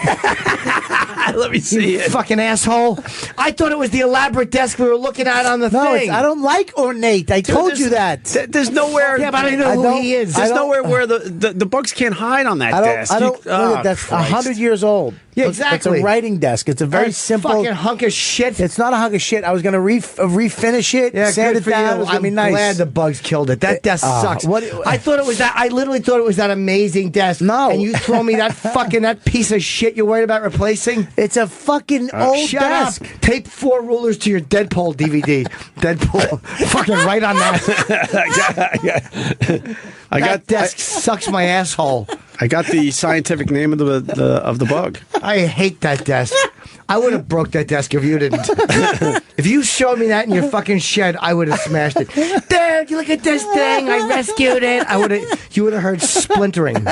Let me see You fucking asshole. I thought it was the elaborate desk we were looking at on the No, thing. I don't like ornate. I told there's- you that. There's nowhere. Yeah, but I don't know I who don't- he is. I There's don't- nowhere where the bugs can't hide on that desk. I don't. You- look, that's Christ. 100 years old. Yeah, Look, It's exactly. a writing desk. It's a very That simple. fucking hunk of shit. It's not a hunk of shit. I was gonna refinish it, Yeah, sand good it for down. you. It was gonna I'm be nice. glad the bugs killed it. That desk sucks. what- I thought it was that. I literally thought it was that amazing desk. No. and you throw me that fucking that piece of shit you're worried about replacing. It's a fucking old Shut desk. up. Tape 4 rulers to your Deadpool DVD. Deadpool. Fucking right on that. That desk sucks my asshole. I got the scientific name of the bug. I hate that desk. I would have broke that desk if you didn't. If you showed me that in your fucking shed, I would have smashed it. Dad, you look at this thing. I rescued it. You would have heard splintering.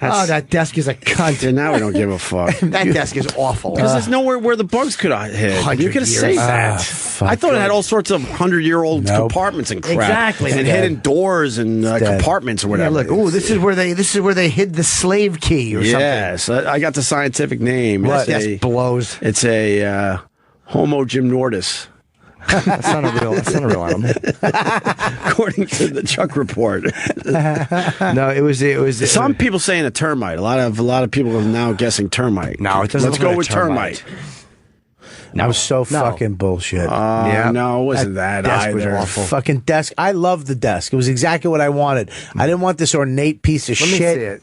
Oh, that desk is a cunt. And now we don't give a fuck. That desk is awful. Because there's nowhere where the bugs could have hid. 100 You could have years. saved that. fuck. I thought it had all sorts of 100-year-old compartments and crap. Exactly. And It's hidden dead. doors and compartments or whatever. Yeah, look. Ooh, this is where they hid the slave key or something. Yes, I got the scientific name. What? It's Yes, blows. It's a Homo gymnortus. That's not a real animal. According to the Chuck report. No, it was. Some people saying a termite. A lot of people are now guessing termite. No, it doesn't. Let's go with termite. That was so fucking bullshit. No, it wasn't that desk was either. awful. Fucking desk. I love the desk. It was exactly what I wanted. I didn't want this ornate piece of Let me shit. see it.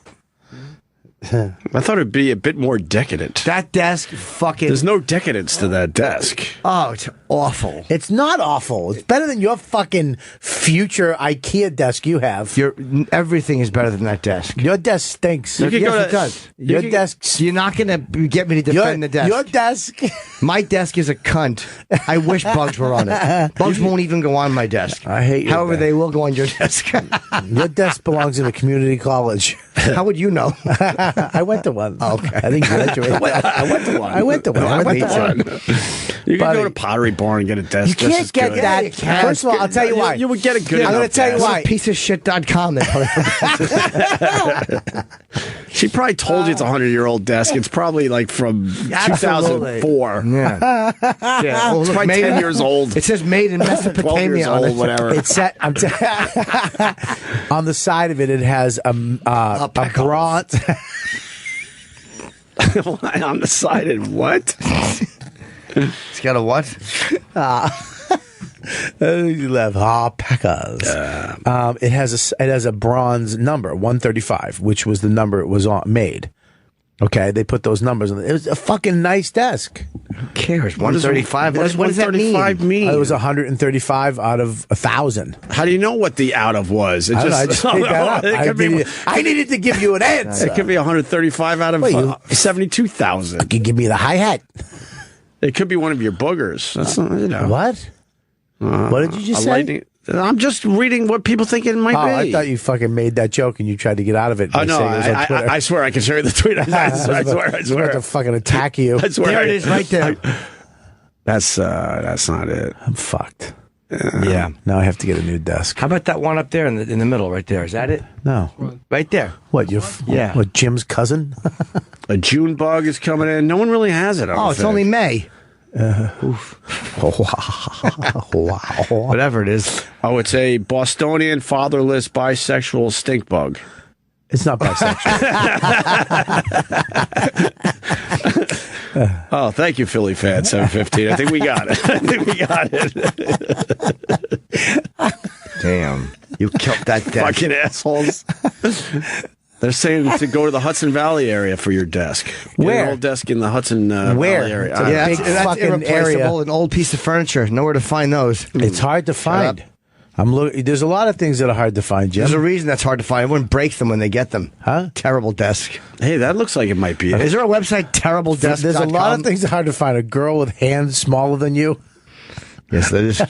I thought it'd be a bit more decadent. That desk, fucking. There's no decadence to that desk. Oh, it's awful. It's not awful. It's better than your fucking future IKEA desk you have. Everything is better than that desk. Your desk stinks. Yes, it does. Your desk. You're not going to get me to defend the desk. Your desk. My desk is a cunt. I wish Bugs were on it. Bugs won't even go on my desk. I hate your However, desk. they will go on your desk. Your desk belongs in a community college. How would you know? I went to one. Oh, okay. I think graduated. I went to one. I went to one. I went to one. You can Buddy, go to Pottery Barn and get a desk. You just can't as get good. that. Yeah, you can. First of all, I'll tell you why. You would get a good I'm going to tell you why. Pieceofshit.com. She probably told you it's a 100-year-old desk. It's probably like from 2004. Yeah. Yeah. Well, It's look, probably made 10 years old. It says made in 12 years Mesopotamia on old, it. whatever. It's set. On the side of it, it has a bronze. On the side and what? It's got a what? You love alpacas. It has a bronze number, 135, which was the number it was made. Okay, they put those numbers on it. It was a fucking nice desk. Who cares? 135. What does that mean? 135 mean? It was 135 out of 1,000. How do you know what the out of was? It I don't know, I just made that up. I needed to give you an answer. It could be 135 out of 72,000. You can give me the hi-hat. It could be one of your boogers. That's not, you know. What? What did you just say? I'm just reading what people think it might be. I thought you fucking made that joke and you tried to get out of it. Oh, no, I swear I can show you the tweet. I swear. I was about to fucking attack you. I swear. There it is, right there. That's not it. I'm fucked. Yeah. Now I have to get a new desk. How about that one up there in the middle, right there? Is that it? No. Right there. What? Yeah. What? Jim's cousin? A June bug is coming in. No one really has it. Oh, it's only May. Wow. Whatever it is. Oh, it's a Bostonian fatherless bisexual stink bug. It's not bisexual. Oh, thank you, Philly fan 715. I think we got it. Damn. You killed that desk. Fucking assholes. They're saying to go to the Hudson Valley area for your desk. Get Where? an old desk in the Hudson Valley area. It's a Yeah, big that's fucking irreplaceable. area. An old piece of furniture. Nowhere to find those. It's hard to find. There's a lot of things that are hard to find, Jim. There's a reason that's hard to find. Everyone breaks them when they get them. Huh? Terrible desk. Hey, that looks like it might be it. Is there a website, terribledesk.com? There's a lot of things that are hard to find. A girl with hands smaller than you. Yes, that is.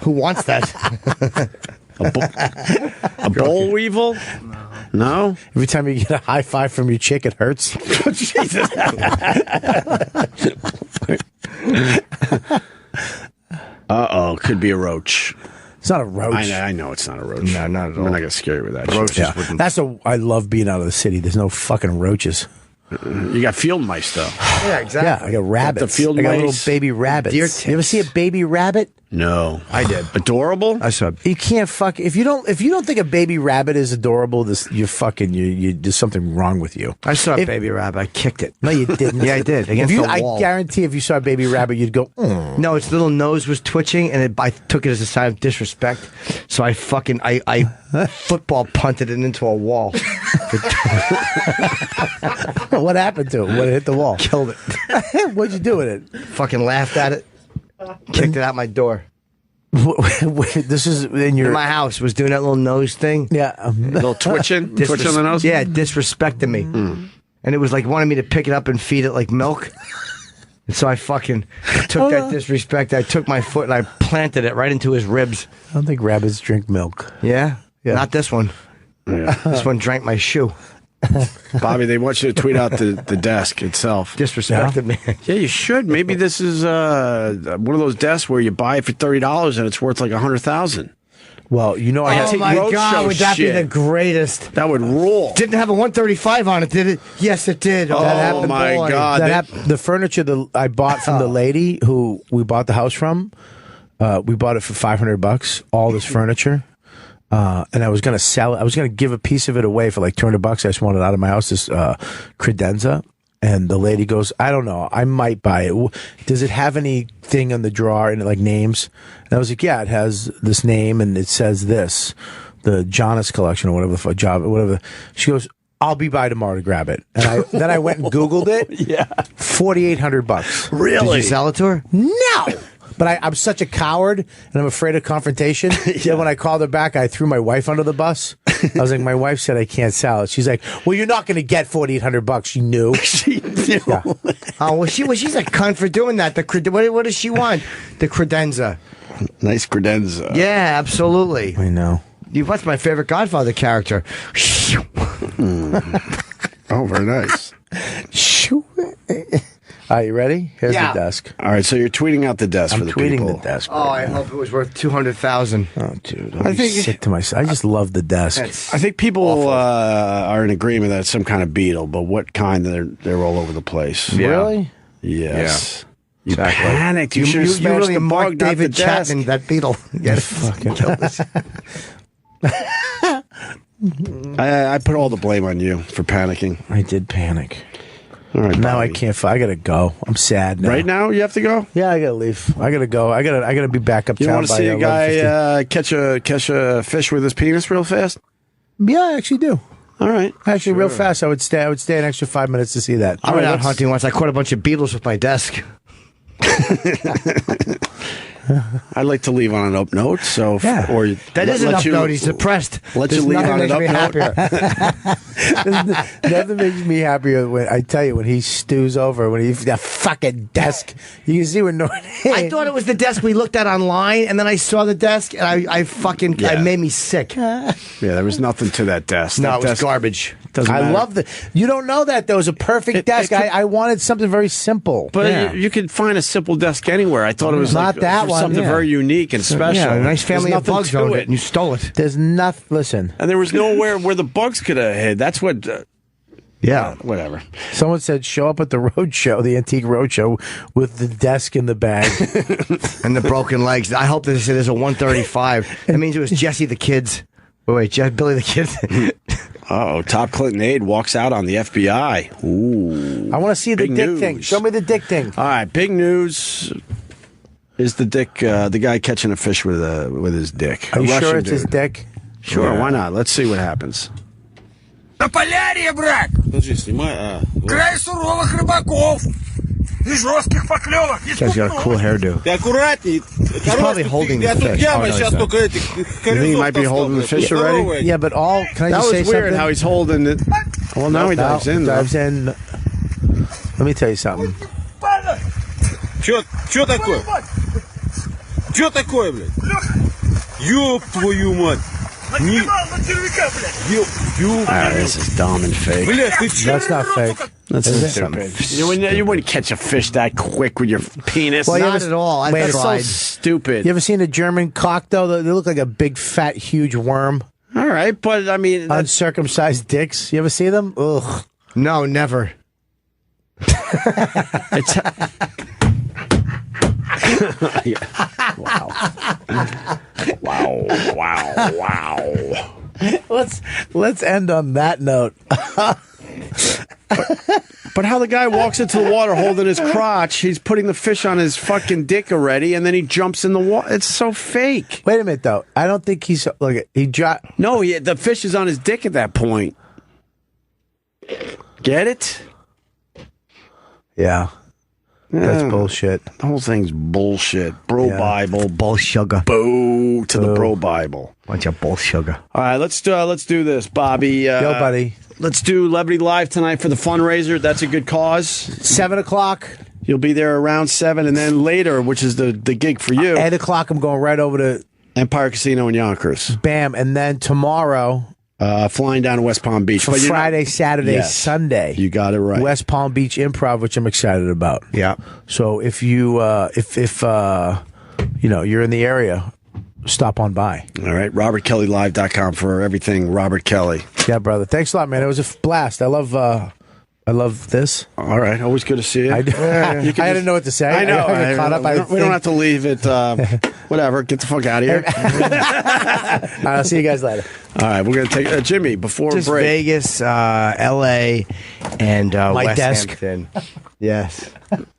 Who wants that? A boll weevil? No. Every time you get a high five from your chick, it hurts. Jesus. Uh-oh, could be a roach. It's not a roach. I know it's not a roach. No, not at all. We're not going to scare you with that. Roaches shit. wouldn't. I love being out of the city. There's no fucking roaches. You got field mice, though. Yeah, exactly. Yeah, I got rabbits. the field I got mice. little baby rabbits. Deer You ever see a baby rabbit? No. I did. Adorable? I saw. You can't fuck if you don't think a baby rabbit is adorable. You're fucking you. There's something wrong with you. I saw a baby rabbit. I kicked it. No, you didn't. Yeah, I did. Against the wall. I guarantee if you saw a baby rabbit, you'd go. No, its little nose was twitching, and I took it as a sign of disrespect. So I football punted it into a wall. What happened to it? What hit the wall? Killed it. What'd you do with it? Fucking laughed at it. Kicked it out my door. This is in your In my house. Was doing that little nose thing. Yeah, A little twitching? Twitch on the nose? Yeah, disrespecting me. And it was like wanting me to pick it up and feed it like milk. And so I fucking took that disrespect. I took my foot and I planted it right into his ribs. I don't think rabbits drink milk. Yeah? Yeah. Not this one. Yeah. This one drank my shoe. Bobby, they want you to tweet out the desk itself. Disrespected me. Yeah, you should. Maybe this is one of those desks where you buy it for $30 and it's worth like $100,000. Well, you know, I Oh my God, would that be the greatest? That would rule. Didn't have a 135 on it, did it? Yes, it did. Oh, That happened, my boy. God. The furniture that I bought from the lady who we bought the house from, we bought it for $500. All this furniture. And I was going to sell it. I was going to give a piece of it away for like $200. I just wanted it out of my house, this credenza. And the lady goes, I don't know. I might buy it. Does it have anything in the drawer and like names? And I was like, yeah, it has this name and it says this, the Jonas collection or whatever the fuck job, whatever. She goes, I'll be by tomorrow to grab it. And then I went and Googled it. Yeah. $4,800. Really? Did you sell it to her? No. But I'm such a coward, and I'm afraid of confrontation. Yeah. When I called her back, I threw my wife under the bus. I was like, my wife said I can't sell it. She's like, well, you're not going to get $4,800. She knew. She knew. Yeah. Oh, well, she's a cunt for doing that. What does she want? The credenza. Nice credenza. Yeah, absolutely. I know. That's my favorite Godfather character. Oh, very nice. Are you ready? Here's the desk. All right, so you're tweeting out the desk for the people. I'm tweeting the desk. Oh, I hope it was worth $200,000. Oh, dude, I think sick to myself. I just love the desk. I think people are in agreement that it's some kind of beetle, but what kind? They're all over the place. Really? Yes. Yeah. You Exactly. panicked. You should have you smashed really the Mark bug, not David the desk. Chapman, that beetle. Yes. Fucking I put all the blame on you for panicking. I did panic. All right, now Bobby. I can't. I gotta go. I'm sad now. Right now, you have to go. Yeah, I gotta leave. I gotta go. I gotta be back uptown. You want to see a guy 11:50. catch a fish with his penis real fast? Yeah, I actually do. All right, actually, real fast. I would stay an extra 5 minutes to see that. I went out hunting once. I caught a bunch of beetles with my desk. I'd like to leave on an up note. So, or that is an up note. He's depressed. Let you leave on an up note. Nothing makes me happier when I tell you when he stews over when he's that fucking desk. You can see when Norton. I thought it was the desk we looked at online, and then I saw the desk, and I fucking it made me sick. Yeah, there was nothing to that desk. No, that it was desk garbage. Doesn't I matter. love the. You don't know that there was a perfect desk. I wanted something very simple. But you could find a simple desk anywhere. I thought it was Not like, that for one, something yeah. very unique and special. Yeah, a nice family There's of nothing bugs to owned it, and you stole it. There's nothing. Listen, and there was nowhere where the bugs could have hid. That's what. Yeah, whatever. Someone said show up at the road show, the antique road show, with the desk in the bag and the broken legs. I hope this is a 135. That means it was Jesse the Kids. Wait, Billy the Kid. Oh, top Clinton aide walks out on the FBI. Ooh. I want to see the Big dick news. thing. Show me the dick thing. All right, big news is the dick. The guy catching a fish with his dick. Are A you Russian sure it's his dude. dick? Sure, why not? Let's see what happens. На полярье, брат! Подожди, снимай. Край суровых рыбаков и жестких поклевок. Guy's got a cool hairdo. Ты аккуратней. He's probably holding the Я тут fish. яма, Oh, no, сейчас he's только этих You think he might be holding the fish already? Yeah, but all. Can I That just was say weird something? how he's holding it. Well, now he dives in. though. Dives in. Let me tell you something. Чё такое? Чё такое, блядь? Ёб твою мать! Не... This is dumb and fake. Блядь, ты чё? That's not fake. That's Is it? stupid. You wouldn't catch a fish that quick with your penis. Well, you Not ever- at all. I Wait, That's so tried. stupid. You ever seen a German cock though? They look like a big, fat, huge worm. All right, but I mean, Uncircumcised dicks. You ever see them? Ugh. No, never. it's, wow. Let's end on that note. But how the guy walks into the water holding his crotch, he's putting the fish on his fucking dick already, and then he jumps in the water. It's so fake. Wait a minute though. I don't think he's look. He dropped. No, the fish is on his dick at that point. Get it? Yeah. That's bullshit. The whole thing's bullshit. Bro Bible. Bull sugar. Boo to the Bro Bible. Bunch of bull sugar. All right, let's do this, Bobby. Yo, buddy. Let's do Levity Live tonight for the fundraiser. That's a good cause. 7 o'clock. You'll be there around 7, and then later, which is the gig for you, 8 o'clock. I'm going right over to Empire Casino in Yonkers. Bam, and then tomorrow Flying down to West Palm Beach. For Friday, Saturday, Yes. Sunday. You got it right. West Palm Beach Improv, which I'm excited about. Yeah. So if you if you're in the area, stop on by. All right, RobertKellyLive.com for everything Robert Kelly. Yeah, brother. Thanks a lot, man. It was a blast. I love this. All right, always good to see you. I didn't know what to say. I know. I got caught up. We don't have to leave it. Whatever. Get the fuck out of here. All right, I'll see you guys later. All right, we're gonna take Jimmy before Just break. Vegas, L.A., and My West desk. Hampton. Yes.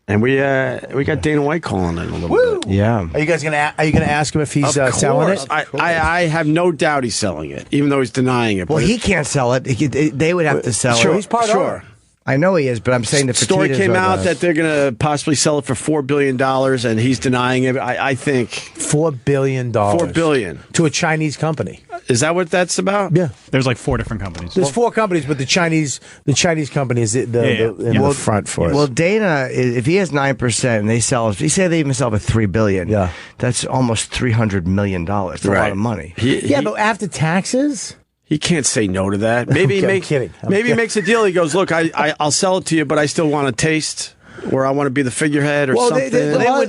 And we got Dana White calling in a little bit. Yeah. Are you gonna ask him if he's Of selling course. it? I have no doubt he's selling it, even though he's denying it. Well, but he can't sell it. They would have to sell Sure, it. he's part owner. I know he is, but I'm saying the story Fertittas came are out the- that they're going to possibly sell it for $4 billion, and he's denying it. I think $4 billion. $4 billion to a Chinese company. Is that what that's about? Yeah. There's like 4 different companies. There's 4 companies, but the Chinese company is in the front for us. Well, Dana, if he has 9% and they sell, he say they even sell it for $3 billion. Yeah. That's almost $300 million. That's a lot of money. But after taxes. He can't say no to that. Maybe I'm kidding. Maybe he makes a deal. He goes, look, I'll sell it to you, but I still want a taste, or I want to be the figurehead, or something.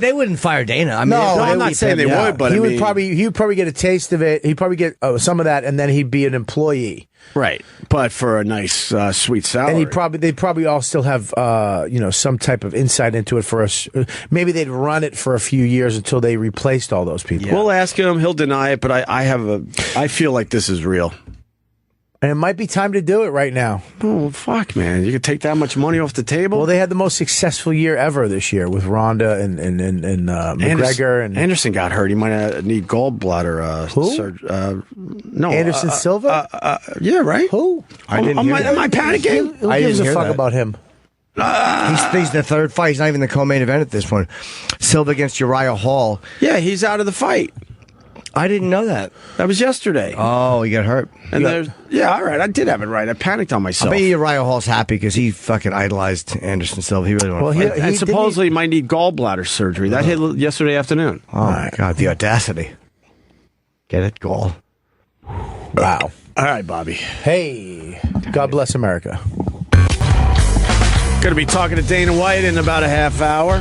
They wouldn't fire Dana. I mean, I'm not saying they would, but he would probably get a taste of it. He'd probably get some of that, and then he'd be an employee. Right, but for a nice, sweet salary. And they'd probably all still have some type of insight into it for us. Maybe they'd run it for a few years until they replaced all those people. We'll ask him. He'll deny it, but I feel like this is real. And it might be time to do it right now. Oh, fuck, man. You could take that much money off the table? Well, they had the most successful year ever this year with Rhonda and McGregor. And Anderson got hurt. He might need gallbladder Who? surgery. No. Anderson Silva? Yeah, right? Who? I didn't hear that. Am I panicking? Who I gives didn't a hear fuck that. about him? He's the third fight. He's not even the co-main event at this point. Silva against Uriah Hall. Yeah, he's out of the fight. I didn't know that. That was yesterday. Oh, he got hurt. And all right, I did have it right. I panicked on I myself. bet you Uriah Hall's happy because he fucking idolized Anderson Silva. He really wanted to fight. And supposedly he might need gallbladder surgery. That hit yesterday afternoon. Oh, my God. The audacity. Get it? Gall. Wow. All right, Bobby. Hey, God bless America. Going to be talking to Dana White in about a half hour.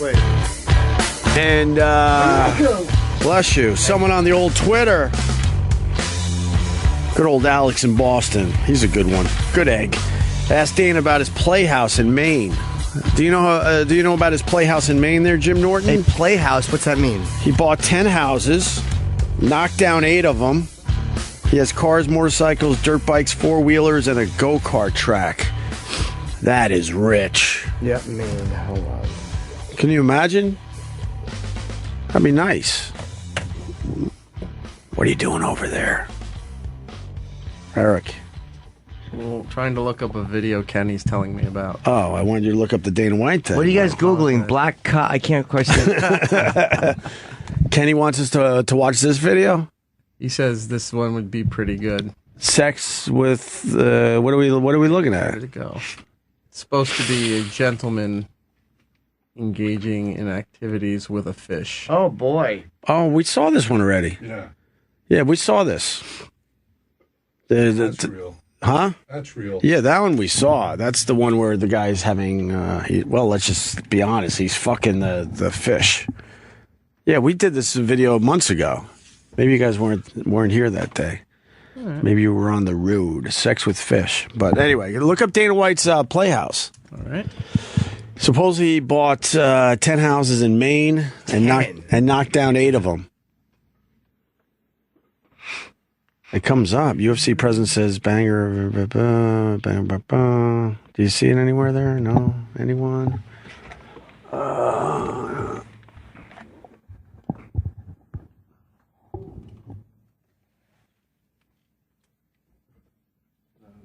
Wait. And, bless you. Someone on the old Twitter. Good old Alex in Boston. He's a good one. Good egg. Asked Dana about his playhouse in Maine. Do you know about his playhouse in Maine there, Jim Norton? A playhouse? What's that mean? He bought 10 houses, knocked down 8 of them. He has cars, motorcycles, dirt bikes, 4-wheelers, and a go-kart track. That is rich. Yep, man. Hold on. Can you imagine? That'd be nice. What are you doing over there? Eric. Well, trying to look up a video Kenny's telling me about. Oh, I wanted you to look up the Dana White thing. What are you guys Googling? Black cut? I can't quite see it. Kenny wants us to watch this video? He says this one would be pretty good. Sex with what are we looking at? Where'd it go? It's supposed to be a gentleman engaging in activities with a fish. Oh, boy. Oh, we saw this one already. Yeah. Yeah, we saw this. That's real. Huh? That's real. Yeah, that one we saw. That's the one where the guy's having, let's just be honest, he's fucking the fish. Yeah, we did this video months ago. Maybe you guys weren't here that day. Right. Maybe you were on the road. Sex with fish. But anyway, look up Dana White's Playhouse. All right. Supposedly he bought 10 houses in Maine and knocked down 8 of them. It comes up. UFC president says banger. Do you see it anywhere there? No? Anyone?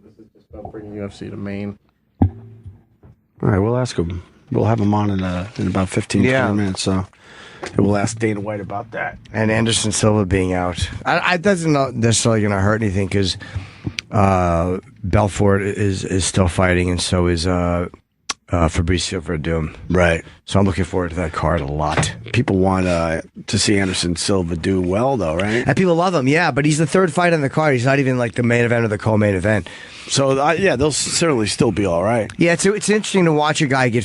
This is just about bringing UFC to Maine. All right, we'll ask him. We'll have him on in about 15, 20 minutes. So we'll ask Dana White about that. And Anderson Silva being out. It doesn't necessarily going to hurt anything because Belfort is still fighting, and so is Fabricio Verdum. Right. So I'm looking forward to that card a lot. People want to see Anderson Silva do well, though, right? And people love him, yeah, but he's the third fight on the card. He's not even like the main event or the co-main event. So, yeah, they'll certainly still be all right. Yeah, it's interesting to watch a guy get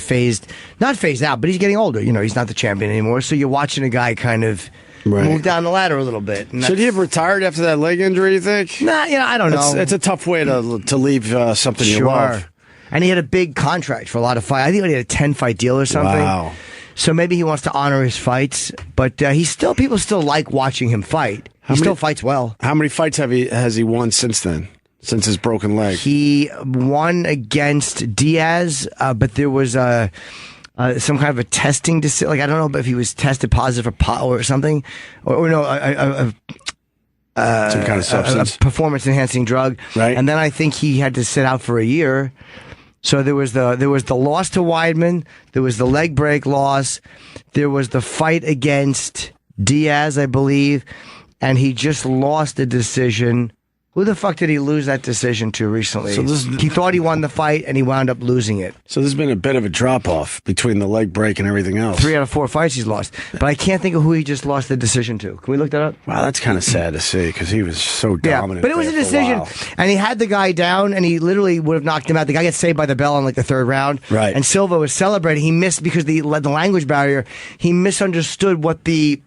not phased out, but he's getting older. You know, he's not the champion anymore. So you're watching a guy kind of move down the ladder a little bit. Should he have retired after that leg injury, you think? Nah, I don't know. It's a tough way to leave something you love. And he had a big contract for a lot of fights. I think he had a 10-fight deal or something. Wow. So maybe he wants to honor his fights, but people still like watching him fight. He still fights well. How many fights has he won since then? Since his broken leg? He won against Diaz, but there was some kind of a testing decision. Like, I don't know if he was tested positive for pot or something, or no, some kind of substance, a performance-enhancing drug. Right. And then I think he had to sit out for a year. So there was the loss to Weidman, there was the leg break loss, there was the fight against Diaz, I believe, and he just lost the decision. Who the fuck did he lose that decision to recently? He thought he won the fight, and he wound up losing it. So there's been a bit of a drop-off between the leg break and everything else. 3 out of 4 fights he's lost. But I can't think of who he just lost the decision to. Can we look that up? Wow, that's kind of sad to see, because he was so dominant. But it was a decision, and he had the guy down, and he literally would have knocked him out. The guy gets saved by the bell in like the third round. Right. And Silva was celebrating. He missed because the language barrier. He misunderstood what the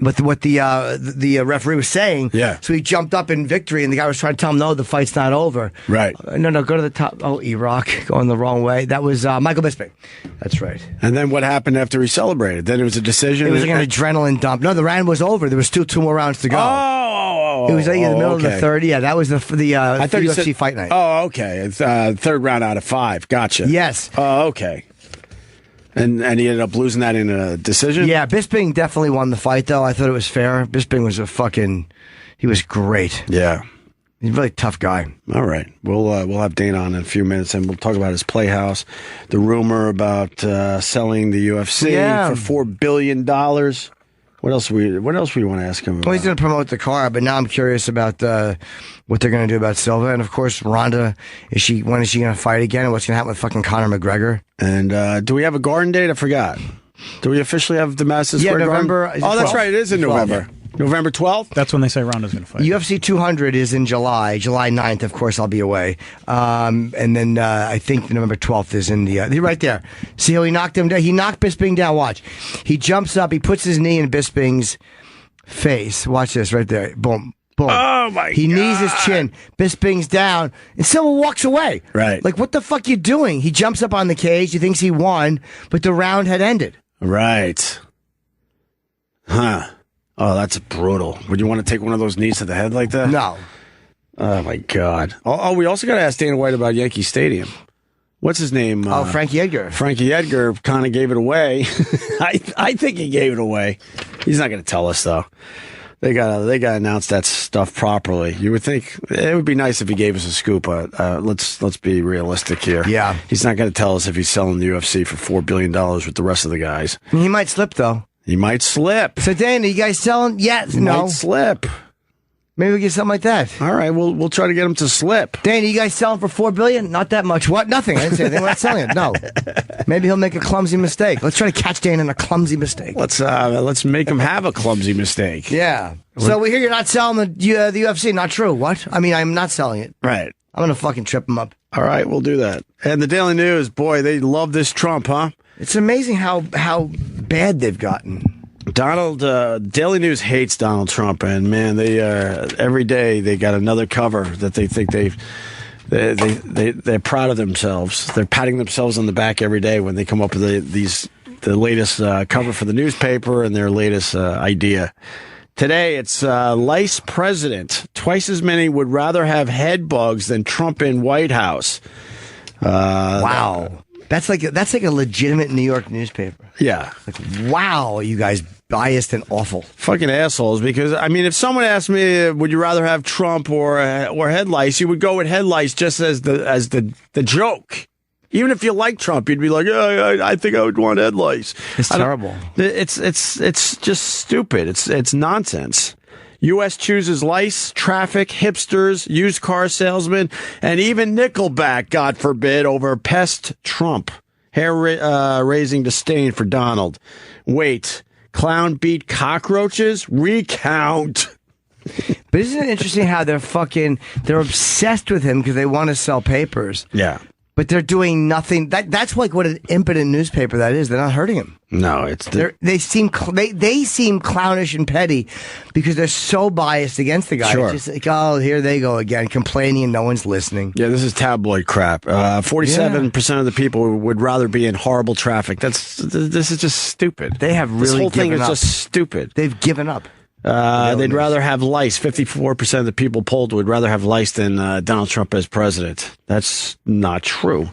referee was saying. Yeah. So he jumped up in victory, and the guy was trying to tell him, no, the fight's not over. Right. No, go to the top. Oh, Iraq, going the wrong way. That was Michael Bisping. That's right. And then what happened after he celebrated? Then it was a decision? It was like an adrenaline dump. No, the round was over. There was still 2 more rounds to go. It was like in the middle of the third. Yeah, that was the UFC fight night. Oh, okay. Third round out of 5. Gotcha. Yes. Oh, okay. And he ended up losing that in a decision? Yeah, Bisping definitely won the fight, though. I thought it was fair. Bisping was he was great. Yeah. He's a really tough guy. All right. We'll have Dana on in a few minutes, and we'll talk about his Playhouse, the rumor about selling the UFC for $4 billion. What else we want to ask him about? Well, he's going to promote the car, but now I'm curious about what they're going to do about Silva. And, of course, Ronda, when is she going to fight again? And what's going to happen with fucking Conor McGregor? And do we have a Garden date? I forgot. Do we officially have the Madison Square November. Garden? Oh, that's right. It is in November. November 12th? That's when they say Ronda's going to fight. UFC 200 is in July. July 9th, of course, I'll be away. And then I think November 12th is in the... right there. See how he knocked him down? He knocked Bisping down. Watch. He jumps up. He puts his knee in Bisping's face. Watch this right there. Boom. Boom. Oh, my God. He knees his chin. Bisping's down. And Silva walks away. Right. Like, what the fuck you doing? He jumps up on the cage. He thinks he won, but the round had ended. Right. Huh. Oh, that's brutal. Would you want to take one of those knees to the head like that? No. Oh, my God. Oh, we also got to ask Dana White about Yankee Stadium. What's his name? Frankie Edgar. Frankie Edgar kind of gave it away. I think he gave it away. He's not going to tell us, though. They gotta announce that stuff properly. You would think it would be nice if he gave us a scoop, but let's be realistic here. Yeah. He's not going to tell us if he's selling the UFC for $4 billion with the rest of the guys. He might slip, though. He might slip. So, Dana, you guys selling? Yes. No. Might slip. Maybe we get something like that. All right, we'll try to get him to slip. Dana, you guys selling for $4 billion? Not that much. What? Nothing. I didn't say anything. We're not selling it. No. Maybe he'll make a clumsy mistake. Let's try to catch Dana in a clumsy mistake. Let's make him have a clumsy mistake. Yeah. So we hear you're not selling the UFC. Not true. What? I mean, I'm not selling it. Right. I'm gonna fucking trip him up. All right, we'll do that. And the Daily News, boy, they love this Trump, huh? It's amazing how bad they've gotten. Daily News hates Donald Trump, and man, they every day they got another cover that they think they're proud of themselves. They're patting themselves on the back every day when they come up with the latest cover for the newspaper and their latest idea. Today, it's lice president. Twice as many would rather have head bugs than Trump in White House. Wow. That's like a legitimate New York newspaper. Yeah. Like, wow, you guys biased and awful. Fucking assholes. Because, I mean, if someone asked me, would you rather have Trump or head lice, you would go with head lice just as the joke. Even if you like Trump, you'd be like, I think I would want head lice. It's terrible. It's just stupid. It's nonsense. U.S. chooses lice, traffic, hipsters, used car salesmen, and even Nickelback, God forbid, over pest Trump. Hair-raising disdain for Donald. Wait, clown beat cockroaches? Recount. But isn't it interesting how they're obsessed with him because they want to sell papers? Yeah. But they're doing nothing. That's like what an impotent newspaper that is. They're not hurting him. No, it's they seem clownish and petty because they're so biased against the guy. Sure. It's just like, oh, here they go again, complaining and no one's listening. Yeah, this is tabloid crap. 47% of the people would rather be in horrible traffic. This is just stupid. They have really this whole thing given is up. just stupid. They've given up. They'd rather have lice. 54% of the people polled would rather have lice than Donald Trump as president. That's not true.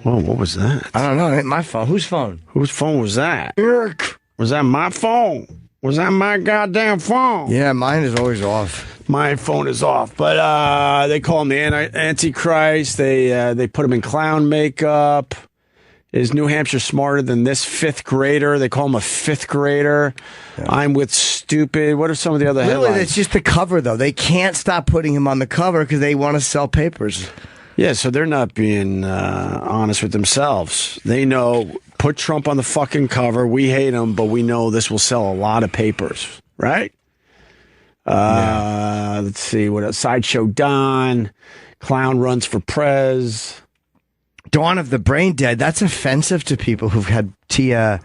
Whoa, what was that? I don't know. It ain't my phone. Whose phone? Whose phone was that? Eric. Was that my phone? Was that my goddamn phone? Yeah, mine is always off. My phone is off. But they call him the Antichrist. They put him in clown makeup. Is New Hampshire smarter than this fifth grader? They call him a fifth grader. Yeah. I'm with stupid. What are some of the other headlines? Really, it's just the cover, though. They can't stop putting him on the cover because they want to sell papers. Yeah, so they're not being honest with themselves. They know, put Trump on the fucking cover. We hate him, but we know this will sell a lot of papers, right? Let's see, what else? Sideshow Don, clown runs for prez. Dawn of the Brain Dead. That's offensive to people who've had TMI.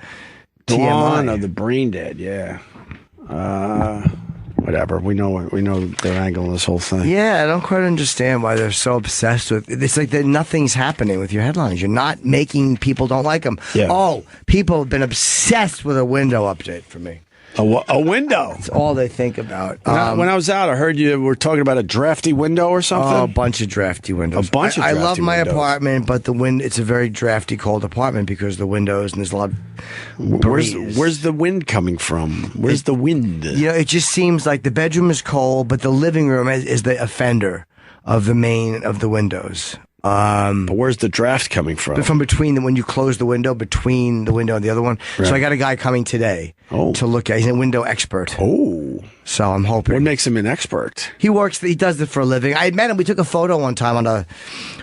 Dawn of the Brain Dead. Yeah. Whatever. We know their angle in this whole thing. Yeah, I don't quite understand why they're so obsessed with it. It's like that nothing's happening with your headlines. You're not making people don't like them. Yeah. Oh, people have been obsessed with a window update for me. A window. That's all they think about. When I was out, I heard you were talking about a drafty window or something. Oh, a bunch of drafty windows. A bunch of I drafty love my windows. apartment, but it's a very drafty, cold apartment because the windows and there's a lot of breeze. Where's the wind coming from? Where's the wind? You know, it just seems like the bedroom is cold, but the living room is the offender of the windows. But where's the draft coming from? From between when you close the window, between the window and the other one. Right. So I got a guy coming today to look at. He's a window expert. Oh, so I'm hoping. What makes him an expert? He does it for a living. I met him. We took a photo one time on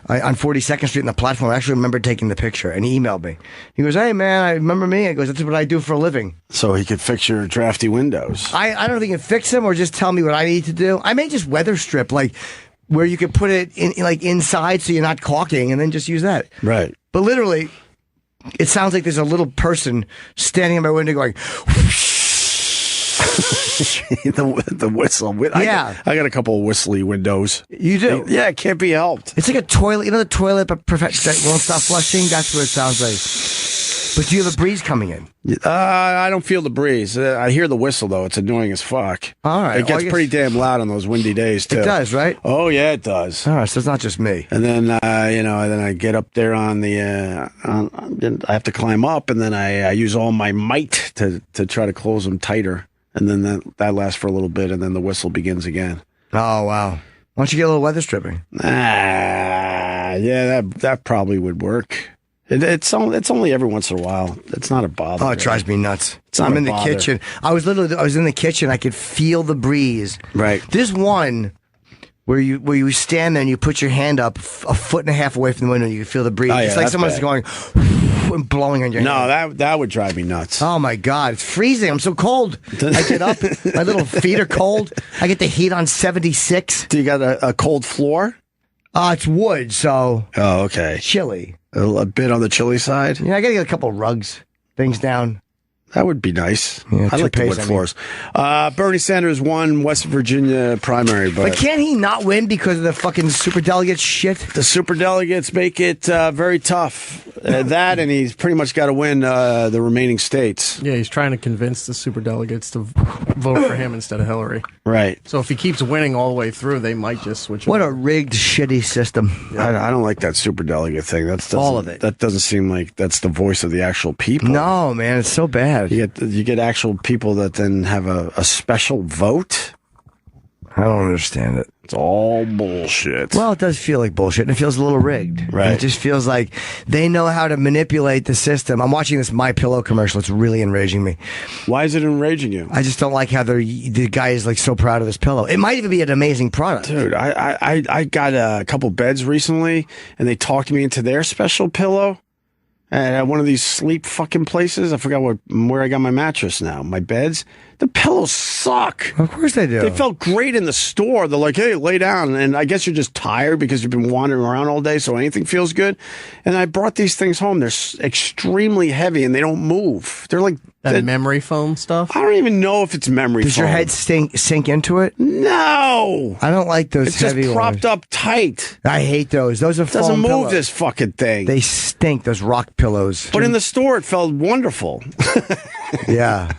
42nd Street in the platform. I actually remember taking the picture, and he emailed me. He goes, "Hey man, I remember me." I goes, "That's what I do for a living." So he could fix your drafty windows. I don't know if he can fix them or just tell me what I need to do. I may just weather strip where you could put it in inside so you're not caulking and then just use that. Right. But literally, it sounds like there's a little person standing at my window going, the whistle. Yeah. I got a couple of whistly windows. You do? Yeah, it can't be helped. It's like a toilet. You know the toilet that won't stop flushing? That's what it sounds like. But do you have a breeze coming in? I don't feel the breeze. I hear the whistle, though. It's annoying as fuck. All right. It gets pretty damn loud on those windy days, too. It does, right? Oh, yeah, it does. All right, so it's not just me. And then, then I get up there on the, I have to climb up, and then I use all my might to try to close them tighter. And then that lasts for a little bit, and then the whistle begins again. Oh, wow. Why don't you get a little weather stripping? Yeah, that probably would work. It's only every once in a while. It's not a bother. Oh, it drives me nuts. Not I'm a in the bother. kitchen. I was in the kitchen. I could feel the breeze. Right. There's one where you stand there and you put your hand up a foot and a half away from the window and you can feel the breeze. Oh, yeah, it's like that's someone's bad. going and blowing on your hand. No, that would drive me nuts. Oh my God, it's freezing. I'm so cold. I get up, my little feet are cold. I get the heat on 76. Do you got a cold floor? It's wood, so Oh, okay. chilly. A bit on the chilly side? Yeah, I gotta get a couple rugs, things down. That would be nice. Yeah, I like the wood toupees, I mean. floors. Bernie Sanders won West Virginia primary, But can't he not win because of the fucking superdelegates shit? the superdelegates make it very tough. That, and he's pretty much got to win the remaining states. Yeah, he's trying to convince the superdelegates to vote for him instead of Hillary. Right. So if he keeps winning all the way through, they might just switch. What a rigged, shitty system. I don't like that superdelegate thing. All of it. That doesn't seem like that's the voice of the actual people. No, man, it's so bad. You get actual people that then have a special vote. I don't understand it. It's all bullshit. Well, it does feel like bullshit, and it feels a little rigged. Right. It just feels like they know how to manipulate the system. I'm watching this My Pillow commercial. It's really enraging me. Why is it enraging you? I just don't like how the guy is like so proud of his pillow. It might even be an amazing product. Dude, I got a couple beds recently, and they talked me into their special pillow. at one of these sleep fucking places. I forgot where I got my mattress now. My beds. The pillows suck. Of course they do. They felt great in the store. They're like, hey, lay down. And I guess you're just tired because you've been wandering around all day, so anything feels good. And I brought these things home. They're extremely heavy, and they don't move. They're like... That memory foam stuff? I don't even know if it's memory foam. Does your head sink into it? No! I don't like those it's heavy just propped ones. up tight. I hate those. Those are It doesn't foam move pillows. this fucking thing. They stink, those rock pillows. But in the store, it felt wonderful. Yeah.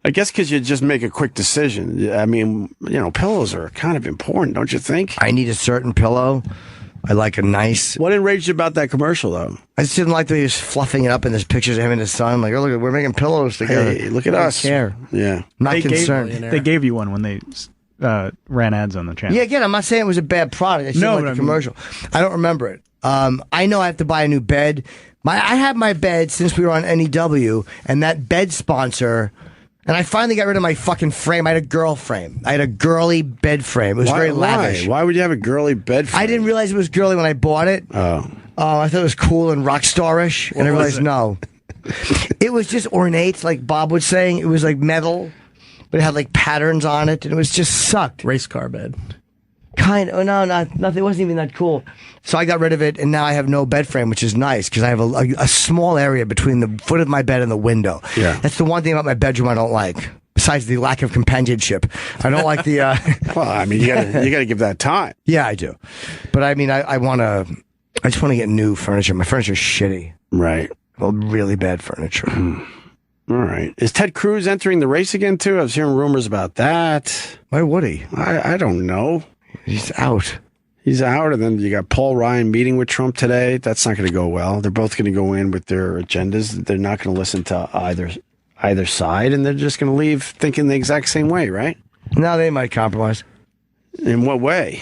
I guess because you just make a quick decision. I mean, pillows are kind of important, don't you think? I need a certain pillow. I like a nice... What enraged you about that commercial, though? I just didn't like that he was fluffing it up in this pictures of him and his son. Like, oh, look, we're making pillows together. Hey, look at I don't us. care. Yeah. Not concerned. They gave you one when they ran ads on the channel. Yeah, again, I'm not saying it was a bad product. I just didn't like the commercial. I don't remember it. I know I have to buy a new bed. I had my bed since we were on NEW, and that bed sponsor... And I finally got rid of my fucking frame. I had a girl frame. I had a girly bed frame. It was very lavish. Why would you have a girly bed frame? I didn't realize it was girly when I bought it. Oh. I thought it was cool and rock star-ish. And I realized, no. It was just ornate, like Bob was saying. It was like metal, but it had like patterns on it, and it was just sucked. Race car bed. Kind of. Oh, no, nothing. It wasn't even that cool. So I got rid of it, and now I have no bed frame, which is nice because I have a small area between the foot of my bed and the window. Yeah. That's the one thing about my bedroom I don't like. Besides the lack of companionship, I don't like the. Well, I mean, you gotta give that time. Yeah, I do. But I mean, I just want to get new furniture. My furniture's shitty. Right. Well, really bad furniture. All right. Is Ted Cruz entering the race again too? I was hearing rumors about that. Why would he? I don't know. He's out. He's out, and then you got Paul Ryan meeting with Trump today. That's not going to go well. They're both going to go in with their agendas. They're not going to listen to either side, and they're just going to leave thinking the exact same way, right? No, they might compromise. In what way?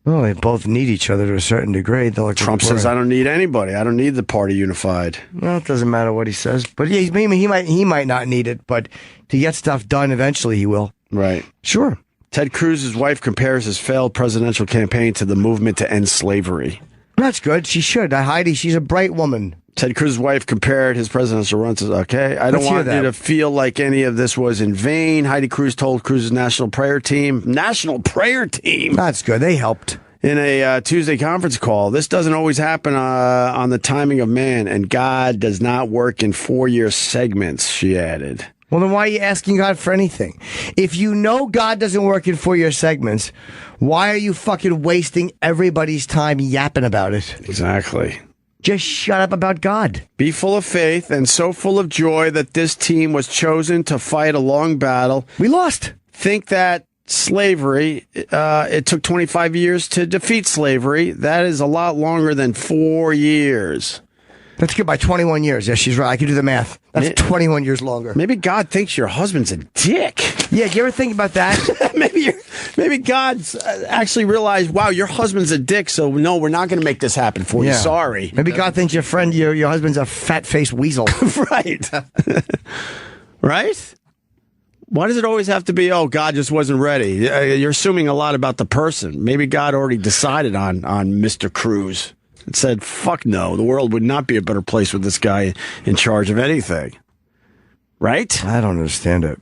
Well, they both need each other to a certain degree. Trump says, I don't need anybody. I don't need the party unified. Well, it doesn't matter what he says. But yeah, he might not need it, but to get stuff done, eventually he will. Right. Sure. Ted Cruz's wife compares his failed presidential campaign to the movement to end slavery. That's good. She should. Heidi, she's a bright woman. Ted Cruz's wife compared his presidential run to, okay, I don't want you to feel like any of this was in vain. Heidi Cruz told Cruz's National Prayer Team. That's good. They helped. In a Tuesday conference call, this doesn't always happen on the timing of man, and God does not work in 4-year segments, she added. Well, then why are you asking God for anything? If you know God doesn't work in 4-year segments, why are you fucking wasting everybody's time yapping about it? Exactly. Just shut up about God. Be full of faith and so full of joy that this team was chosen to fight a long battle. We lost. Think that slavery, it took 25 years to defeat slavery. That is a lot longer than 4 years. That's good by 21 years. Yeah, she's right. I can do the math. That's 21 years longer. Maybe God thinks your husband's a dick. Yeah, do you ever think about that? maybe God's actually realized, wow, your husband's a dick, so no, we're not going to make this happen for you. Sorry. Maybe God thinks your husband's a fat-faced weasel. Right. Right? Why does it always have to be, oh, God just wasn't ready? You're assuming a lot about the person. Maybe God already decided on Mr. Cruz. It said, fuck no, the world would not be a better place with this guy in charge of anything. Right? I don't understand it.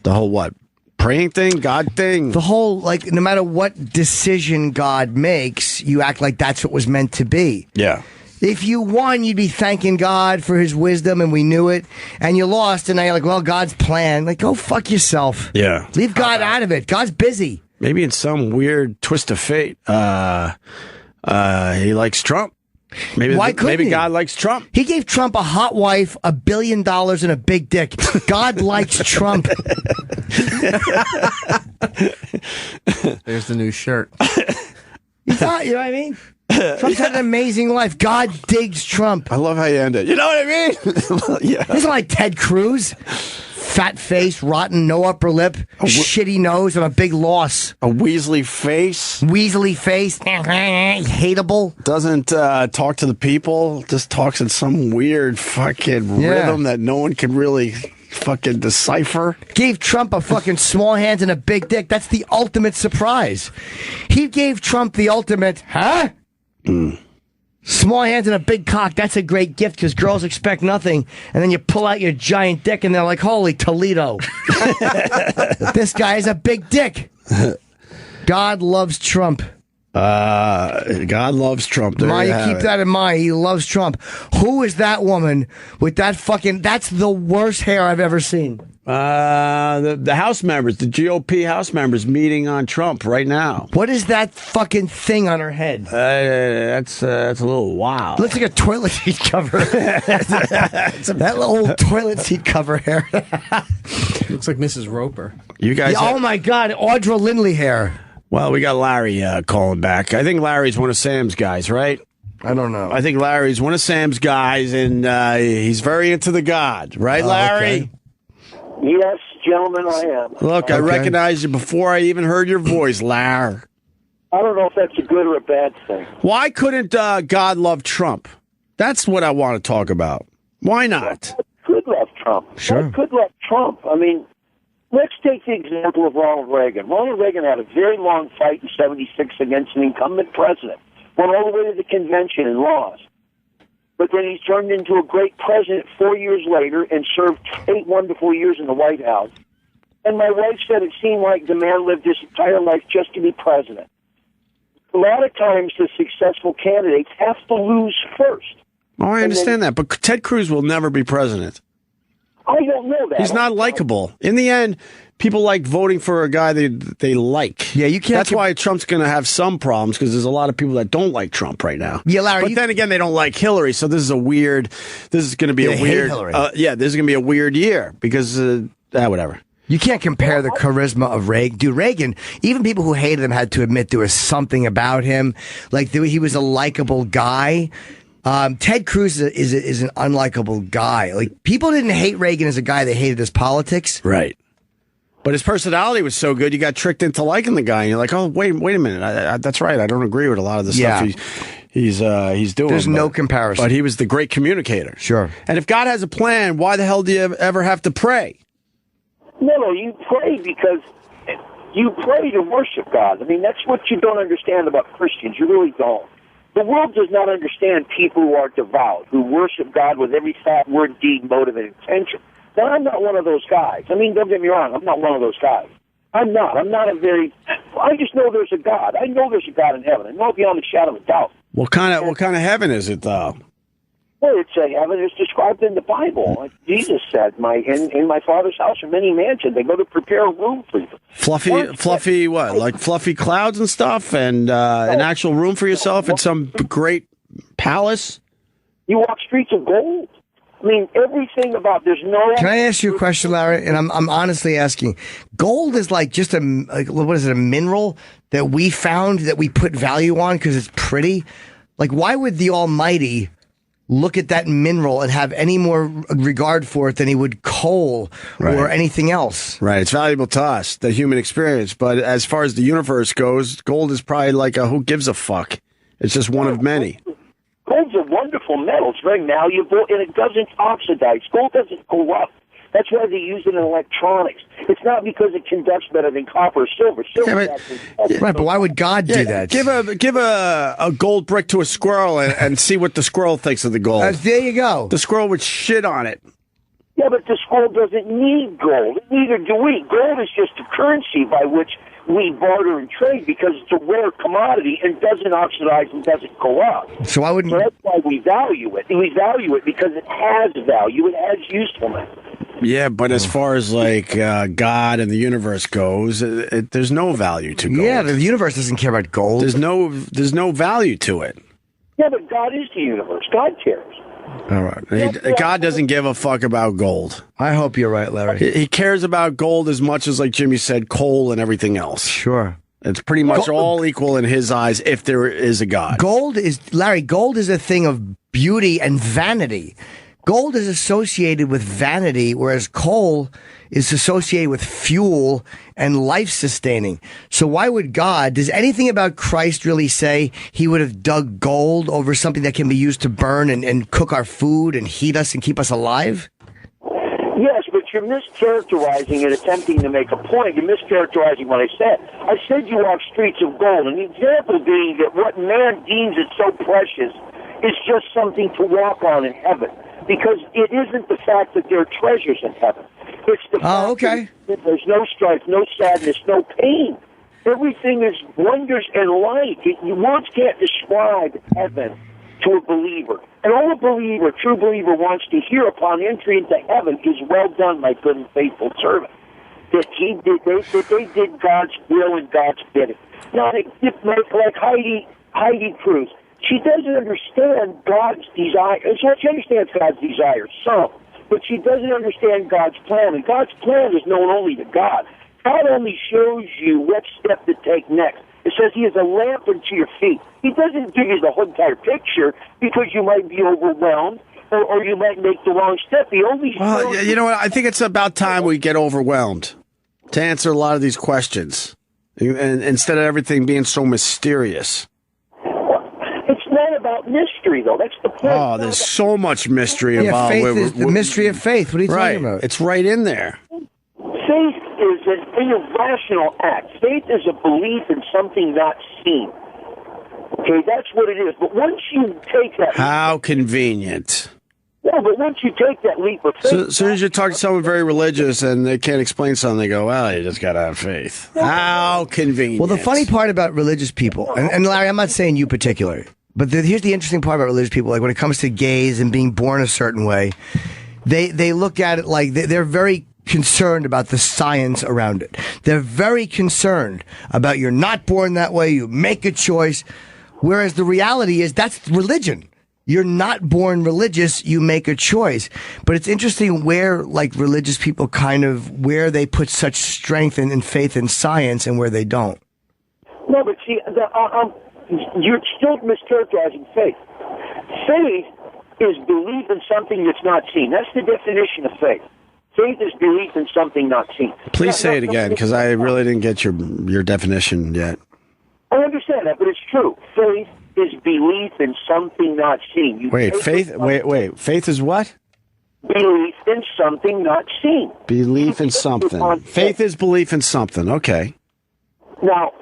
The whole what? Praying thing? God thing? The whole, like, no matter what decision God makes, you act like that's what was meant to be. Yeah. If you won, you'd be thanking God for his wisdom, and we knew it. And you lost, and now you're like, well, God's plan. Like, go fuck yourself. Yeah. Leave God out of it. God's busy. Maybe in some weird twist of fate, he likes Trump. Maybe God likes Trump. He gave Trump a hot wife, $1 billion, and a big dick. God likes Trump. There's the new shirt. You know what I mean? Trump's had an amazing life. God digs Trump. I love how you end it. You know what I mean? Yeah. This is like Ted Cruz. Fat face, rotten, no upper lip, shitty nose, and a big loss. A Weasley face. Hateable. Doesn't talk to the people. Just talks in some weird fucking rhythm that no one can really fucking decipher. Gave Trump a fucking small hand and a big dick. That's the ultimate surprise. He gave Trump the ultimate, huh? Small hands and a big cock, that's a great gift because girls expect nothing. And then you pull out your giant dick and they're like, holy Toledo. This guy is a big dick. God loves Trump. God loves Trump. There Ma, you you have keep it. that in mind. He loves Trump. Who is that woman with that fucking... That's the worst hair I've ever seen. The House members, the GOP House members meeting on Trump right now. What is that fucking thing on her head? That's a little wild. Looks like a toilet seat cover. That little toilet seat cover hair. Looks like Mrs. Roper. You guys. Oh my God, Audra Lindley hair. Well, we got Larry calling back. I think Larry's one of Sam's guys, right? I don't know. I think Larry's one of Sam's guys, and he's very into the God, right, Larry? Okay. Yes, gentlemen, I am. Look, I recognized you before I even heard your voice, Larry. I don't know if that's a good or a bad thing. Why couldn't God love Trump? That's what I want to talk about. Why not? Could love Trump. Sure. I could love Trump. I mean, let's take the example of Ronald Reagan. Ronald Reagan had a very long fight in '76 against an incumbent president. Went all the way to the convention and lost. But then he's turned into a great president 4 years later and served 8 wonderful years in the White House. And my wife said it seemed like the man lived his entire life just to be president. A lot of times the successful candidates have to lose first. Oh, I understand that, but Ted Cruz will never be president. I don't know that. He's not likable. In the end, people like voting for a guy they like. Yeah, you can't. That's why Trump's going to have some problems because there's a lot of people that don't like Trump right now. Yeah, Larry. But then again, they don't like Hillary. So this is going to be They a hate weird. Hillary. This is going to be a weird year because whatever. You can't compare the charisma of Reagan. Dude, Reagan, even people who hated him had to admit there was something about him. Like, he was a likable guy. Ted Cruz is an unlikable guy. Like, people didn't hate Reagan as a guy, they hated his politics. Right. But his personality was so good, you got tricked into liking the guy. And you're like, oh, wait a minute. That's right. I don't agree with a lot of the stuff he's doing. There's no comparison. But he was the great communicator. Sure. And if God has a plan, why the hell do you ever have to pray? No, you pray because you pray to worship God. I mean, that's what you don't understand about Christians. You really don't. The world does not understand people who are devout, who worship God with every thought, word, deed, motive, and intention. Now, I'm not one of those guys. I mean, don't get me wrong. I'm not one of those guys. I'm not. I just know there's a God. I know there's a God in heaven. I know beyond a shadow of a doubt. What kind of heaven is it, though? Well, it's a heaven. It's described in the Bible. Like Jesus said, in my Father's house are many mansions. They go to prepare a room for you. Fluffy what? Like fluffy clouds and stuff, and an actual room for yourself in some great palace? You walk streets of gold. I mean, everything about there's no. Can I ask you a question, Larry? And I'm honestly asking. Gold is like just a mineral that we found that we put value on because it's pretty. Like, why would the Almighty look at that mineral and have any more regard for it than he would coal or anything else? Right. It's valuable to us, the human experience. But as far as the universe goes, gold is probably like a who gives a fuck. It's just one of many. Gold's a wonderful metal. It's very malleable, and it doesn't oxidize. Gold doesn't corrupt. That's why they use it in electronics. It's not because it conducts better than copper or silver. Right, but why would God do that? Give a gold brick to a squirrel and see what the squirrel thinks of the gold. There you go. The squirrel would shit on it. Yeah, but the squirrel doesn't need gold. Neither do we. Gold is just a currency by which we barter and trade because it's a rare commodity and doesn't oxidize and doesn't corrupt. So I wouldn't. So that's why we value it. We value it because it has value. It has usefulness. Yeah, but as far as like God and the universe goes, there's no value to gold. Yeah, the universe doesn't care about gold. There's no value to it. Yeah, but God is the universe. God cares. All right. God doesn't give a fuck about gold. I hope you're right, Larry. He cares about gold as much as, like Jimmy said, coal and everything else. Sure. It's pretty much all equal in his eyes if there is a God. Gold is a thing of beauty and vanity. Gold is associated with vanity, whereas coal is associated with fuel and life-sustaining. So why would God, does anything about Christ really say he would have dug gold over something that can be used to burn and cook our food and heat us and keep us alive? Yes, but you're mischaracterizing and attempting to make a point. You're mischaracterizing what I said. I said you walk streets of gold, and the example being that what man deems it so precious is just something to walk on in heaven. Because it isn't the fact that there are treasures in heaven. It's the fact that there's no strife, no sadness, no pain. Everything is wonders and light. Words can't describe heaven to a believer. And all a believer, true believer, wants to hear upon entry into heaven is, well done, my good and faithful servant. That they did God's will and God's bidding. Now, like Heidi Cruz, she doesn't understand God's desire. She understands God's desires, some, but she doesn't understand God's plan. And God's plan is known only to God. God only shows you what step to take next. It says He is a lamp unto your feet. He doesn't give you the whole entire picture because you might be overwhelmed or you might make the wrong step. He only shows you know what? I think it's about time we get overwhelmed to answer a lot of these questions, and instead of everything being so mysterious. It's not about mystery, though. That's the point. Oh, there's so much mystery involved. Faith is the mystery of faith. What are you talking about? It's right in there. Faith is an irrational act. Faith is a belief in something not seen. Okay, that's what it is. But once you take that... How convenient. Yeah, but once you take that leap of faith... So, as soon as you talk to someone very religious and they can't explain something, they go, well, you just got to have faith. How convenient. Well, the funny part about religious people, and Larry, I'm not saying you particularly, but here's the interesting part about religious people. Like when it comes to gays and being born a certain way, they look at it like they're very concerned about the science around it. They're very concerned about you're not born that way, you make a choice, whereas the reality is that's religion. You're not born religious, you make a choice. But it's interesting where like religious people where they put such strength and faith in science and where they don't. No, but see, you're still mischaracterizing faith. Faith is belief in something that's not seen. That's the definition of faith. Faith is belief in something not seen. Please say it again, because I really didn't get your definition yet. I understand that, but it's true. Faith is belief in something not seen. Faith is what? Belief in something not seen. Belief in something. Faith is belief in something. Okay. Now,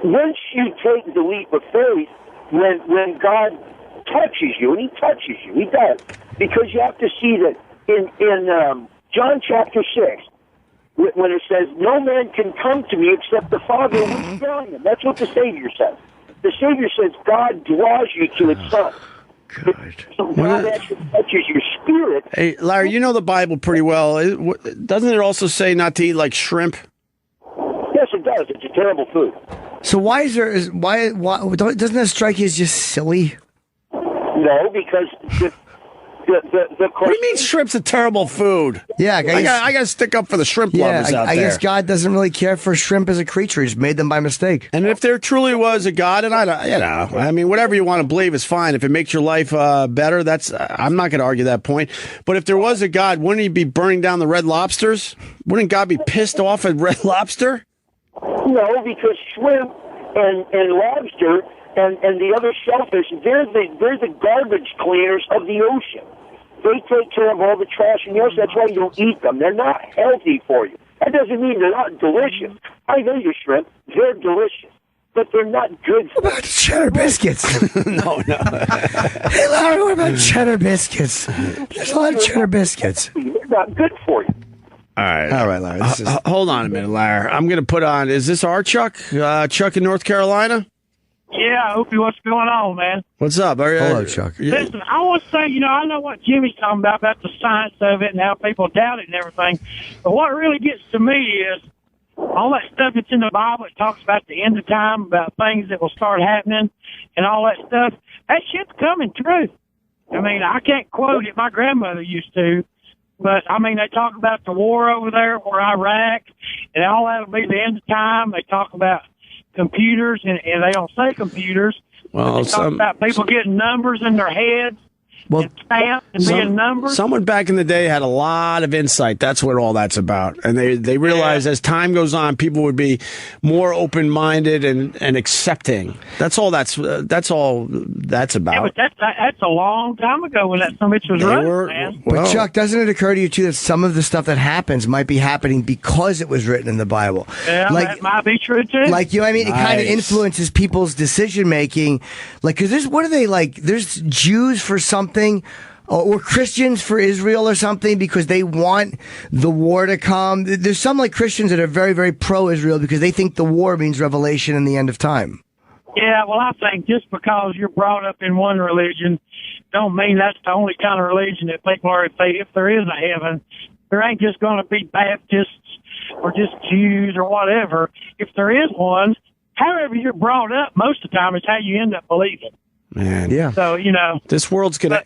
once you take the leap of faith, when God touches you, and He touches you, He does, because you have to see that in John chapter 6, when it says, no man can come to me except the Father will draw him. That's what the Savior says. The Savior says God draws you to His Son. God actually touches your spirit. Hey, Larry, you know the Bible pretty well. Doesn't it also say not to eat like shrimp? Yes, it does. It's a terrible food. So why doesn't that strike you as just silly? No, because what do you mean shrimp's a terrible food? Yeah, I got to stick up for the shrimp lovers out there. I guess God doesn't really care for shrimp as a creature. He's made them by mistake. And if there truly was a God, and I mean, whatever you want to believe is fine. If it makes your life better, I'm not going to argue that point. But if there was a God, wouldn't He be burning down the red lobsters? Wouldn't God be pissed off at red lobster? No, because shrimp and lobster and the other shellfish, they're the garbage cleaners of the ocean. They take care of all the trash in the ocean. That's why you don't eat them. They're not healthy for you. That doesn't mean they're not delicious. I know your shrimp. They're delicious. But they're not good for you. What about cheddar biscuits? No. Hey, Larry, what about cheddar biscuits? There's a lot of cheddar biscuits. They're not good for you. All right, Larry. Hold on a minute, Larry. I'm going to put on, is this our Chuck? Chuck in North Carolina? Yeah, Opie, what's going on, man? What's up? Hello, Chuck. Listen, I want to say, I know what Jimmy's talking about the science of it and how people doubt it and everything. But what really gets to me is all that stuff that's in the Bible. It talks about the end of time, about things that will start happening and all that stuff. That shit's coming true. I mean, I can't quote it. My grandmother used to. But, I mean, they talk about the war over there or Iraq, and all that will be the end of time. They talk about computers, and they don't say computers. Well, they talk about people getting numbers in their heads and stamps and being numbered. Someone back in the day had a lot of insight. That's what all that's about. And they realized as time goes on, people would be more open-minded and accepting. That's all that's about. Yeah, but that's a long time ago when that some bitch was running, man. But Chuck, doesn't it occur to you too that some of the stuff that happens might be happening because it was written in the Bible? Yeah, that might be true too. Like, you know what I mean? It kind of influences people's decision making. Like, because there's Jews for something, or Christians for Israel or something because they want the war to come. There's some like Christians that are very, very pro-Israel because they think the war means revelation and the end of time. Yeah, well, I think just because you're brought up in one religion don't mean that's the only kind of religion that people are. If there is a heaven, there ain't just going to be Baptists or just Jews or whatever. If there is one, however you're brought up, most of the time is how you end up believing. Man, yeah. So this world's gonna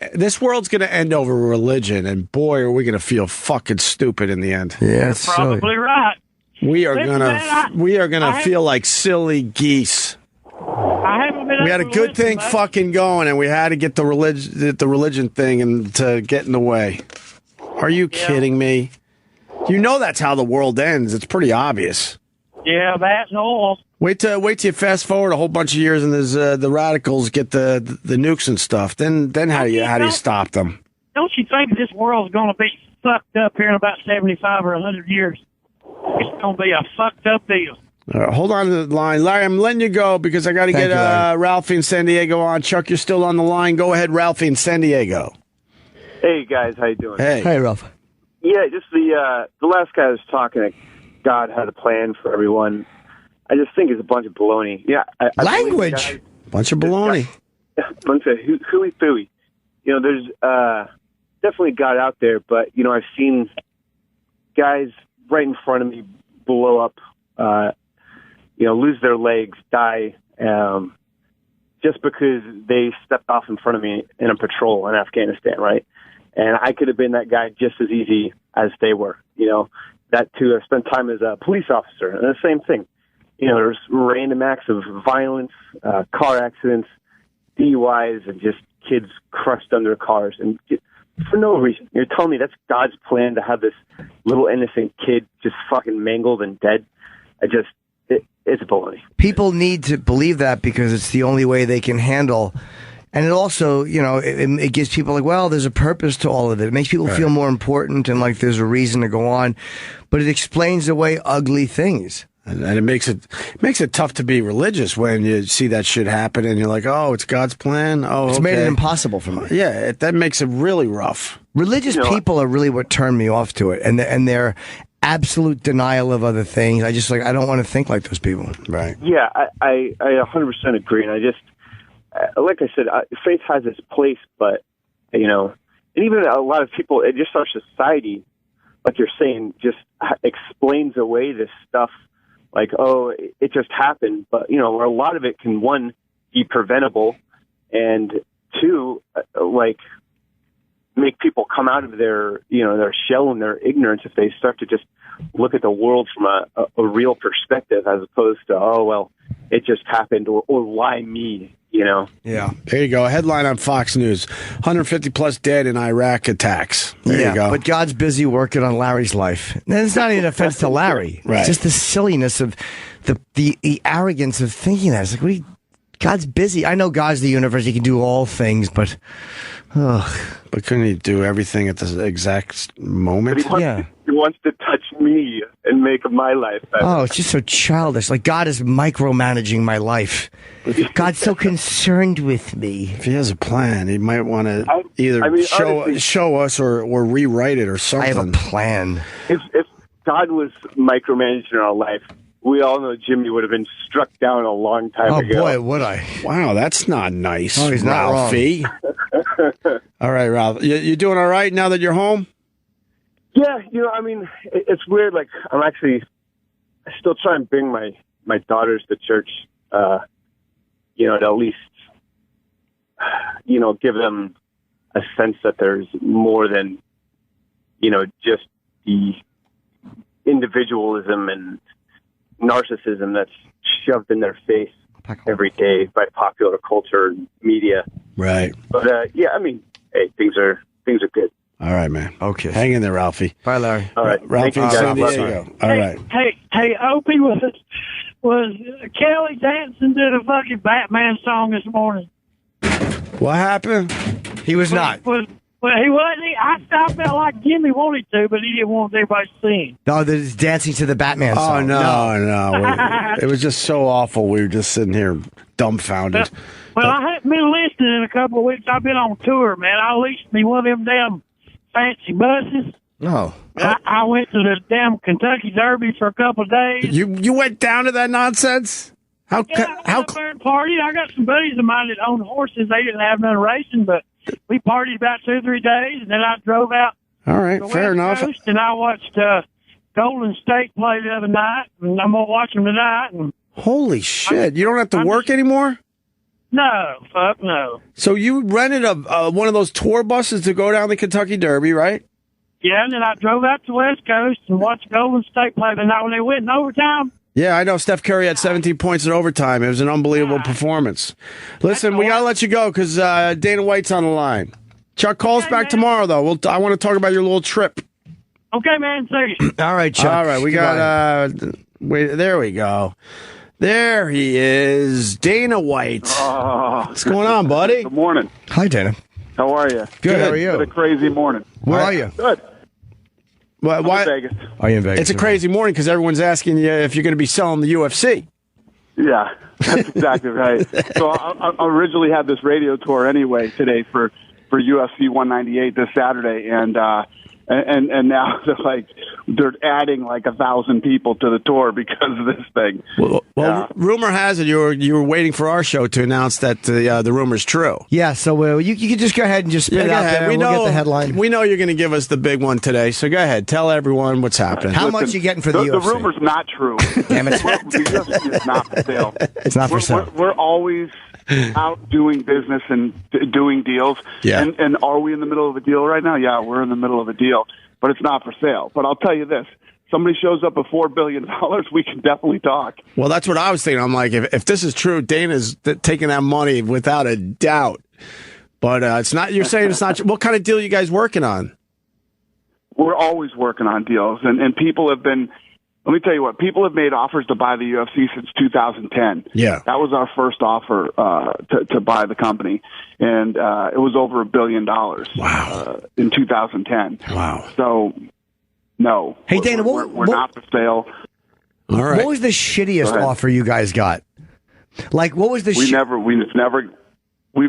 end over religion, and boy, are we gonna feel fucking stupid in the end. Yeah, you're probably right. We are gonna feel like silly geese. I haven't been. We had a good thing fucking going, and we had to get the religion thing and to get in the way. Are you kidding me? You know that's how the world ends. It's pretty obvious. Yeah, that and all. Wait till you fast forward a whole bunch of years and there's the radicals get the nukes and stuff. Then how do you stop them? Don't you think this world's going to be fucked up here in about 75 or 100 years? It's going to be a fucked up deal. Hold on to the line, Larry. I'm letting you go because I got to get Ralphie in San Diego on. Chuck, you're still on the line. Go ahead, Ralphie in San Diego. Hey guys, how you doing? Hey, Ralph. Yeah, just the last guy was talking that God had a plan for everyone. I just think it's a bunch of baloney. Yeah, language. Bunch of baloney. Bunch of hooey-pooey. You know, there's definitely God out there, but you know, I've seen guys right in front of me blow up. Lose their legs, die, just because they stepped off in front of me in a patrol in Afghanistan, right? And I could have been that guy just as easy as they were. You know, that too. I spent time as a police officer, and the same thing. You know, there's random acts of violence, car accidents, DUIs, and just kids crushed under cars, and for no reason. You're telling me that's God's plan to have this little innocent kid just fucking mangled and dead? It's baloney. People need to believe that because it's the only way they can handle. And it also, you know, it gives people like, well, there's a purpose to all of it. It makes people feel more important and like there's a reason to go on. But it explains away ugly things. And it makes it tough to be religious when you see that shit happen and you're like, oh, it's God's plan. Oh, it's made it impossible for me. Yeah, that makes it really rough. Religious people are really what turned me off to it, and their absolute denial of other things. I don't want to think like those people. Right. Yeah, I 100% agree, and I just like I said, faith has its place, but you know, and even a lot of people, just our society, like you're saying, just explains away this stuff. Like, oh, it just happened. But, you know, a lot of it can, one, be preventable, and two, like, make people come out of their, you know, their shell and their ignorance if they start to just look at the world from a real perspective as opposed to, oh, well, it just happened, or why me, you know? Yeah. There you go. A headline on Fox News, 150 plus dead in Iraq attacks. There you go. But God's busy working on Larry's life. And it's not an offense to Larry. Right. It's just the silliness of the arrogance of thinking that. It's like, God's busy. I know God's the universe. He can do all things, but... But couldn't he do everything at the exact moment? He wants to touch me and make my life better. Oh, it's just so childish. Like, God is micromanaging my life. God's so concerned with me. If he has a plan, he might want to either show us or rewrite it or something. I have a plan. If God was micromanaging our life, we all know Jimmy would have been struck down a long time ago. Oh, boy, would I. Wow, that's not nice. Oh, he's not Ralphie. All right, Ralph. You doing all right now that you're home? Yeah, you know, I mean, it's weird. Like, I still try and bring my daughters to church, you know, to at least, you know, give them a sense that there's more than, you know, just the individualism and narcissism that's shoved in their face every day by popular culture and media. Right. But, yeah, I mean, hey, things are good. All right, man. Okay. Hang in there, Ralphie. Bye, Larry. All right. Ralphie in San Diego. All right. Hey, Opie, was Kelly dancing to the fucking Batman song this morning? What happened? He was not. Well, he wasn't. I felt like Jimmy wanted to, but he didn't want everybody to sing. No, there's dancing to the Batman song. No. It was just so awful. We were just sitting here dumbfounded. Well, I haven't been listening in a couple of weeks. I've been on tour, man. I leased me one of them damn fancy buses. No. I went to the damn Kentucky Derby for a couple of days. You went down to that nonsense? I went up there and partied. I got some buddies of mine that own horses. They didn't have none racing, but we partied about 2 or 3 days, and then I drove out. All right, the fair West enough. Coast, and I watched Golden State play the other night, and I'm gonna watch them tonight. And Holy shit! You don't have to work anymore? no, fuck no. So you rented a one of those tour buses to go down the Kentucky Derby, right? Yeah, and then I drove out to the West Coast and watched Golden State play the night when they went in overtime. Yeah, I know. Steph Curry had 17 points in overtime. It was an unbelievable performance. Listen, we got to let you go because Dana White's on the line. Chuck, call us back tomorrow, though. I want to talk about your little trip. Okay, man. See you. All right, Chuck. All right, we got... wait, there we go. There he is, Dana White. What's going on, buddy? Good morning. Hi, Dana. How are you? Good. How are you? It's a crazy morning. Where are you? Good. Why? I'm in Vegas. Are you in Vegas? It's a crazy morning because everyone's asking you if you're going to be selling the UFC. Yeah, that's exactly right. So I originally had this radio tour anyway today for UFC 198 this Saturday, and now they're adding like 1,000 people to the tour because of this thing. Well, rumor has it you were waiting for our show to announce that the rumor's true. Yeah, so you can just go ahead and just spit it out there. We'll get the headline. We know you're going to give us the big one today, so go ahead. Tell everyone what's happening. How much you getting for the UFC? The rumor's not true. Damn it. The UFC is not for sale. It's not for sale. We're always out doing business and doing deals. Yeah. And are we in the middle of a deal right now? Yeah, we're in the middle of a deal, but it's not for sale. But I'll tell you this. Somebody shows up with $4 billion, we can definitely talk. Well, that's what I was thinking. I'm like, if this is true, Dana's taking that money without a doubt. But it's not. You're saying it's not. What kind of deal you guys working on? We're always working on deals, and people have been. Let me tell you what. People have made offers to buy the UFC since 2010. Yeah, that was our first offer to buy the company, and it was over $1 billion. Wow. In 2010. Wow. So. No. Hey, Dana, we're not for sale. All right. What was the shittiest offer you guys got? Like, what was the? We've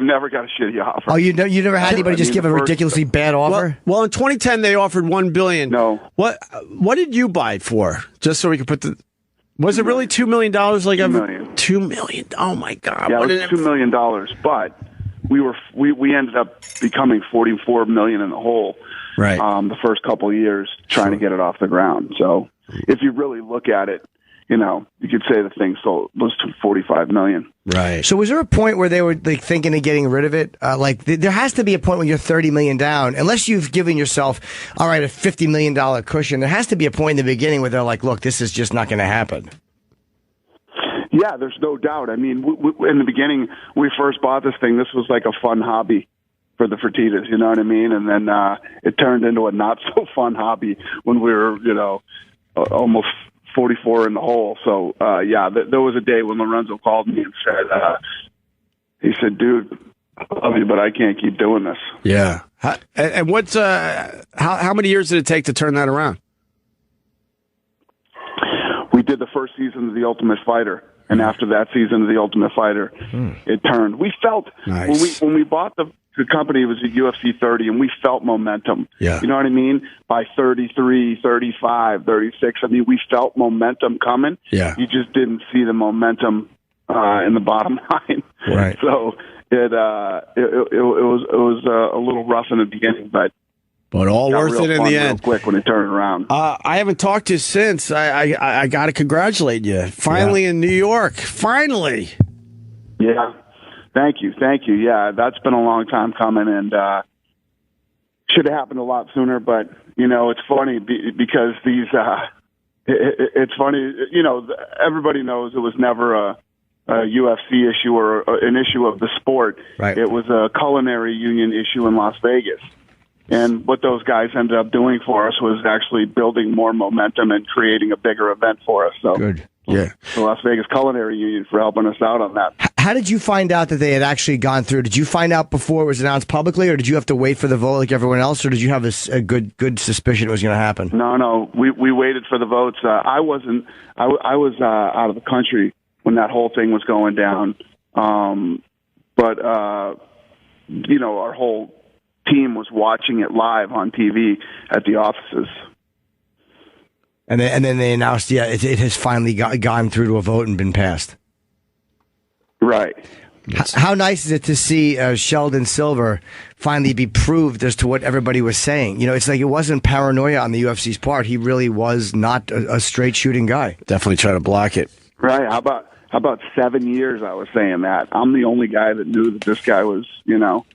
never got a shitty offer. Oh, you never had anybody just give a ridiculously bad offer? Well, in 2010 they offered $1 billion. No. What did you buy it for? Just so we could put the. Was it really $2 million? Like $2 million. $2 million. Oh my God. Yeah, it was $2 million, but we ended up becoming $44 million in the hole. Right. The first couple of years trying to get it off the ground. So if you really look at it, you could say the thing was to $45 million. Right. So was there a point where they were like thinking of getting rid of it? There has to be a point when you're $30 million down, unless you've given yourself, all right, a $50 million cushion. There has to be a point in the beginning where they're like, look, this is just not going to happen. Yeah, there's no doubt. I mean, in the beginning, we first bought this thing. This was like a fun hobby for the Fertittas, you know what I mean? And then it turned into a not so fun hobby when we were, almost 44 in the hole. So there was a day when Lorenzo called me and said, "Dude, I love you, but I can't keep doing this." Yeah. And what's how many years did it take to turn that around? We did the first season of The Ultimate Fighter. And after that season of The Ultimate Fighter, it turned. We felt when we bought the company, it was at UFC 30, and we felt momentum. Yeah. You know what I mean? By 33, 35, 36, I mean, we felt momentum coming. Yeah. You just didn't see the momentum in the bottom line. Right. So it was a little rough in the beginning, but all worth it in the end. Real quick when it turned around. I haven't talked to you since. I got to congratulate you. Finally in New York. Finally. Yeah. Thank you. Yeah, that's been a long time coming, and should have happened a lot sooner. But it's funny because these. It's funny. Everybody knows it was never UFC issue or an issue of the sport. Right. It was a culinary union issue in Las Vegas. And what those guys ended up doing for us was actually building more momentum and creating a bigger event for us. So Good. Yeah. The Las Vegas Culinary Union for helping us out on that. How did you find out that they had actually gone through? Did you find out before it was announced publicly, or did you have to wait for the vote like everyone else, or did you have a good suspicion it was going to happen? No. We waited for the votes. I wasn't. I was out of the country when that whole thing was going down. But our whole team was watching it live on TV at the offices. And then they announced, it has finally gone through to a vote and been passed. Right. How nice is it to see Sheldon Silver finally be proved as to what everybody was saying? It's like it wasn't paranoia on the UFC's part. He really was not a straight shooting guy. Definitely try to block it. Right. How about 7 years I was saying that? I'm the only guy that knew that this guy was,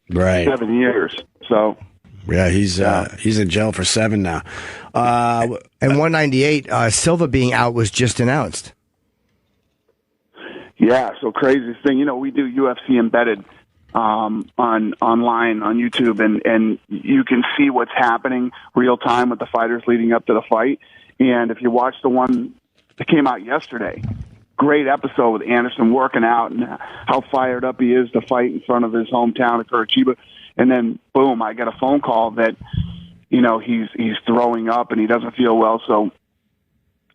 right. 7 years. So yeah, he's in jail for 7 now. And 198, Silva being out was just announced. Yeah, so craziest thing, we do UFC embedded online on YouTube, and you can see what's happening real time with the fighters leading up to the fight. And if you watch the one that came out yesterday, great episode with Anderson working out and how fired up he is to fight in front of his hometown of Curitiba. And then, boom, I get a phone call that, he's throwing up and he doesn't feel well. So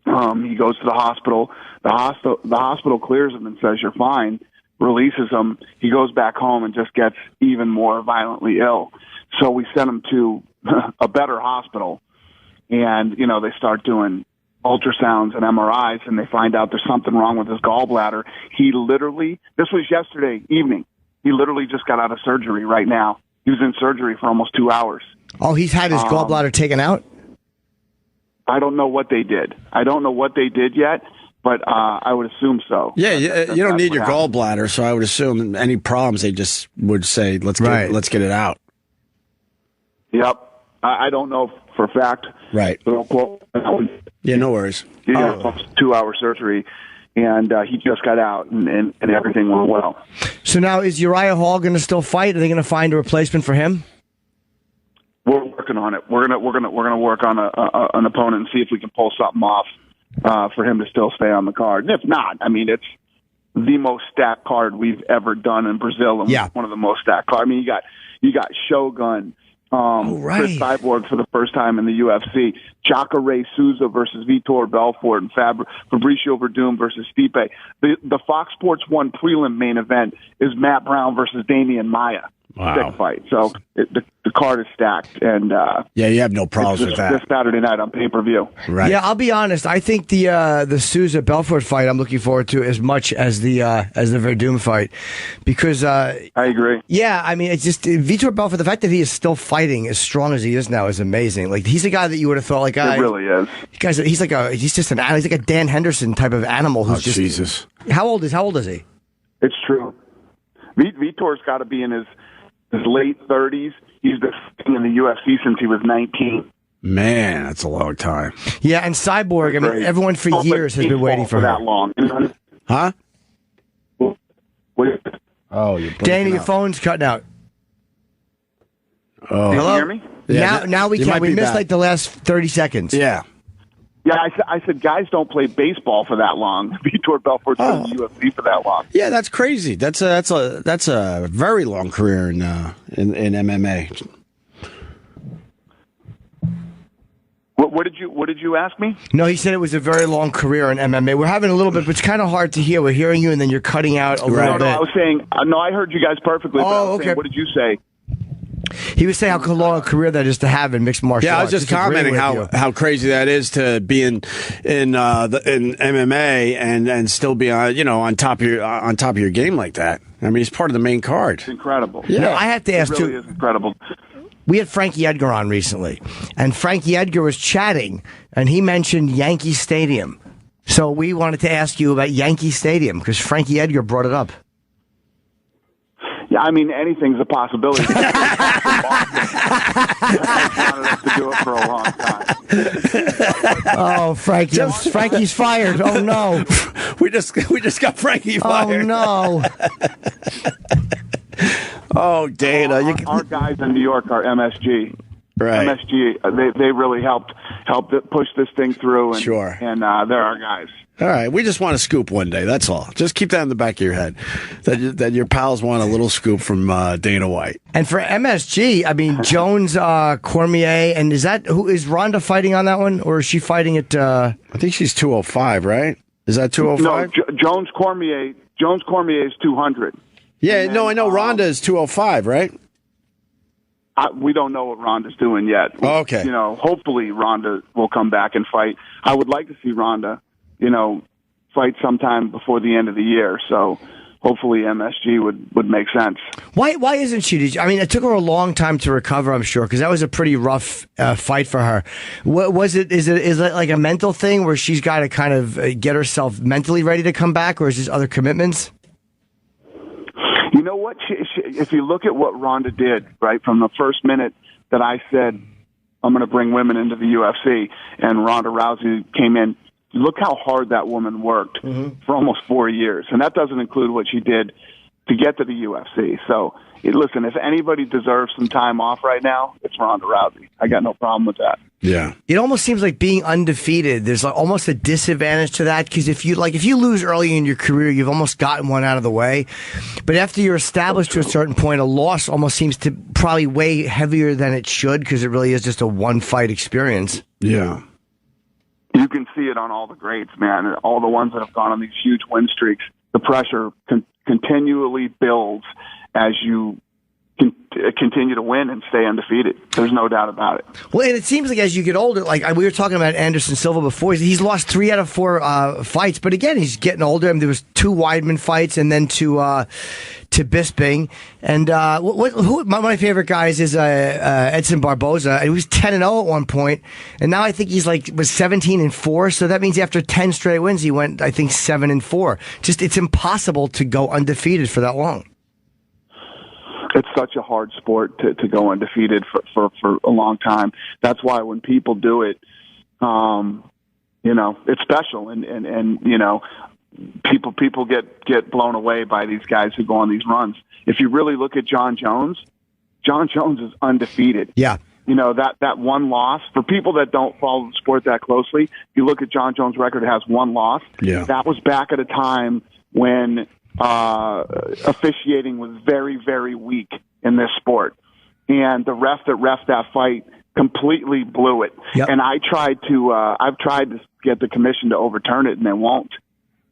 he goes to the hospital. The hospital clears him and says, "You're fine," releases him. He goes back home and just gets even more violently ill. So we sent him to a better hospital. And, they start doing ultrasounds and MRIs, and they find out there's something wrong with his gallbladder. This was yesterday evening. He literally just got out of surgery right now. He was in surgery for almost 2 hours. Oh, he's had his gallbladder taken out? I don't know what they did. I don't know what they did yet, but I would assume so. Yeah, you don't need your gallbladder, so I would assume any problems they just would say, let's get it out. Yep. I don't know for a fact. Right. Yeah, no worries. He got almost 2 hour surgery, and he just got out, and everything went well. So now, is Uriah Hall going to still fight? Are they going to find a replacement for him? We're working on it. We're gonna work on an opponent and see if we can pull something off for him to still stay on the card. And if not, it's the most stacked card we've ever done in Brazil, and one of the most stacked cards. You got Shogun. Chris Cyborg for the first time in the UFC. Jacare Souza versus Vitor Belfort, and Fabricio Verdum versus Stipe. The Fox Sports 1 prelim main event is Matt Brown versus Damian Maia. Wow. Stick fight. So the card is stacked, and you have no problems with that. This Saturday night on pay-per-view. Right. Yeah, I'll be honest. I think the Souza Belfort fight I'm looking forward to as much as the Verdum fight, because I agree. Yeah, it's just Vitor Belfort. The fact that he is still fighting as strong as he is now is amazing. Like, he's a guy that you would have thought it really is. Guys, he's like a Dan Henderson type of animal who's just Jesus. How old is he? It's true. Vitor's got to be in his late 30s. He's been in the UFC since he was 19. Man, that's a long time. Yeah, and Cyborg, everyone for years has been waiting for that long. Huh? Oh, you're Danny, your phone's cutting out. Can Oh. you hear me? Now we can. We missed the last 30 seconds. Yeah. Yeah, I said guys don't play baseball for that long. Vitor Belfort's been in the UFC for that long. Yeah, that's crazy. That's a very long career in MMA. What did you ask me? No, he said it was a very long career in MMA. We're having a little bit, but it's kind of hard to hear. We're hearing you, and then you're cutting out a little bit. No, I was saying I heard you guys perfectly. Oh, okay. What did you say? He was saying how long a career that is to have in mixed martial arts. Yeah, I was just commenting how crazy that is to be in MMA and still be on top of your game like that. He's part of the main card. It's incredible. Yeah, I have to ask it really is incredible. We had Frankie Edgar on recently, and Frankie Edgar was chatting, and he mentioned Yankee Stadium. So we wanted to ask you about Yankee Stadium because Frankie Edgar brought it up. Yeah, anything's a possibility. wanted us to do it for a long time. Oh, Frankie's fired. Oh no. We just got Frankie fired. Oh no. Oh, Dana. Our guys in New York are MSG. Right. MSG, they really helped push this thing through. And, Sure. And they're our guys. All right, we just want a scoop one day. That's all. Just keep that in the back of your head. That your pals want a little scoop from Dana White. And for MSG, I mean Jones, Cormier, and is Ronda fighting on that one, or is she fighting at? I think she's 205, right? Is that 205? No, Jones Cormier is 200. Yeah, no, I know Ronda is 205, right? We don't know what Ronda's doing yet. Oh, okay. You know, hopefully Ronda will come back and fight. I would like to see Ronda, fight sometime before the end of the year. So hopefully MSG would make sense. Why isn't she? I mean, it took her a long time to recover, I'm sure, because that was a pretty rough fight for her. Is it like a mental thing where she's got to kind of get herself mentally ready to come back, or is this other commitments? You know what? If you look at what Ronda did, right, from the first minute that I said, I'm going to bring women into the UFC, and Ronda Rousey came in, look how hard that woman worked for almost 4 years. And that doesn't include what she did to get to the UFC. So, listen, if anybody deserves some time off right now, it's Ronda Rousey. I got no problem with that. Yeah. It almost seems like being undefeated, there's like almost a disadvantage to that, because if you lose early in your career, you've almost gotten one out of the way. But after you're established to a certain point, a loss almost seems to probably weigh heavier than it should, because it really is just a one-fight experience. Yeah. You can see it on all the greats, man. All the ones that have gone on these huge win streaks. The pressure continually builds as you continue to win and stay undefeated. There's no doubt about it. Well, and it seems like as you get older, like we were talking about Anderson Silva before, he's lost 3 out of 4 fights, but again, he's getting older. I mean, there was 2 Weidman fights and then to Bisping. And one of my favorite guys is Edson Barboza. He was 10-0 at one point, and now I think he's was 17-4. So that means after 10 straight wins, he went, I think, 7-4. Just it's impossible to go undefeated for that long. It's such a hard sport to go undefeated for a long time. That's why when people do it, it's special, and people get blown away by these guys who go on these runs. If you really look at John Jones is undefeated. Yeah. That one loss, for people that don't follow the sport that closely, if you look at John Jones' record, it has 1 loss. Yeah. That was back at a time when officiating was very, very weak in this sport. And the ref that reffed that fight completely blew it. Yep. And I've tried to get the commission to overturn it, and they won't.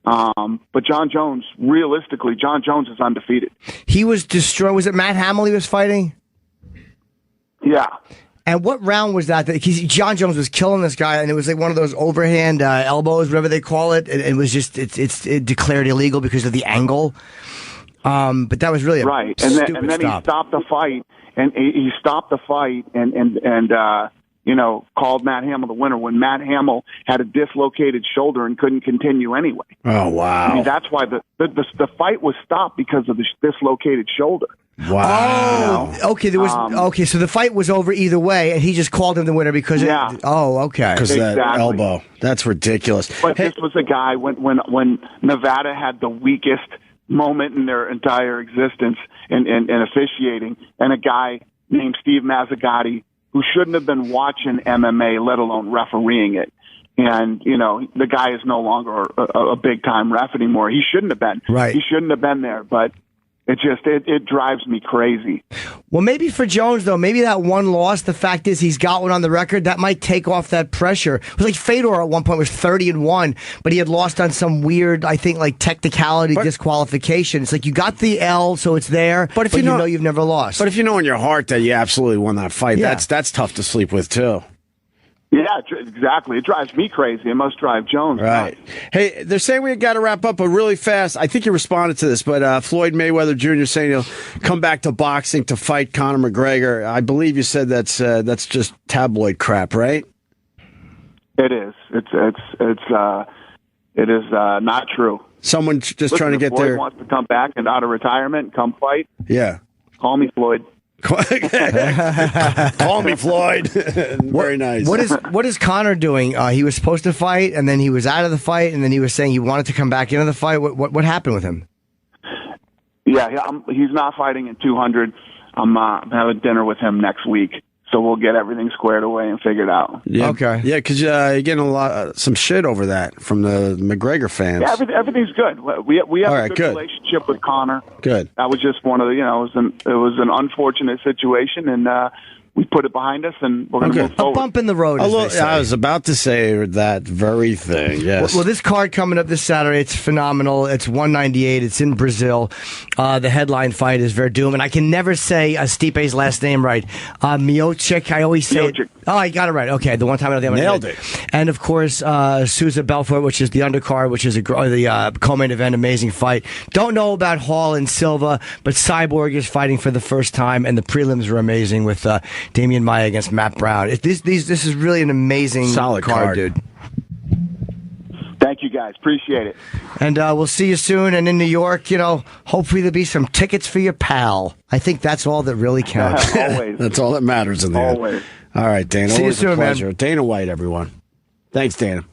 But John Jones, realistically, John Jones is undefeated. He was destroyed. Was it Matt Hamill he was fighting? Yeah. And what round was that? Because John Jones was killing this guy, and it was like one of those overhand elbows, whatever they call it. It was just it's declared illegal because of the angle. But that was really right. And then stop. He stopped the fight, and he stopped the fight, and called Matt Hamill the winner when Matt Hamill had a dislocated shoulder and couldn't continue anyway. Oh wow! I mean, that's why the fight was stopped because of the dislocated shoulder. Wow. Oh, okay. There was okay. So the fight was over either way, and he just called him the winner because. Yeah. Okay. Because that elbow. That's ridiculous. But this was a guy when Nevada had the weakest moment in their entire existence in officiating, and a guy named Steve Mazzagatti who shouldn't have been watching MMA, let alone refereeing it. And, the guy is no longer a big-time ref anymore. He shouldn't have been. Right. He shouldn't have been there, but it drives me crazy. Well, maybe for Jones, though, maybe that one loss, the fact is he's got one on the record, that might take off that pressure. It was like Fedor at one point was 30-1, but he had lost on some weird, I think, like technicality disqualification. It's like you got the L, so it's there, but if you know you've never lost. But if you know in your heart that you absolutely won that fight, that's tough to sleep with, too. Yeah, exactly. It drives me crazy. It must drive Jones. Right. Hey, they're saying we got to wrap up, but really fast. I think you responded to this, but Floyd Mayweather Jr. saying he'll come back to boxing to fight Conor McGregor. I believe you said that's just tabloid crap, right? It is. It is not true. Someone just trying to get Floyd there. Wants to come back and out of retirement and come fight. Yeah. Call me, Floyd. Call me, Floyd. Very nice. What is Connor doing? He was supposed to fight, and then he was out of the fight, and then he was saying he wanted to come back into the fight. What happened with him? Yeah, he's not fighting at 200. I'm having dinner with him next week. So we'll get everything squared away and figured out. Yeah. Okay. Yeah, because you're getting some shit over that from the McGregor fans. Yeah, everything's good. We have a good relationship with Connor. Good. That was just one of the, it was an unfortunate situation, and we put it behind us, and we're going to move forward. A bump in the road, as they say. I was about to say that very thing, yes. Well, this card coming up this Saturday, it's phenomenal. It's 198. It's in Brazil. The headline fight is Verdum, and I can never say Stipe's last name right. Miocic, I always say it. Oh, I got it right. Okay, the one time I don't think I nailed it. And, of course, Sousa Belfort, which is the undercard, which is the co-main event, amazing fight. Don't know about Hall and Silva, but Cyborg is fighting for the first time, and the prelims are amazing with Damian Maia against Matt Brown. This is really an amazing solid card, dude. Thank you, guys. Appreciate it. And we'll see you soon. And in New York, hopefully there'll be some tickets for your pal. I think that's all that really counts. Always. That's all that matters in the end. Always. All right, Dana. See you Always soon, a pleasure. man. Dana White, everyone. Thanks, Dana.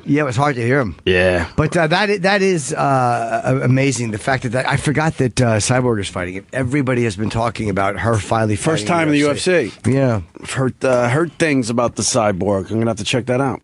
Yeah, it was hard to hear him. Yeah. But that is amazing. The fact that I forgot that Cyborg is fighting it. Everybody has been talking about her finally fighting. First time in the UFC. Yeah. I've heard things about the Cyborg. I'm going to have to check that out.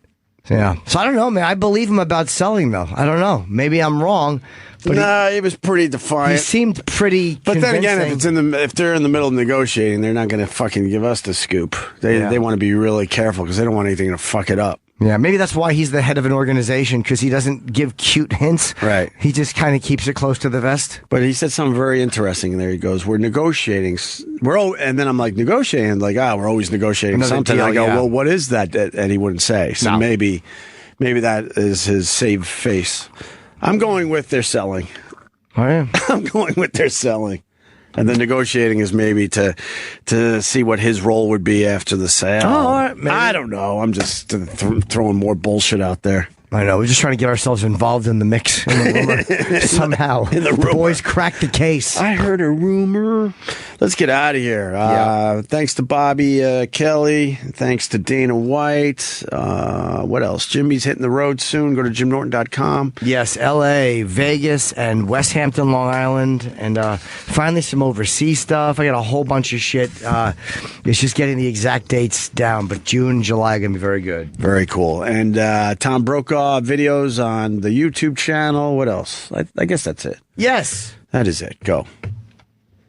Yeah. So I don't know, man. I believe him about selling, though. I don't know. Maybe I'm wrong. But he was pretty defiant. He seemed pretty But convincing. then again, if they're in the middle of negotiating, they're not going to fucking give us the scoop. They want to be really careful because they don't want anything to fuck it up. Yeah, maybe that's why he's the head of an organization, because he doesn't give cute hints. Right. He just kind of keeps it close to the vest. But he said something very interesting in there. He goes, we're negotiating. And then I'm like, negotiating? Like, we're always negotiating Another something. deal, I go, yeah. well, what is that? And he wouldn't say. So No. maybe that is his save face. I'm going with they're selling. Oh, yeah. I'm going with they're selling. And the negotiating is maybe to see what his role would be after the sale. Oh, all right, maybe. I don't know. I'm just throwing more bullshit out there. I know. We're just trying to get ourselves involved in the mix, in the rumor. Somehow. In the rumor. Boys cracked the case. I heard a rumor. Let's get out of here. Thanks to Bobby Kelly. Thanks to Dana White. What else? Jimmy's hitting the road soon. Go to jimnorton.com. Yes, L.A., Vegas, and West Hampton, Long Island. And finally some overseas stuff. I got a whole bunch of shit. It's just getting the exact dates down. But June and July are going to be very good. Very cool. And Tom Brokaw videos on the YouTube channel. What else? I guess that's it. Yes. That is it. Go.